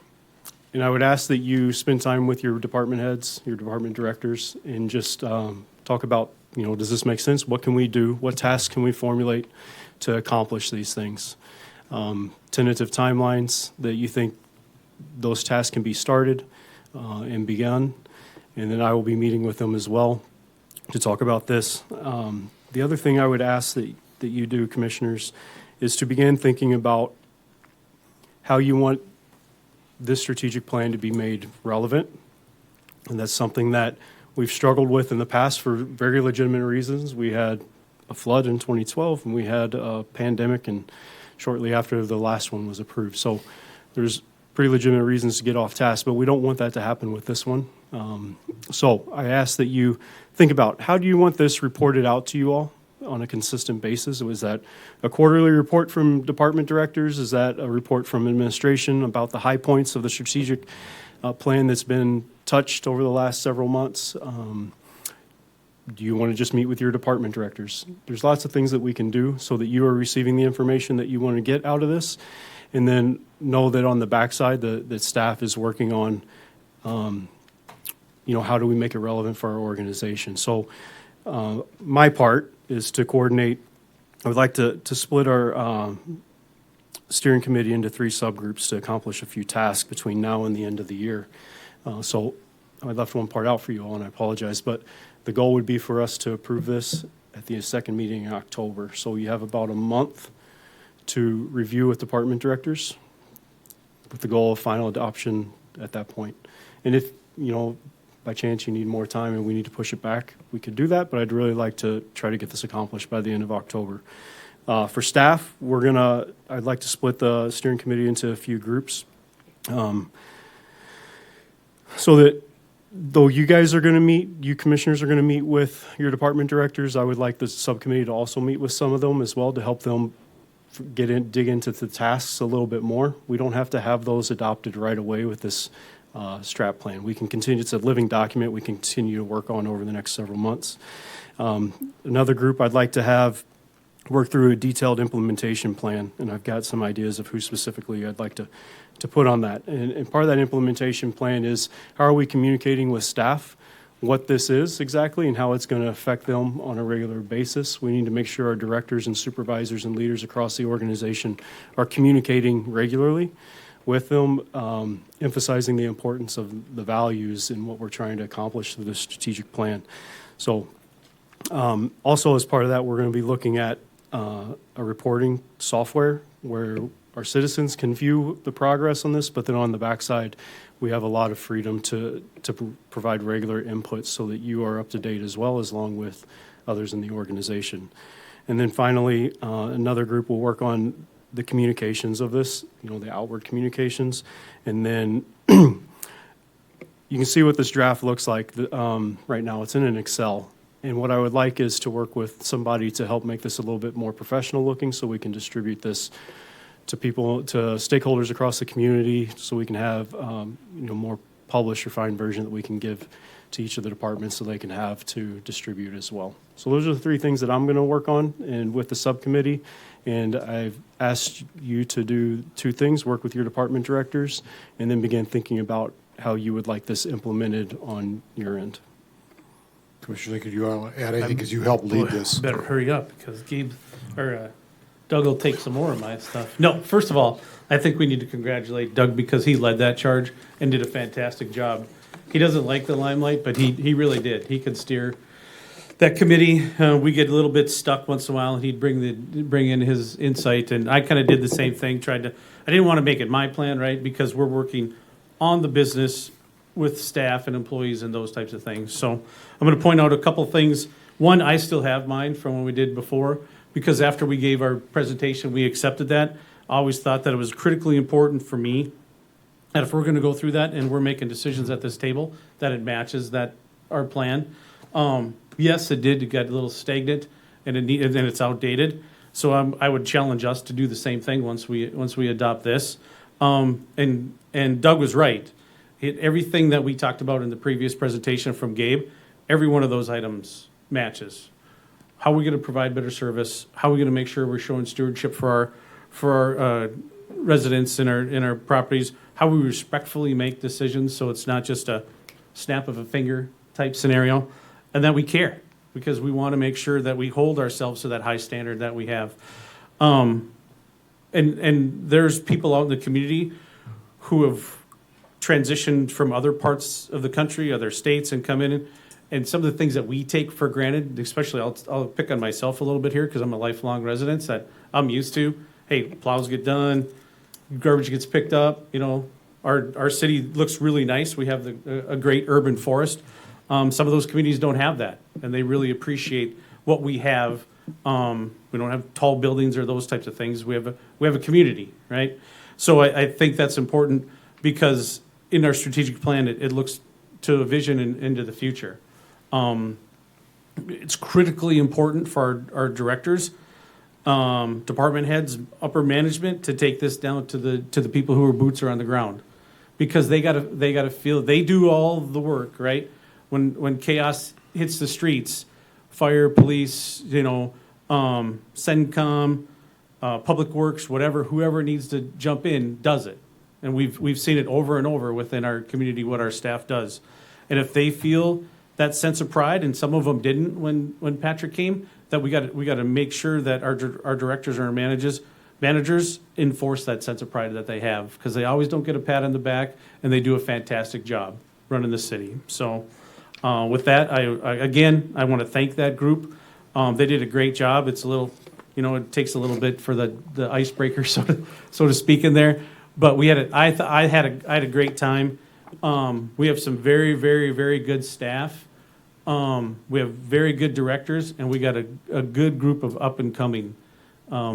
Speaker 19: I would ask that you spend time with your department heads, your department directors, and just talk about, does this make sense? What can we do? What tasks can we formulate to accomplish these things? Tentative timelines that you think those tasks can be started and begun. And then I will be meeting with them as well to talk about this. The other thing I would ask that you do, commissioners, is to begin thinking about how you want this strategic plan to be made relevant. And that's something that we've struggled with in the past for very legitimate reasons. We had a flood in 2012, and we had a pandemic, and shortly after the last one was approved. So there's pretty legitimate reasons to get off task, but we don't want that to happen with this one. So I ask that you think about, how do you want this reported out to you all on a consistent basis? Was that a quarterly report from department directors? Is that a report from administration about the high points of the strategic plan that's been touched over the last several months? Do you want to just meet with your department directors? There's lots of things that we can do so that you are receiving the information that you want to get out of this. And then know that on the backside, that staff is working on, how do we make it relevant for our organization? So my part is to coordinate. I would like to split our steering committee into 3 subgroups to accomplish a few tasks between now and the end of the year. So I left one part out for you all, and I apologize, but the goal would be for us to approve this at the second meeting in October. So you have about a month to review with department directors with the goal of final adoption at that point. And if, by chance you need more time and we need to push it back, we could do that, but I'd really like to try to get this accomplished by the end of October. For staff, I'd like to split the steering committee into a few groups. So that though you guys are going to meet, you commissioners are going to meet with your department directors, I would like the subcommittee to also meet with some of them as well to help them dig into the tasks a little bit more. We don't have to have those adopted right away with this strat plan. We can continue, it's a living document we can continue to work on over the next several months. Another group I'd like to have work through a detailed implementation plan, and I've got some ideas of who specifically I'd like to put on that. And part of that implementation plan is how are we communicating with staff what this is exactly and how it's going to affect them on a regular basis. We need to make sure our directors and supervisors and leaders across the organization are communicating regularly with them, emphasizing the importance of the values and what we're trying to accomplish through the strategic plan. So also as part of that, we're going to be looking at a reporting software where our citizens can view the progress on this, but then on the backside, we have a lot of freedom to provide regular input so that you are up to date as well, as along with others in the organization. And then finally, another group will work on the communications of this, the outward communications. And then you can see what this draft looks like. Right now, it's in an Excel. And what I would like is to work with somebody to help make this a little bit more professional looking so we can distribute this to people, to stakeholders across the community, so we can have more published, refined version that we can give to each of the departments so they can have to distribute as well. So those are the three things that I'm going to work on and with the subcommittee. And I've asked you to do two things: work with your department directors, and then begin thinking about how you would like this implemented on your end.
Speaker 1: Commissioner, could you add anything because you helped lead this?
Speaker 17: Better hurry up because Doug will take some more of my stuff. No, first of all, I think we need to congratulate Doug because he led that charge and did a fantastic job. He doesn't like the limelight, but he really did. He could steer that committee. We get a little bit stuck once in a while, and he'd bring in his insight. And I kind of did the same thing. I didn't want to make it my plan, right? Because we're working on the business with staff and employees and those types of things. So I'm going to point out a couple things. One, I still have mine from when we did before, because after we gave our presentation, we accepted that. I always thought that it was critically important for me that if we're going to go through that and we're making decisions at this table, that it matches our plan. Yes, it did. It got a little stagnant, and it's outdated. So I would challenge us to do the same thing once we adopt this. And Doug was right. Everything that we talked about in the previous presentation from Gabe, every one of those items matches. How are we going to provide better service? How are we going to make sure we're showing stewardship for our residents in our properties? How we respectfully make decisions so it's not just a snap of a finger type scenario, and that we care because we want to make sure that we hold ourselves to that high standard that we have. And there's people out in the community who have transitioned from other parts of the country, other states, and come in. And some of the things that we take for granted, especially I'll pick on myself a little bit here because I'm a lifelong resident that I'm used to. Hey, plows get done, garbage gets picked up. Our city looks really nice. We have a great urban forest. Some of those communities don't have that, and they really appreciate what we have. We don't have tall buildings or those types of things. We have a community, right? So I think that's important because in our strategic plan, it looks to a vision into the future. It's critically important for our directors, department heads, upper management to take this down to the people who are boots are on the ground, because they gotta feel they do all the work, right? When chaos hits the streets, fire, police, CENTCOM, Public Works, whoever needs to jump in does it, and we've seen it over and over within our community what our staff does, and if they feel that sense of pride, and some of them didn't when Patrick came, that we got to make sure that our directors and our managers enforce that sense of pride that they have, because they always don't get a pat on the back, and they do a fantastic job running the city. So with that, I want to thank that group. They did a great job. It's a little, it takes a little bit for the icebreaker, so to speak, in there. But I had a great time. We have some very, very, very good staff. We have very good directors, and we got a good group of up and coming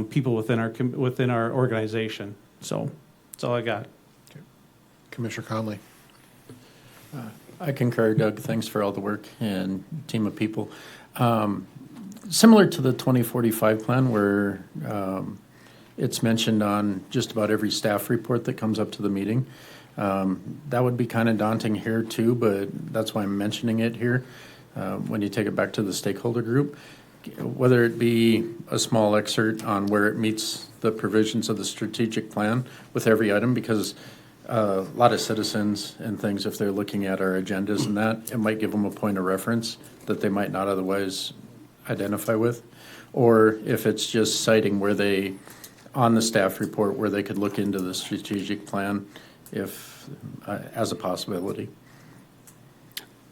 Speaker 17: people within our organization. So that's all I got.
Speaker 1: Okay. Commissioner Conley.
Speaker 14: I concur, Doug. Thanks for all the work and team of people. Similar to the 2045 plan, where it's mentioned on just about every staff report that comes up to the meeting. That would be kind of daunting here too, but that's why I'm mentioning it here. When you take it back to the stakeholder group, whether it be a small excerpt on where it meets the provisions of the strategic plan with every item, because a lot of citizens and things, if they're looking at our agendas and that, it might give them a point of reference that they might not otherwise identify with. Or if it's just citing where they, on the staff report, where they could look into the strategic plan as a possibility.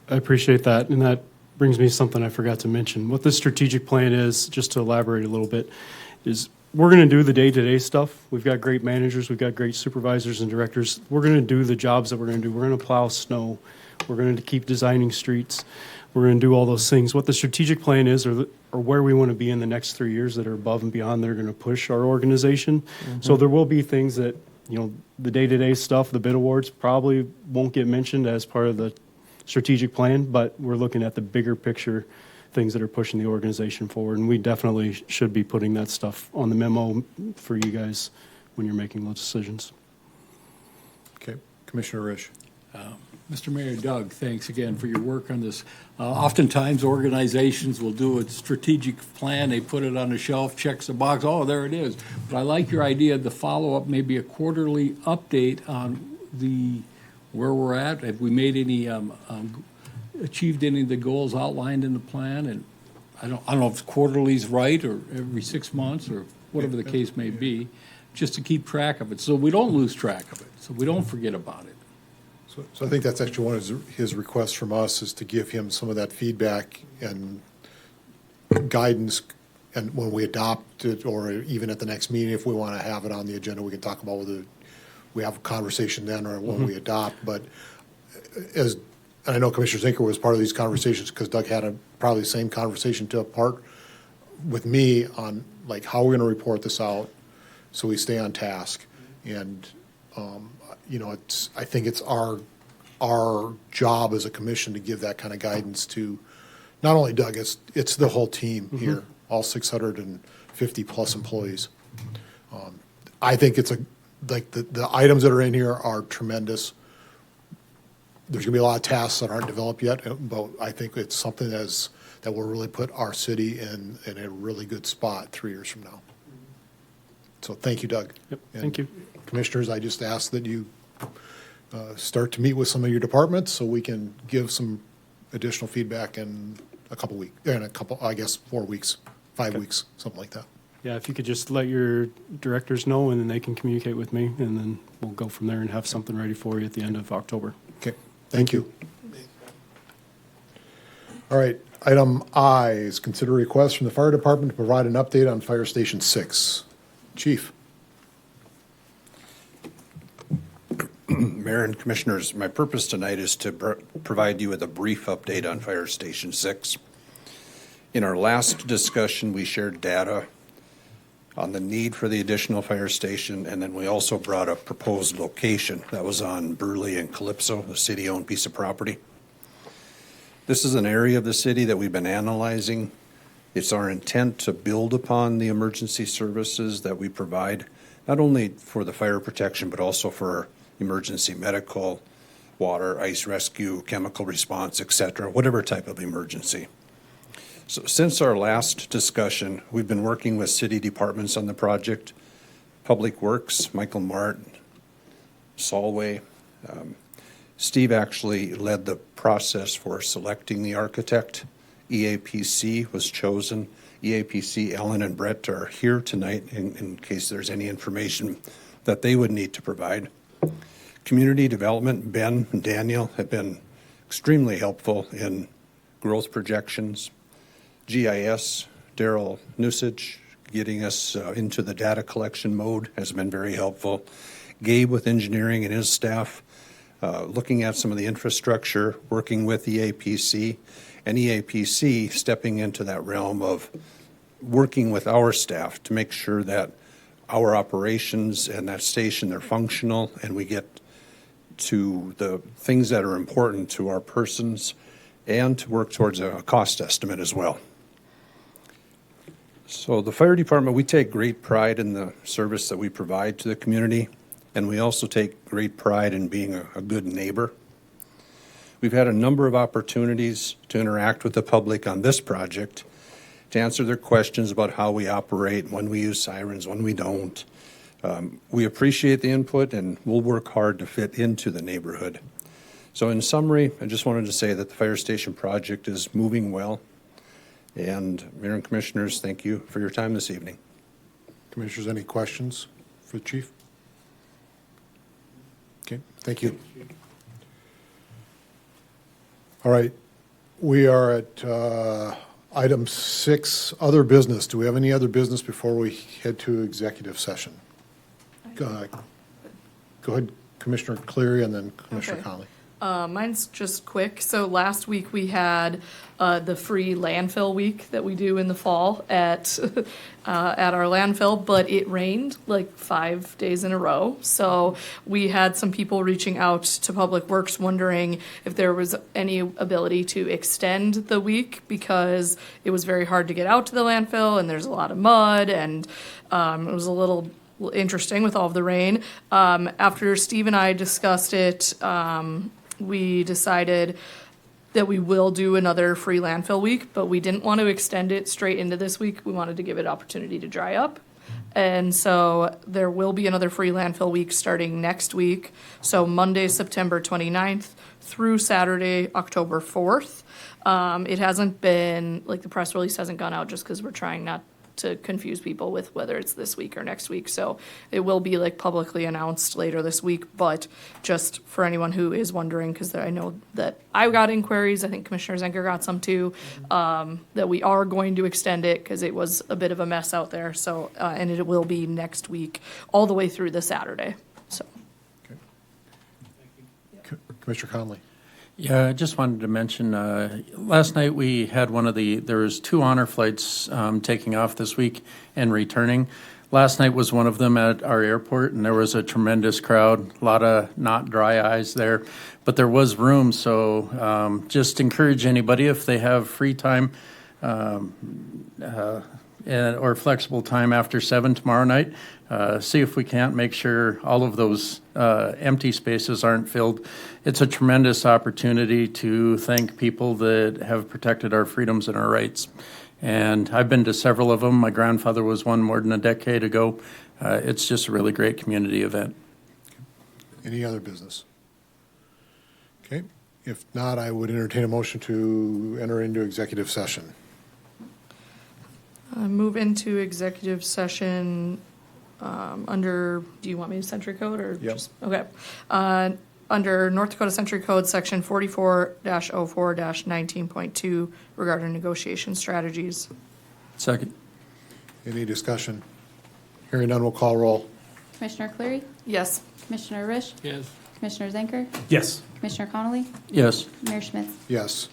Speaker 19: I appreciate that, and that brings me to something I forgot to mention. What the strategic plan is, just to elaborate a little bit, is we're going to do the day-to-day stuff. We've got great managers, we've got great supervisors and directors. We're going to do the jobs that we're going to do. We're going to plow snow. We're going to keep designing streets. We're going to do all those things. What the strategic plan is, or where we want to be in the next 3 years that are above and beyond, that are going to push our organization. Mm-hmm. So there will be things that, the day-to-day stuff, the bid awards probably won't get mentioned as part of the strategic plan, but we're looking at the bigger picture things that are pushing the organization forward. And we definitely should be putting that stuff on the memo for you guys when you're making those decisions.
Speaker 1: Okay, Commissioner Risch.
Speaker 12: Mr. Mayor, Doug, thanks again for your work on this. Oftentimes, organizations will do a strategic plan, they put it on the shelf, checks the box, oh, there it is. But I like your idea of the follow-up, maybe a quarterly update on where we're at. Have we made any, achieved any of the goals outlined in the plan? And I don't know if quarterly's right, or every 6 months, or whatever the case may be, just to keep track of it, so we don't lose track of it, so we don't forget about it.
Speaker 1: So I think that's actually one of his requests from us, is to give him some of that feedback and guidance, and when we adopt it, or even at the next meeting, if we want to have it on the agenda, we can talk about whether we have a conversation then or when we adopt. But and I know Commissioner Zinker was part of these conversations, because Doug had probably the same conversation to a part with me on like how we're going to report this out so we stay on task. And I think it's our job as a commission to give that kind of guidance to not only Doug, it's the whole team here, all 650 plus employees. I think it's the items that are in here are tremendous. There's going to be a lot of tasks that aren't developed yet, but I think it's something that will really put our city in a really good spot 3 years from now. So thank you, Doug.
Speaker 19: Yep, thank you.
Speaker 1: Commissioners, I just ask that you start to meet with some of your departments so we can give some additional feedback in I guess 4 weeks, 5 weeks, something like that.
Speaker 19: Yeah, if you could just let your directors know, and then they can communicate with me, and then we'll go from there and have something ready for you at the end of October.
Speaker 1: Okay, thank you. All right, item I is consider request from the fire department to provide an update on Fire Station 6. Chief.
Speaker 20: Mayor and Commissioners, my purpose tonight is to provide you with a brief update on Fire Station 6. In our last discussion, we shared data on the need for the additional fire station, and then we also brought up proposed location. That was on Burley and Calypso, a city-owned piece of property. This is an area of the city that we've been analyzing. It's our intent to build upon the emergency services that we provide, not only for the fire protection, but also for emergency medical, water, ice rescue, chemical response, etc., whatever type of emergency. So since our last discussion, we've been working with city departments on the project. Public Works, Michael Mart, Solway. Steve actually led the process for selecting the architect. EAPC was chosen. EAPC, Ellen and Brett are here tonight in case there's any information that they would need to provide. Community development, Ben and Daniel have been extremely helpful in growth projections. GIS, Daryl Nusich, getting us into the data collection mode has been very helpful. Gabe with engineering and his staff, looking at some of the infrastructure, working with EAPC, and EAPC stepping into that realm of working with our staff to make sure that our operations and that station are functional, and we get to the things that are important to our persons, and to work towards a cost estimate as well. So the fire department, we take great pride in the service that we provide to the community, and we also take great pride in being a good neighbor. We've had a number of opportunities to interact with the public on this project, to answer their questions about how we operate, when we use sirens, when we don't. We appreciate the input, and we'll work hard to fit into the neighborhood. So in summary, I just wanted to say that the fire station project is moving well. And Mayor and Commissioners, thank you for your time this evening.
Speaker 1: Commissioners, any questions for the chief? Okay, thank you. All right, we are at item 6, other business. Do we have any other business before we head to executive session? Go ahead, Commissioner Cleary, and then Commissioner Connolly.
Speaker 16: Mine's just quick. So last week we had the free landfill week that we do in the fall at our landfill, but it rained like 5 days in a row. So we had some people reaching out to Public Works wondering if there was any ability to extend the week because it was very hard to get out to the landfill and there's a lot of mud and it was a little interesting with all of the rain. After Steve and I discussed it, we decided that we will do another free landfill week, but we didn't want to extend it straight into this week. We wanted to give it opportunity to dry up. And so there will be another free landfill week starting next week. So Monday, September 29th through Saturday, October 4th. It hasn't been, like the press release hasn't gone out just because we're trying not to confuse people with whether it's this week or next week. So it will be like publicly announced later this week, but just for anyone who is wondering, because I know that I got inquiries, I think Commissioner Zenker got some too, that we are going to extend it because it was a bit of a mess out there. So, and it will be next week all the way through the Saturday. So.
Speaker 1: Commissioner Conley.
Speaker 14: Yeah, I just wanted to mention, last night we had there was 2 honor flights taking off this week and returning. Last night was one of them at our airport, and there was a tremendous crowd, a lot of not dry eyes there, but there was room, so just encourage anybody if they have free time or flexible time after 7 tomorrow night, see if we can't make sure all of those empty spaces aren't filled. It's a tremendous opportunity to thank people that have protected our freedoms and our rights. And I've been to several of them. My grandfather was one more than a decade ago. It's just a really great community event.
Speaker 1: Any other business? Okay. If not, I would entertain a motion to enter into executive session.
Speaker 16: Move into executive session under, do you want me to Century Code or
Speaker 1: Yep.
Speaker 16: just, okay. Under North Dakota Century Code, section 44-04-19.2 regarding negotiation strategies.
Speaker 14: Second.
Speaker 1: Any discussion? Hearing none, we'll call roll.
Speaker 3: Commissioner Cleary?
Speaker 16: Yes.
Speaker 3: Commissioner Risch?
Speaker 12: Yes.
Speaker 3: Commissioner Zenker?
Speaker 17: Yes.
Speaker 3: Commissioner Connolly?
Speaker 14: Yes.
Speaker 3: Mayor Schmitz?
Speaker 1: Yes.